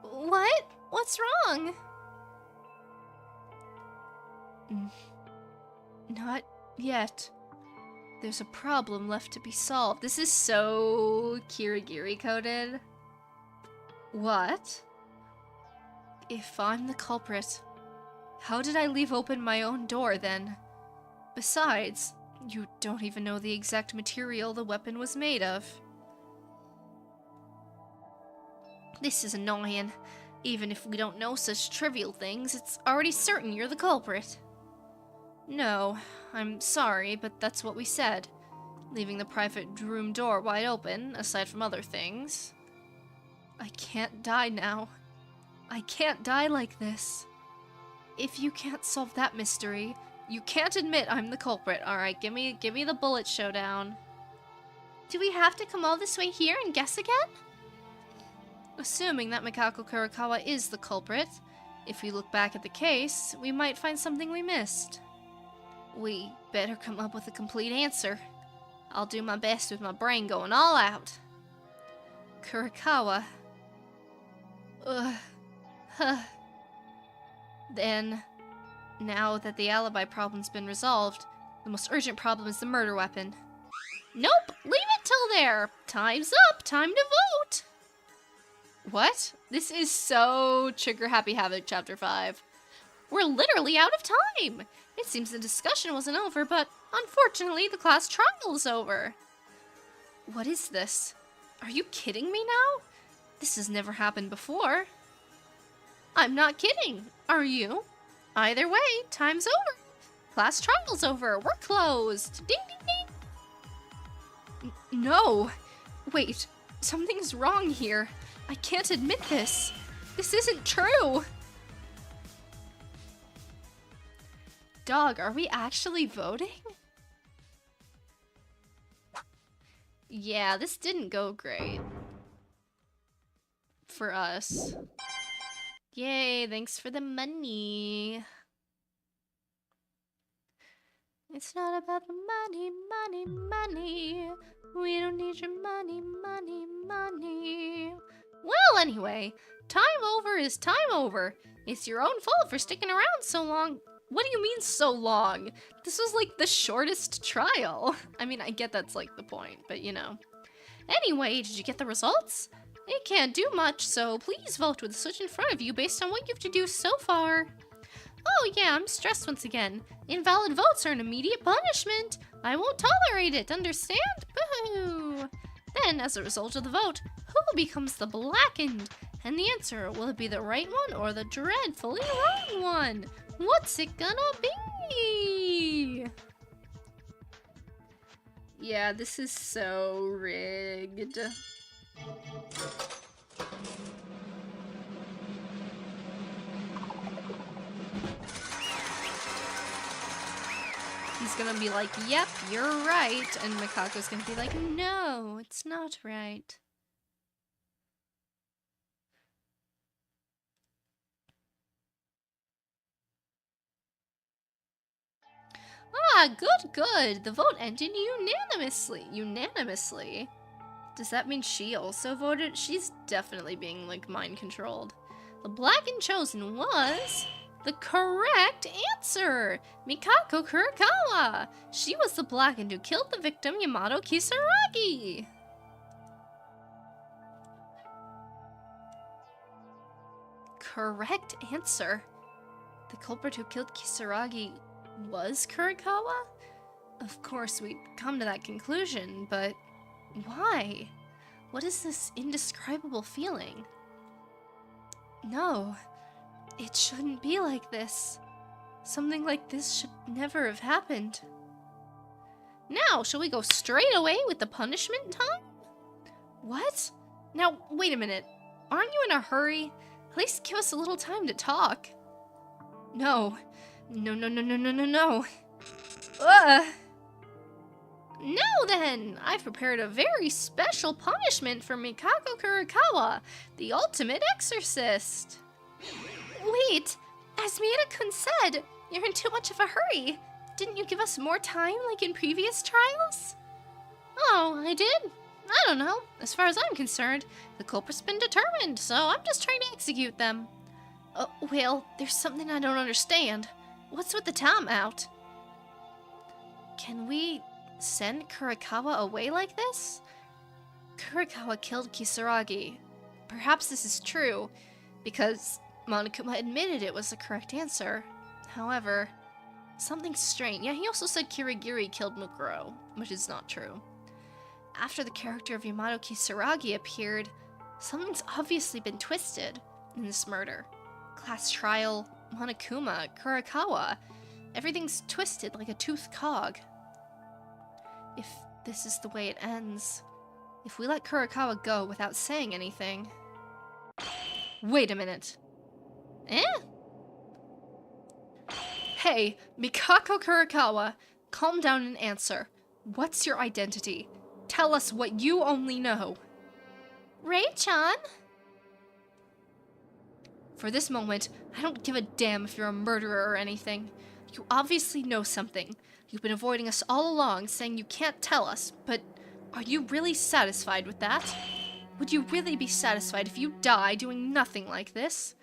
What? What's wrong? Not yet. There's a problem left to be solved. This is so Kirigiri coded. What? If I'm the culprit, how did I leave open my own door then? Besides, you don't even know the exact material the weapon was made of. This is annoying. Even if we don't know such trivial things, it's already certain you're the culprit. No, I'm sorry, but that's what we said. Leaving the private room door wide open, aside from other things. I can't die now. I can't die like this. If you can't solve that mystery, you can't admit I'm the culprit. Alright, give me the bullet showdown. Do we have to come all this way here and guess again? Assuming that Mikako Kurikawa is the culprit, if we look back at the case, we might find something we missed. We better come up with a complete answer. I'll do my best with my brain going all out. Kurikawa. Then, now that the alibi problem's been resolved, the most urgent problem is the murder weapon. Nope! Leave it till there! Time's up! Time to vote! What? This is so Trigger Happy Havoc Chapter 5. We're literally out of time! It seems the discussion wasn't over, but unfortunately the class trial is over. What is this? Are you kidding me now? This has never happened before. I'm not kidding. Are you? Either way, time's over. Class trial's over. We're closed. Ding, ding, ding. No. Wait. Something's wrong here. I can't admit this. This isn't true. Dog, are we actually voting? Yeah, this didn't go great. For us. Yay, thanks for the money. It's not about the money, money, money. We don't need your money, money, money. Well, anyway, time over is time over. It's your own fault for sticking around so long. What do you mean so long? This was like the shortest trial. I mean, I get that's like the point, but you know. Anyway, did you get the results? It can't do much, so please vote with the switch in front of you based on what you have to do so far. Oh yeah, I'm stressed once again. Invalid votes are an immediate punishment. I won't tolerate it, understand? Boo! Then, as a result of the vote, who becomes the blackened? And the answer, will it be the right one or the dreadfully wrong one? What's it gonna be? Yeah, this is so rigged. He's gonna be like, yep, you're right. And Mikako's gonna be like, no, it's not right. Ah, good, good. The vote ended unanimously. Unanimously? Does that mean she also voted? She's definitely being, like, mind-controlled. The blackened chosen was the correct answer! Mikako Kurikawa! She was the blackened who killed the victim, Yamato Kisaragi! Correct answer? The culprit who killed Kisaragi was Kurikawa? Of course, we'd come to that conclusion, but why? What is this indescribable feeling? No, it shouldn't be like this. Something like this should never have happened. Now, shall we go straight away with the punishment time? What? Now, wait a minute. Aren't you in a hurry? At least give us a little time to talk. No. No, no, no, no, no, no, no. Ugh. Now then, I've prepared a very special punishment for Mikako Kurikawa, the ultimate exorcist. Wait, as Miyata-kun said, you're in too much of a hurry. Didn't you give us more time like in previous trials? Oh, I did? I don't know. As far as I'm concerned, the culprit's been determined, so I'm just trying to execute them. Well, there's something I don't understand. What's with the timeout? Can we send Kurikawa away like this? Kurikawa killed Kisaragi. Perhaps this is true, because Monokuma admitted it was the correct answer. However, something's strange. Yeah, he also said Kirigiri killed Mukuro, which is not true. After the character of Yamato Kisaragi appeared, something's obviously been twisted in this murder. Class trial, Monokuma, Kurikawa. Everything's twisted like a toothed cog. If this is the way it ends, if we let Kurikawa go without saying anything... Wait a minute. Eh? Hey, Mikako Kurikawa, calm down and answer. What's your identity? Tell us what you only know. Rei-chan? For this moment, I don't give a damn if you're a murderer or anything. You obviously know something. You've been avoiding us all along, saying you can't tell us, but are you really satisfied with that? Would you really be satisfied if you die doing nothing like this?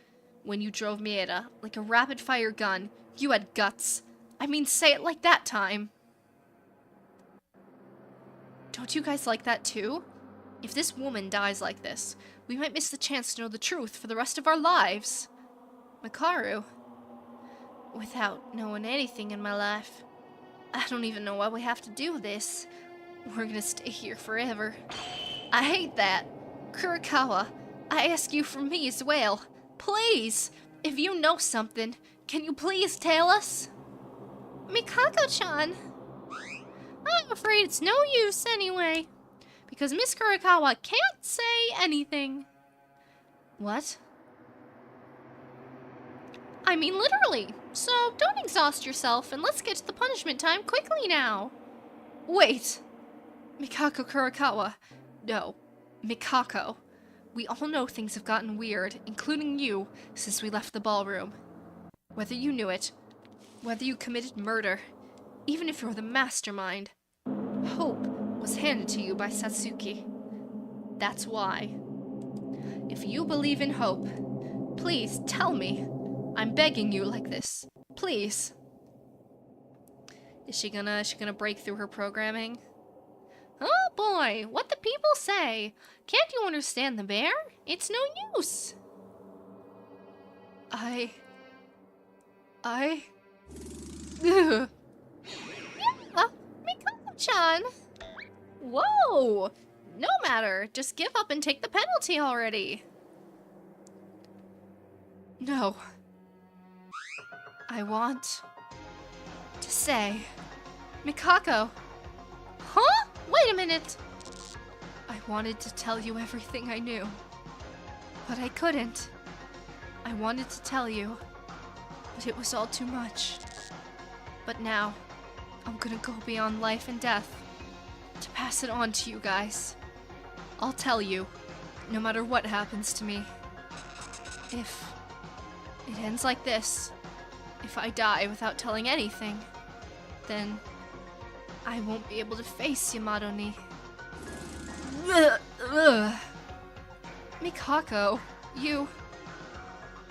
When you drove Mieda, like a rapid-fire gun, you had guts. I mean, say it like that time. Don't you guys like that too? If this woman dies like this, we might miss the chance to know the truth for the rest of our lives. Makaru. Without knowing anything in my life, I don't even know why we have to do this. We're gonna stay here forever. I hate that. Kurikawa, I ask you for me as well. Please, if you know something, can you please tell us? Mikako-chan. I'm afraid it's no use anyway, because Miss Kurikawa can't say anything. What? I mean literally, so don't exhaust yourself and let's get to the punishment time quickly now. Wait! Mikako Kurikawa. No, Mikako. We all know things have gotten weird, including you, since we left the ballroom. Whether you knew it, whether you committed murder, even if you're the mastermind, hope was handed to you by Satsuki. That's why. If you believe in hope, please tell me. I'm begging you like this. Please. Is she gonna break through her programming? Oh boy, what the people say. Can't you understand the bear? It's no use. Ugh. Yeah, Mikako-chan. Whoa! No matter, just give up and take the penalty already. No. I want to say, Mikako. Huh? Wait a minute. I wanted to tell you everything I knew, but I couldn't. I wanted to tell you, but it was all too much. But now, I'm gonna go beyond life and death to pass it on to you guys. I'll tell you, no matter what happens to me. If it ends like this, if I die without telling anything, then I won't be able to face Yamato-ni. Mikako, you...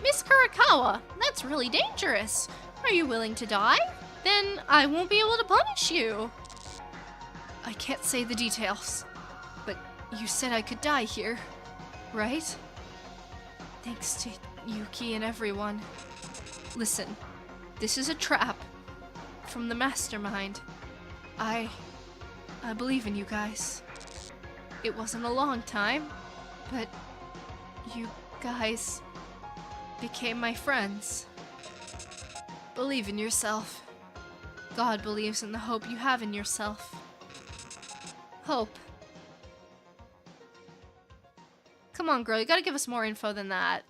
Miss Kurikawa, that's really dangerous. Are you willing to die? Then I won't be able to punish you. I can't say the details, but you said I could die here, right? Thanks to Yuki and everyone. Listen, this is a trap from the Mastermind. I believe in you guys. It wasn't a long time, but you guys became my friends. Believe in yourself. God believes in the hope you have in yourself. Hope. Come on, girl, you gotta give us more info than that.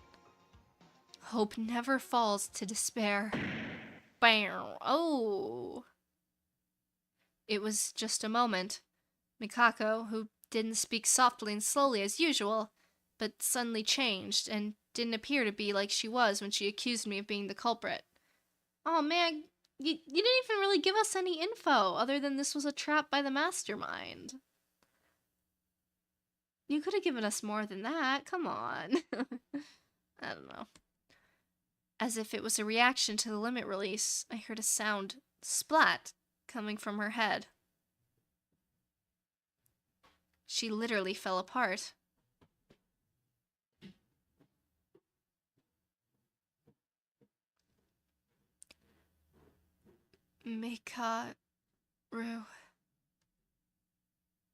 Hope never falls to despair. Bam. Oh. It was just a moment. Mikako, who didn't speak softly and slowly as usual, but suddenly changed and didn't appear to be like she was when she accused me of being the culprit. Oh man, you didn't even really give us any info other than this was a trap by the Mastermind. You could have given us more than that, come on. I don't know. As if it was a reaction to the limit release, I heard a sound, splat, coming from her head. She literally fell apart. Mikaru.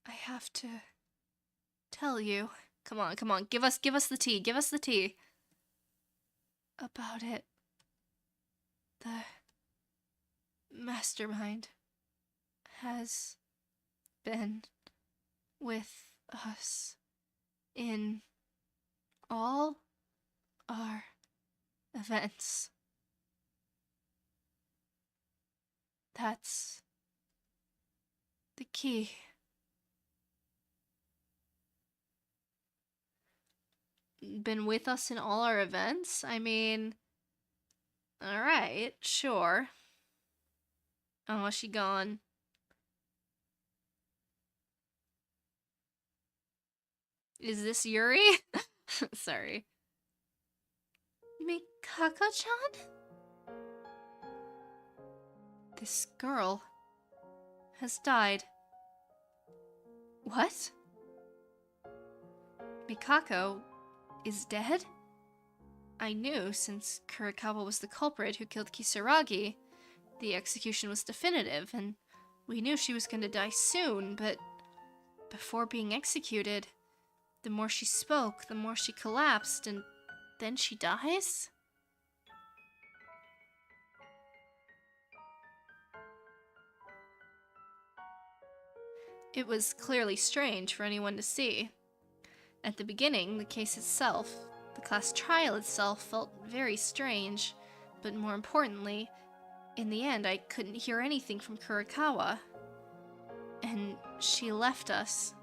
I have to tell you. Come on, give us the tea, About it. The Mastermind has been with us in all our events. That's the key. Been with us in all our events? I mean, alright, sure. Oh, is she gone? Is this Yuri? Sorry. Mikako-chan? This girl has died. What? Mikako is dead? I knew, since Kurikawa was the culprit who killed Kisaragi, the execution was definitive, and we knew she was going to die soon, but before being executed, the more she spoke, the more she collapsed, and then she dies? It was clearly strange for anyone to see. At the beginning, the case itself, the class trial itself, felt very strange, but more importantly, in the end, I couldn't hear anything from Kurikawa. And she left us.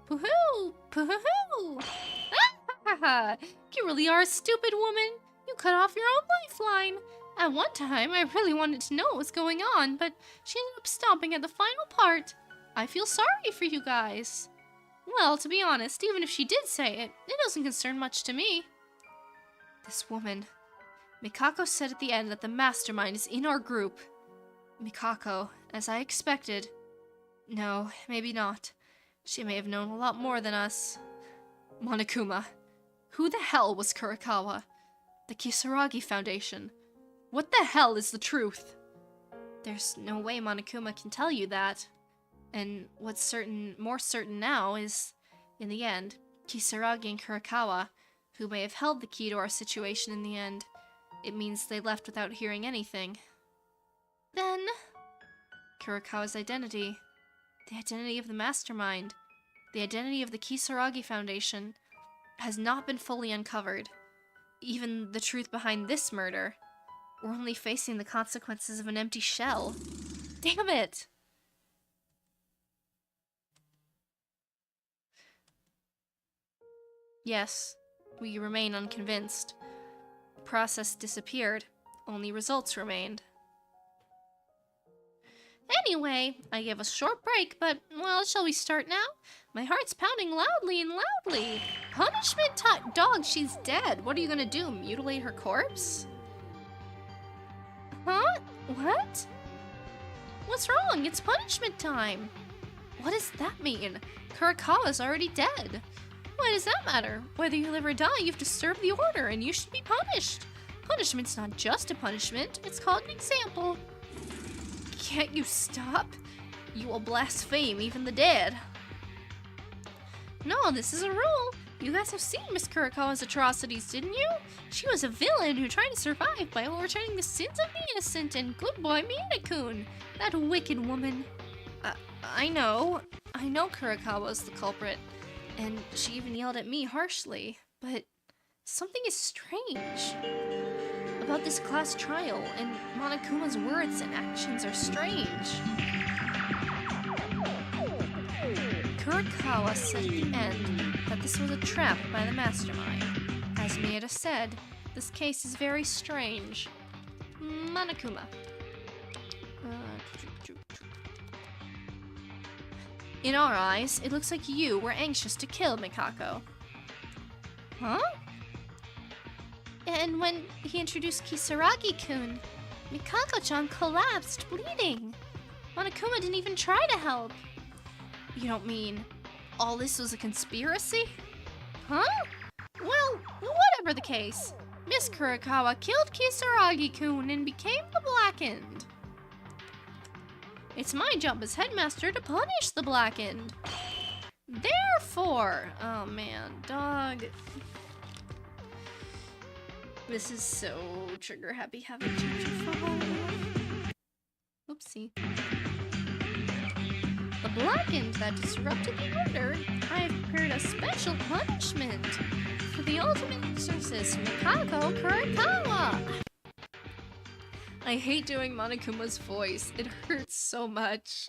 Pooh-hoo! Pooh-hoo! Ah! You really are a stupid woman! You cut off your own lifeline! At one time, I really wanted to know what was going on, but she ended up stopping at the final part. I feel sorry for you guys. Well, to be honest, even if she did say it, it doesn't concern much to me. This woman. Mikako said at the end that the Mastermind is in our group. Mikako, as I expected. No, maybe not. She may have known a lot more than us. Monokuma. Who the hell was Kurikawa? The Kisaragi Foundation. What the hell is the truth? There's no way Monokuma can tell you that. And what's more certain now is, in the end, Kisaragi and Kurikawa, who may have held the key to our situation in the end, it means they left without hearing anything. Then, Kurikawa's identity, the identity of the Mastermind, the identity of the Kisaragi Foundation, has not been fully uncovered. Even the truth behind this murder. We're only facing the consequences of an empty shell. Damn it! Yes, we remain unconvinced. The process disappeared. Only results remained. Anyway, I gave a short break, but, well, shall we start now? My heart's pounding loudly and loudly. Punishment time! Dog, she's dead. What are you gonna do, mutilate her corpse? Huh? What? What's wrong? It's punishment time. What does that mean? Kurikawa's already dead. Why does that matter? Whether you live or die, you have to serve the order, and you should be punished. Punishment's not just a punishment, it's called an example. Can't you stop? You will blaspheme even the dead. No, this is a rule. You guys have seen Miss Kurikawa's atrocities, didn't you? She was a villain who tried to survive by overturning the sins of the innocent, and good boy Miyata-kun, that wicked woman. I know Kurikawa's the culprit. And she even yelled at me harshly. But something is strange about this class trial, and Monokuma's words and actions are strange. Kurokawa said at the end that this was a trap by the Mastermind. As Maeda said, this case is very strange. Monokuma. In our eyes, it looks like you were anxious to kill Mikako. Huh? And when he introduced Kisaragi-kun, Mikako-chan collapsed, bleeding. Monokuma didn't even try to help. You don't mean all this was a conspiracy? Huh? Well, whatever the case, Miss Kurokawa killed Kisaragi-kun and became the Blackened. It's my job as headmaster to punish the Blackened. Therefore, oh man, dog. This is so trigger happy having Oopsie. The Blackened that disrupted the order, I have prepared a special punishment for the ultimate exorcist, Mikako Kurokawa. I hate doing Monokuma's voice. It hurts so much.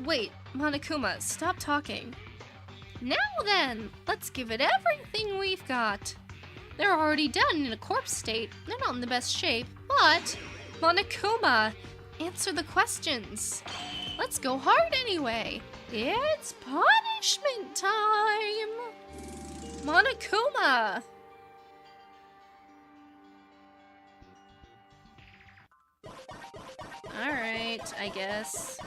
Wait, Monokuma, stop talking. Now then, let's give it everything we've got. They're already done in a corpse state. They're not in the best shape, but Monokuma, answer the questions. Let's go hard anyway. It's punishment time. Monokuma. Alright, I guess.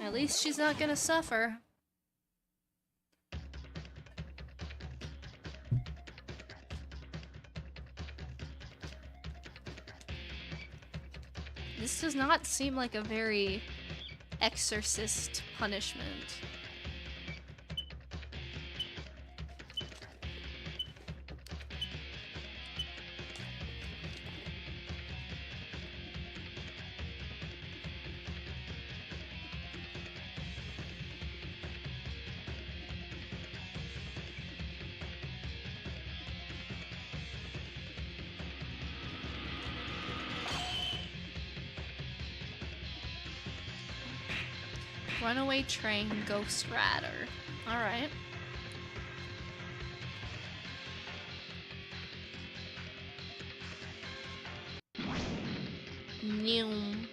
At least she's not gonna suffer. This does not seem like a very exorcist punishment. Runaway train, ghost radar. Alright. Noom.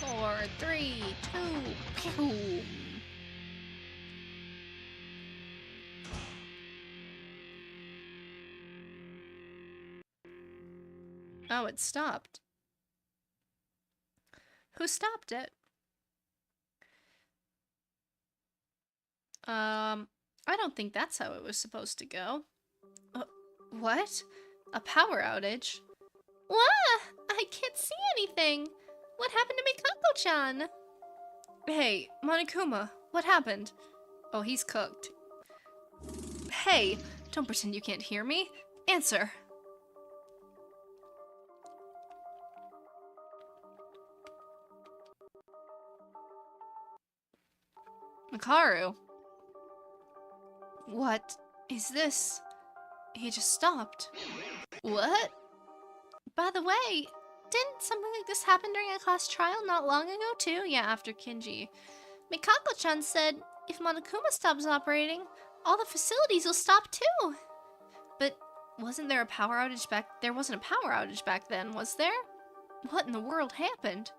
Four, three, two, pew. Oh, it stopped. Who stopped it? I don't think that's how it was supposed to go. What? A power outage? What? I can't see anything. What happened to Mikako-chan? Hey, Monokuma, what happened? Oh, he's cooked. Hey, don't pretend you can't hear me. Answer. Makaru. What is this? He just stopped. What? By the way, didn't something like this happen during a class trial not long ago too? Yeah, after Kinji. Mikako-chan said if Monokuma stops operating, all the facilities will stop too. But wasn't there a power outage back? There wasn't a power outage back then, was there? What in the world happened?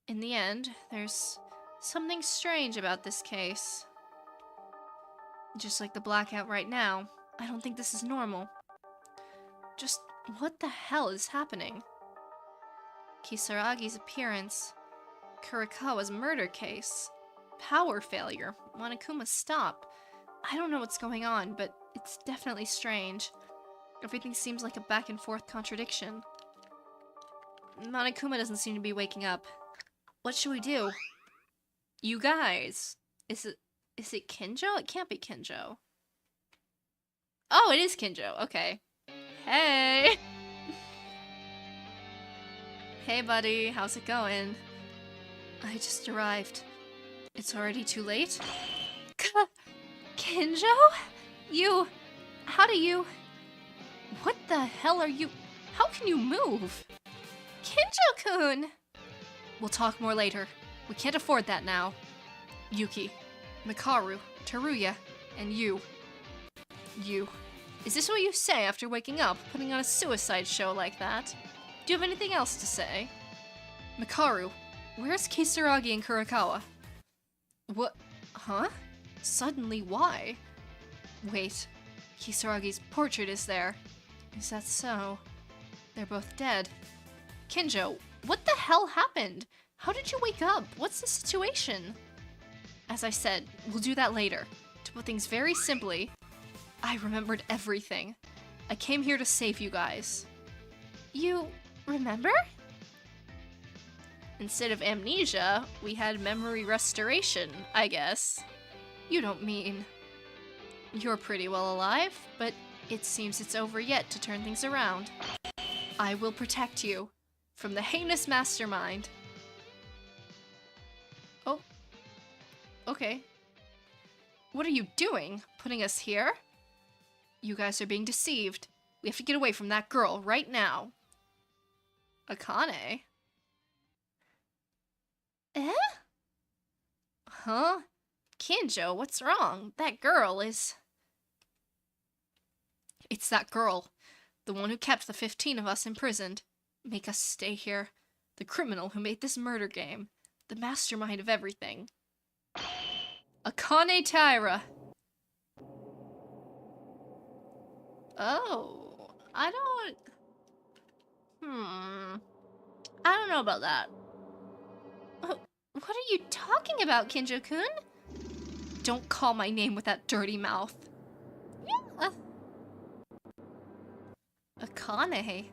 In the end, there's something strange about this case. Just like the blackout right now, I don't think this is normal. Just what the hell is happening? Kisaragi's appearance. Kurikawa's murder case. Power failure. Monokuma stop. I don't know what's going on, but it's definitely strange. Everything seems like a back and forth contradiction. Monokuma doesn't seem to be waking up. What should we do? You guys. Is it Kinjo? It can't be Kinjo. Oh, it is Kinjo. Okay. Hey! Hey, buddy. How's it going? I just arrived. It's already too late? Kinjo? How do you... What the hell are you... How can you move? Kinjo-kun! We'll talk more later. We can't afford that now. Yuki, Mikaru, Teruya, and you. You. Is this what you say after waking up, putting on a suicide show like that? Do you have anything else to say? Mikaru, where's Kisaragi and Kurikawa? What? Huh? Suddenly, why? Wait, Kisaragi's portrait is there. Is that so? They're both dead. Kinjo, what the hell happened? How did you wake up? What's the situation? As I said, we'll do that later. To put things very simply, I remembered everything. I came here to save you guys. You remember? Instead of amnesia, we had memory restoration, I guess. You don't mean... You're pretty well alive, but it seems it's over yet to turn things around. I will protect you from the heinous mastermind. Oh. Okay. What are you doing? Putting us here? You guys are being deceived. We have to get away from that girl right now. Akane? Eh? Huh? Kinjo, what's wrong? That girl is... It's that girl. The one who kept the 15 of us imprisoned. Make us stay here. The criminal who made this murder game. The mastermind of everything. Akane Taira. Oh, I don't know about that. What are you talking about, Kinjo-kun? Don't call my name with that dirty mouth. Yeah. Akane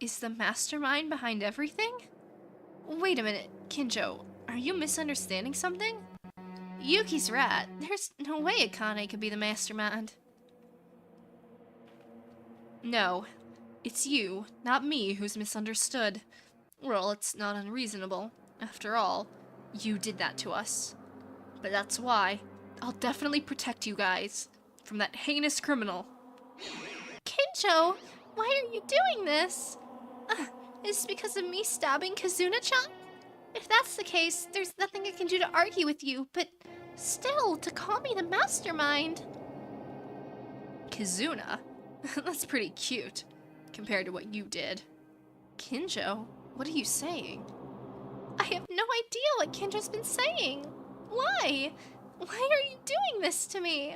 is the mastermind behind everything? Wait a minute, Kinjo, are you misunderstanding something? Yuki's right. There's no way Akane could be the mastermind. No, it's you, not me, who's misunderstood. Well, it's not unreasonable. After all, you did that to us. But that's why I'll definitely protect you guys from that heinous criminal. Kinjo, why are you doing this? Is it because of me stabbing Kazuna-chan? If that's the case, there's nothing I can do to argue with you, but still, to call me the mastermind... Kazuna? That's pretty cute, compared to what you did. Kinjo, what are you saying? I have no idea what Kinjo's been saying. Why? Why are you doing this to me?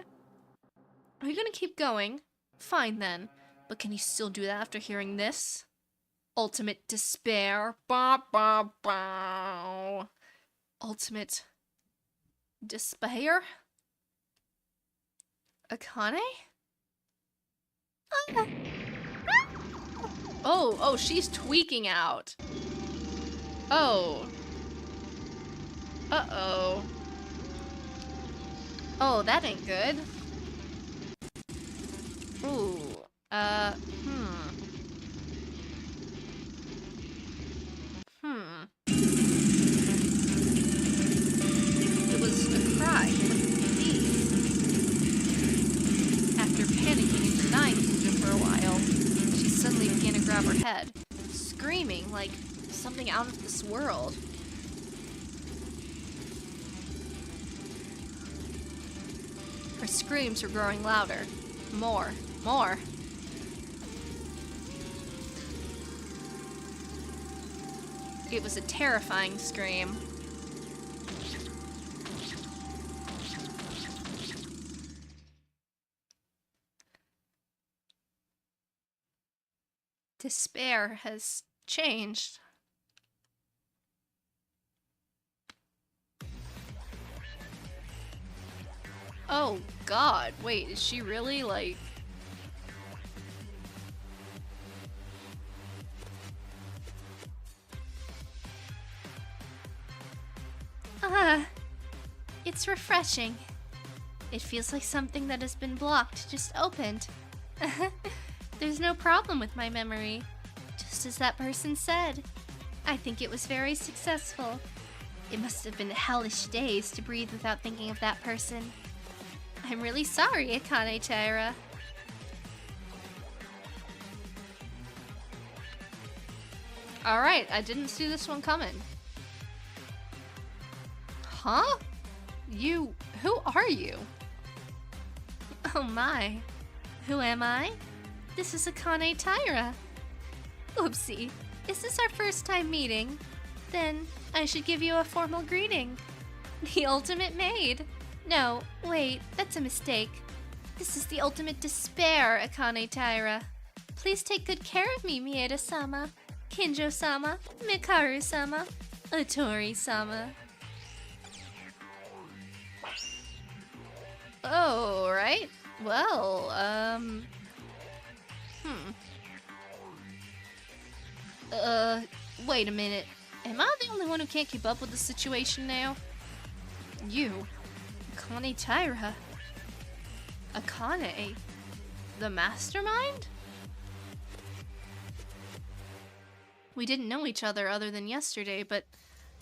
Are you gonna keep going? Fine then, but can you still do that after hearing this? Ultimate despair. Ba ba ba. Ultimate despair? Akane? Oh, she's tweaking out. Oh. Uh-oh. Oh, that ain't good. Ooh. It was a cry. Indeed. After panicking and denying Kinjo for a while, she suddenly began to grab her head, screaming like something out of this world. Her screams were growing louder. More. It was a terrifying scream. despair has changed. Oh god, wait, is she really like... It's refreshing. It feels like something that has been blocked just opened. There's no problem with my memory. Just as that person said. I think it was very successful. It must have been hellish days to breathe without thinking of that person. I'm really sorry, Akane Taira. Alright, I didn't see this one coming. Huh? Who are you? Oh my. Who am I? This is Akane Taira. Oopsie. Is this our first time meeting? Then I should give you a formal greeting. The ultimate maid. No, wait, that's a mistake. This is the ultimate despair, Akane Taira. Please take good care of me, Mieda-sama, Kinjo-sama, Mikaru-sama, Otori-sama. Oh, right. Well, wait a minute. Am I the only one who can't keep up with the situation now? You, Akane Taira. Akane? The Mastermind? We didn't know each other than yesterday, but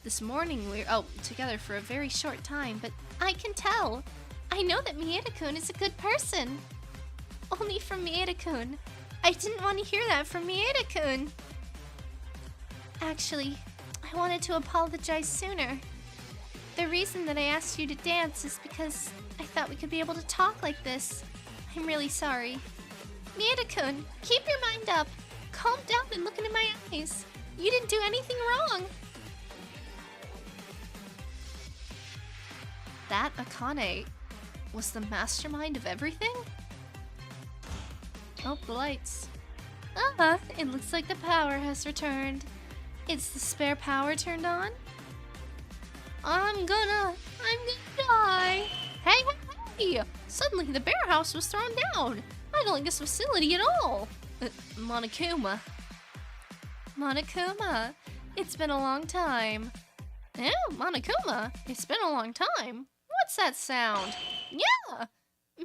this morning we're together for a very short time, but I can tell. I know that Mieda-kun is a good person. Only from Mieda-kun. I didn't want to hear that from Mieda-kun. Actually, I wanted to apologize sooner. The reason that I asked you to dance is because I thought we could be able to talk like this. I'm really sorry. Mieda-kun, keep your mind up. Calm down and look into my eyes. You didn't do anything wrong. That Akane was the mastermind of everything? Oh, the lights. It looks like the power has returned. Is the spare power turned on? I'm gonna die. Hey, hey, hey! Suddenly the bear house was thrown down. I don't like this facility at all. Monokuma. Monokuma, it's been a long time. Yeah, Monokuma, it's been a long time. What's that sound? Yeah!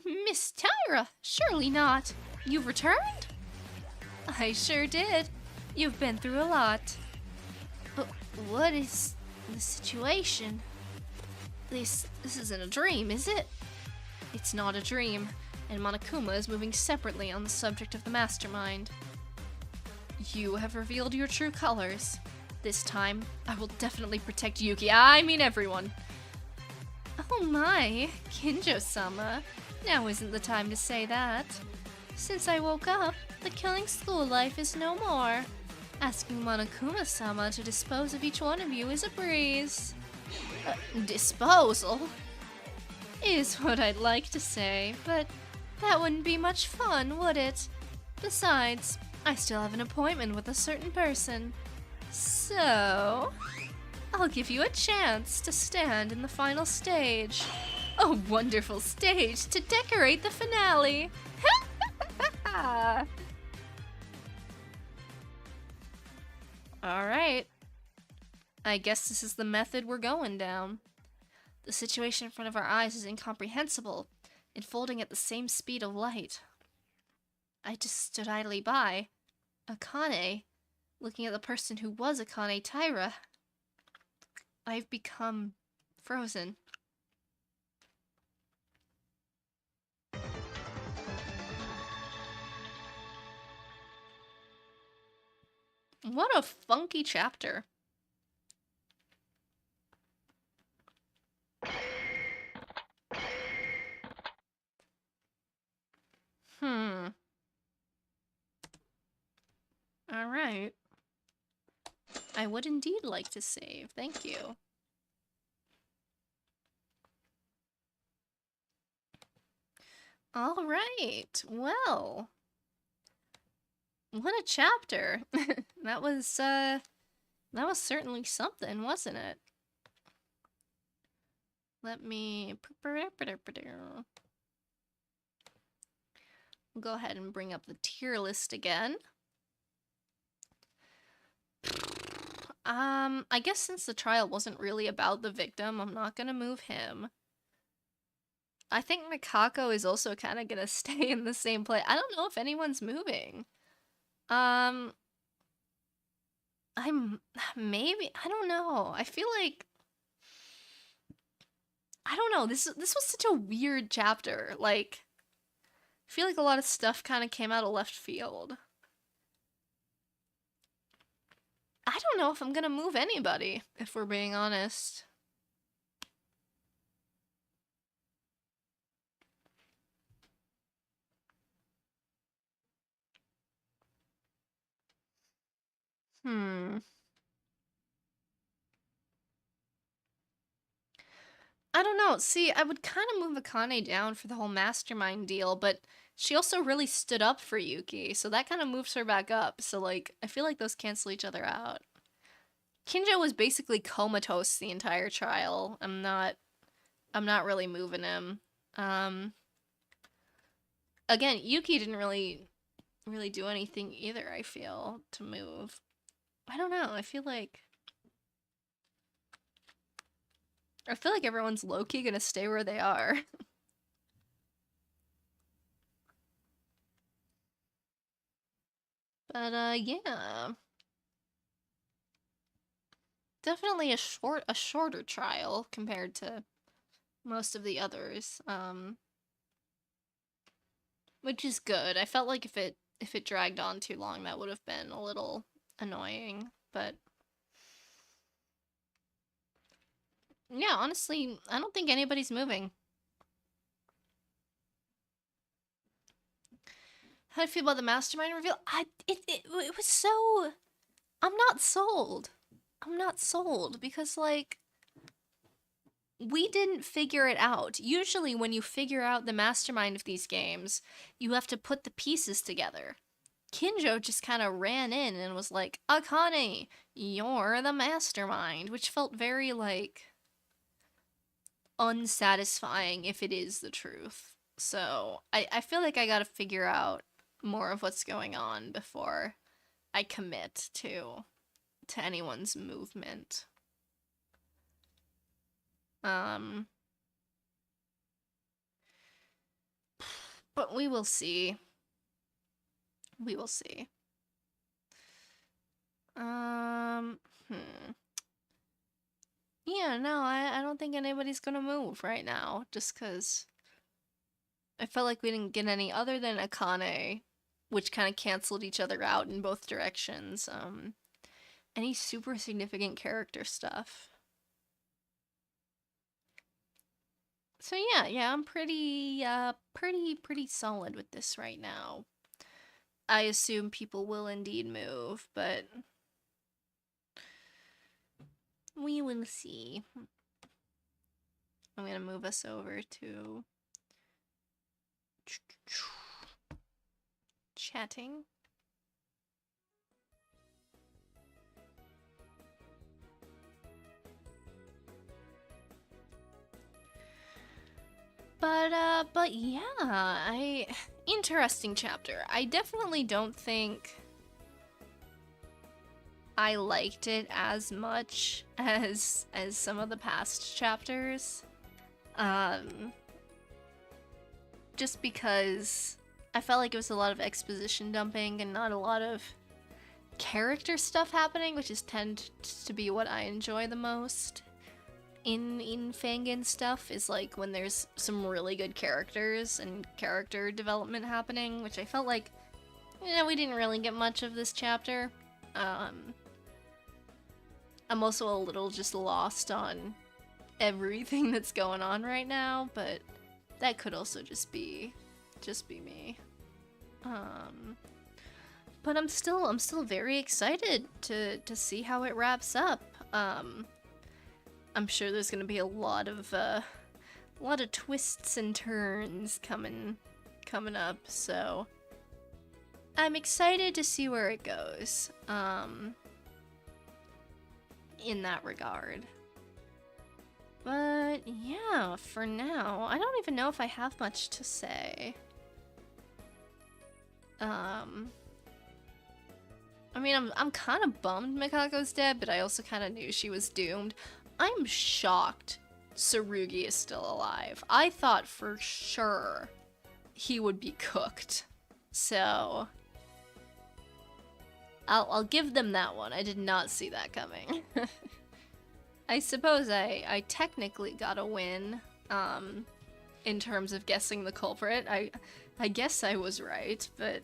Miss Taira, surely not. You've returned? I sure did. You've been through a lot. But what is the situation? This isn't a dream, is it? It's not a dream, and Monokuma is moving separately on the subject of the Mastermind. You have revealed your true colors. This time, I will definitely protect Yuki. I mean everyone. Oh my, Kinjo-sama. Now isn't the time to say that. Since I woke up, the killing school life is no more. Asking Monokuma-sama to dispose of each one of you is a breeze. Disposal? Is what I'd like to say, but that wouldn't be much fun, would it? Besides, I still have an appointment with a certain person. So, I'll give you a chance to stand in the final stage. A wonderful stage to decorate the finale. Alright. I guess this is the method we're going down. The situation in front of our eyes is incomprehensible, unfolding at the same speed of light. I just stood idly by. Akane, looking at the person who was Akane Taira. I've become frozen. What a funky chapter. Alright. I would indeed like to save. Thank you. Alright, well. What a chapter. That was certainly something, wasn't it? Let me... We'll go ahead and bring up the tier list again. I guess since the trial wasn't really about the victim, I'm not gonna move him. I think Mikako is also kind of gonna stay in the same place. I don't know if anyone's moving. Maybe, I don't know. I feel like, I don't know, this was such a weird chapter. Like, I feel like a lot of stuff kind of came out of left field. I don't know if I'm gonna move anybody, if we're being honest. I don't know. See, I would kind of move Akane down for the whole Mastermind deal, but she also really stood up for Yuki, so that kind of moves her back up. So, like, I feel like those cancel each other out. Kinjo was basically comatose the entire trial. I'm not really moving him. Again, Yuki didn't really do anything either, I feel, to move. I don't know. I feel like everyone's low-key gonna stay where they are. But, yeah. Definitely a shorter trial compared to most of the others. Which is good. I felt like if it dragged on too long, that would have been a little annoying, but yeah, honestly, I don't think anybody's moving. How do you feel about the Mastermind reveal? It was so... I'm not sold. I'm not sold because, like, we didn't figure it out. Usually when you figure out the mastermind of these games, you have to put the pieces together. Kinjo just kind of ran in and was like, Akane, you're the mastermind, which felt very, like, unsatisfying if it is the truth. So, I feel like I gotta figure out more of what's going on before I commit to anyone's movement. But we will see. We will see. Yeah, no, I don't think anybody's gonna move right now, just because I felt like we didn't get any other than Akane, which kind of canceled each other out in both directions. Any super significant character stuff. So yeah, I'm pretty solid with this right now. I assume people will indeed move, but we will see. I'm gonna move us over to chatting. But yeah, interesting chapter. I definitely don't think I liked it as much as some of the past chapters. Just because I felt like it was a lot of exposition dumping and not a lot of character stuff happening, which tends to be what I enjoy the most in fangin stuff, is like when there's some really good characters and character development happening, which I felt like, we didn't really get much of this chapter. I'm also a little just lost on everything that's going on right now, but that could also just be me. But I'm still very excited to see how it wraps up. I'm sure there's gonna be a lot of twists and turns coming up, so I'm excited to see where it goes, in that regard. But yeah, for now, I don't even know if I have much to say. I mean, I'm kind of bummed Mikako's dead, but I also kind of knew she was doomed. I'm shocked Tsurugi is still alive. I thought for sure he would be cooked. So I'll give them that one. I did not see that coming. I suppose I technically got a win, in terms of guessing the culprit. I guess I was right, but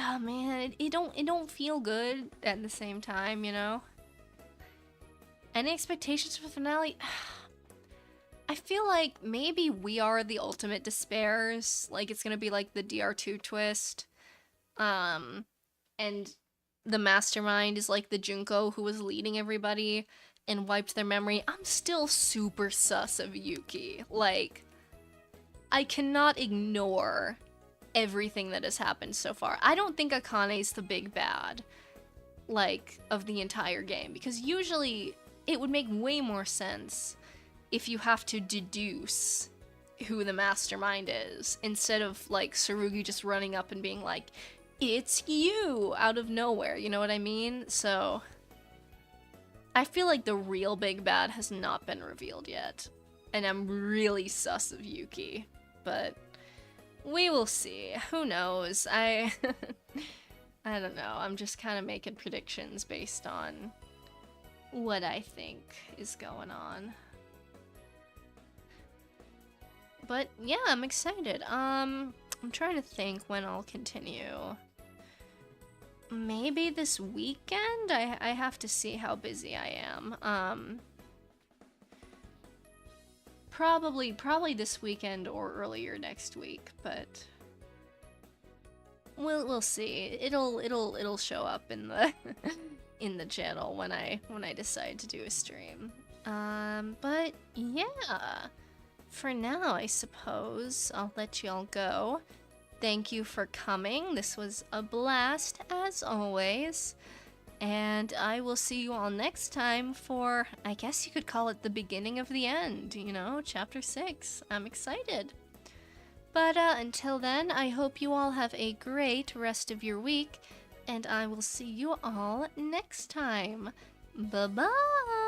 oh man, it don't feel good at the same time, you know? Any expectations for the finale? I feel like maybe we are the ultimate despairs. Like, it's gonna be like the DR2 twist. And the Mastermind is like the Junko who was leading everybody and wiped their memory. I'm still super sus of Yuki. Like, I cannot ignore everything that has happened so far. I don't think Akane's the big bad, like, of the entire game, because usually it would make way more sense if you have to deduce who the Mastermind is, instead of, like, Tsurugi just running up and being like, it's you, out of nowhere, you know what I mean? So I feel like the real big bad has not been revealed yet, and I'm really sus of Yuki, but we will see. Who knows? I don't know. I'm just kind of making predictions based on what I think is going on. But yeah, I'm excited. I'm trying to think when I'll continue. Maybe this weekend? I have to see how busy I am. Probably this weekend or earlier next week, but we'll see. It'll show up in the in the channel when I decide to do a stream. But yeah, for now I suppose I'll let y'all go. Thank you for coming. This was a blast as always. And I will see you all next time for, I guess you could call it the beginning of the end, you know, chapter 6. I'm excited. But until then, I hope you all have a great rest of your week, and I will see you all next time. Bye-bye!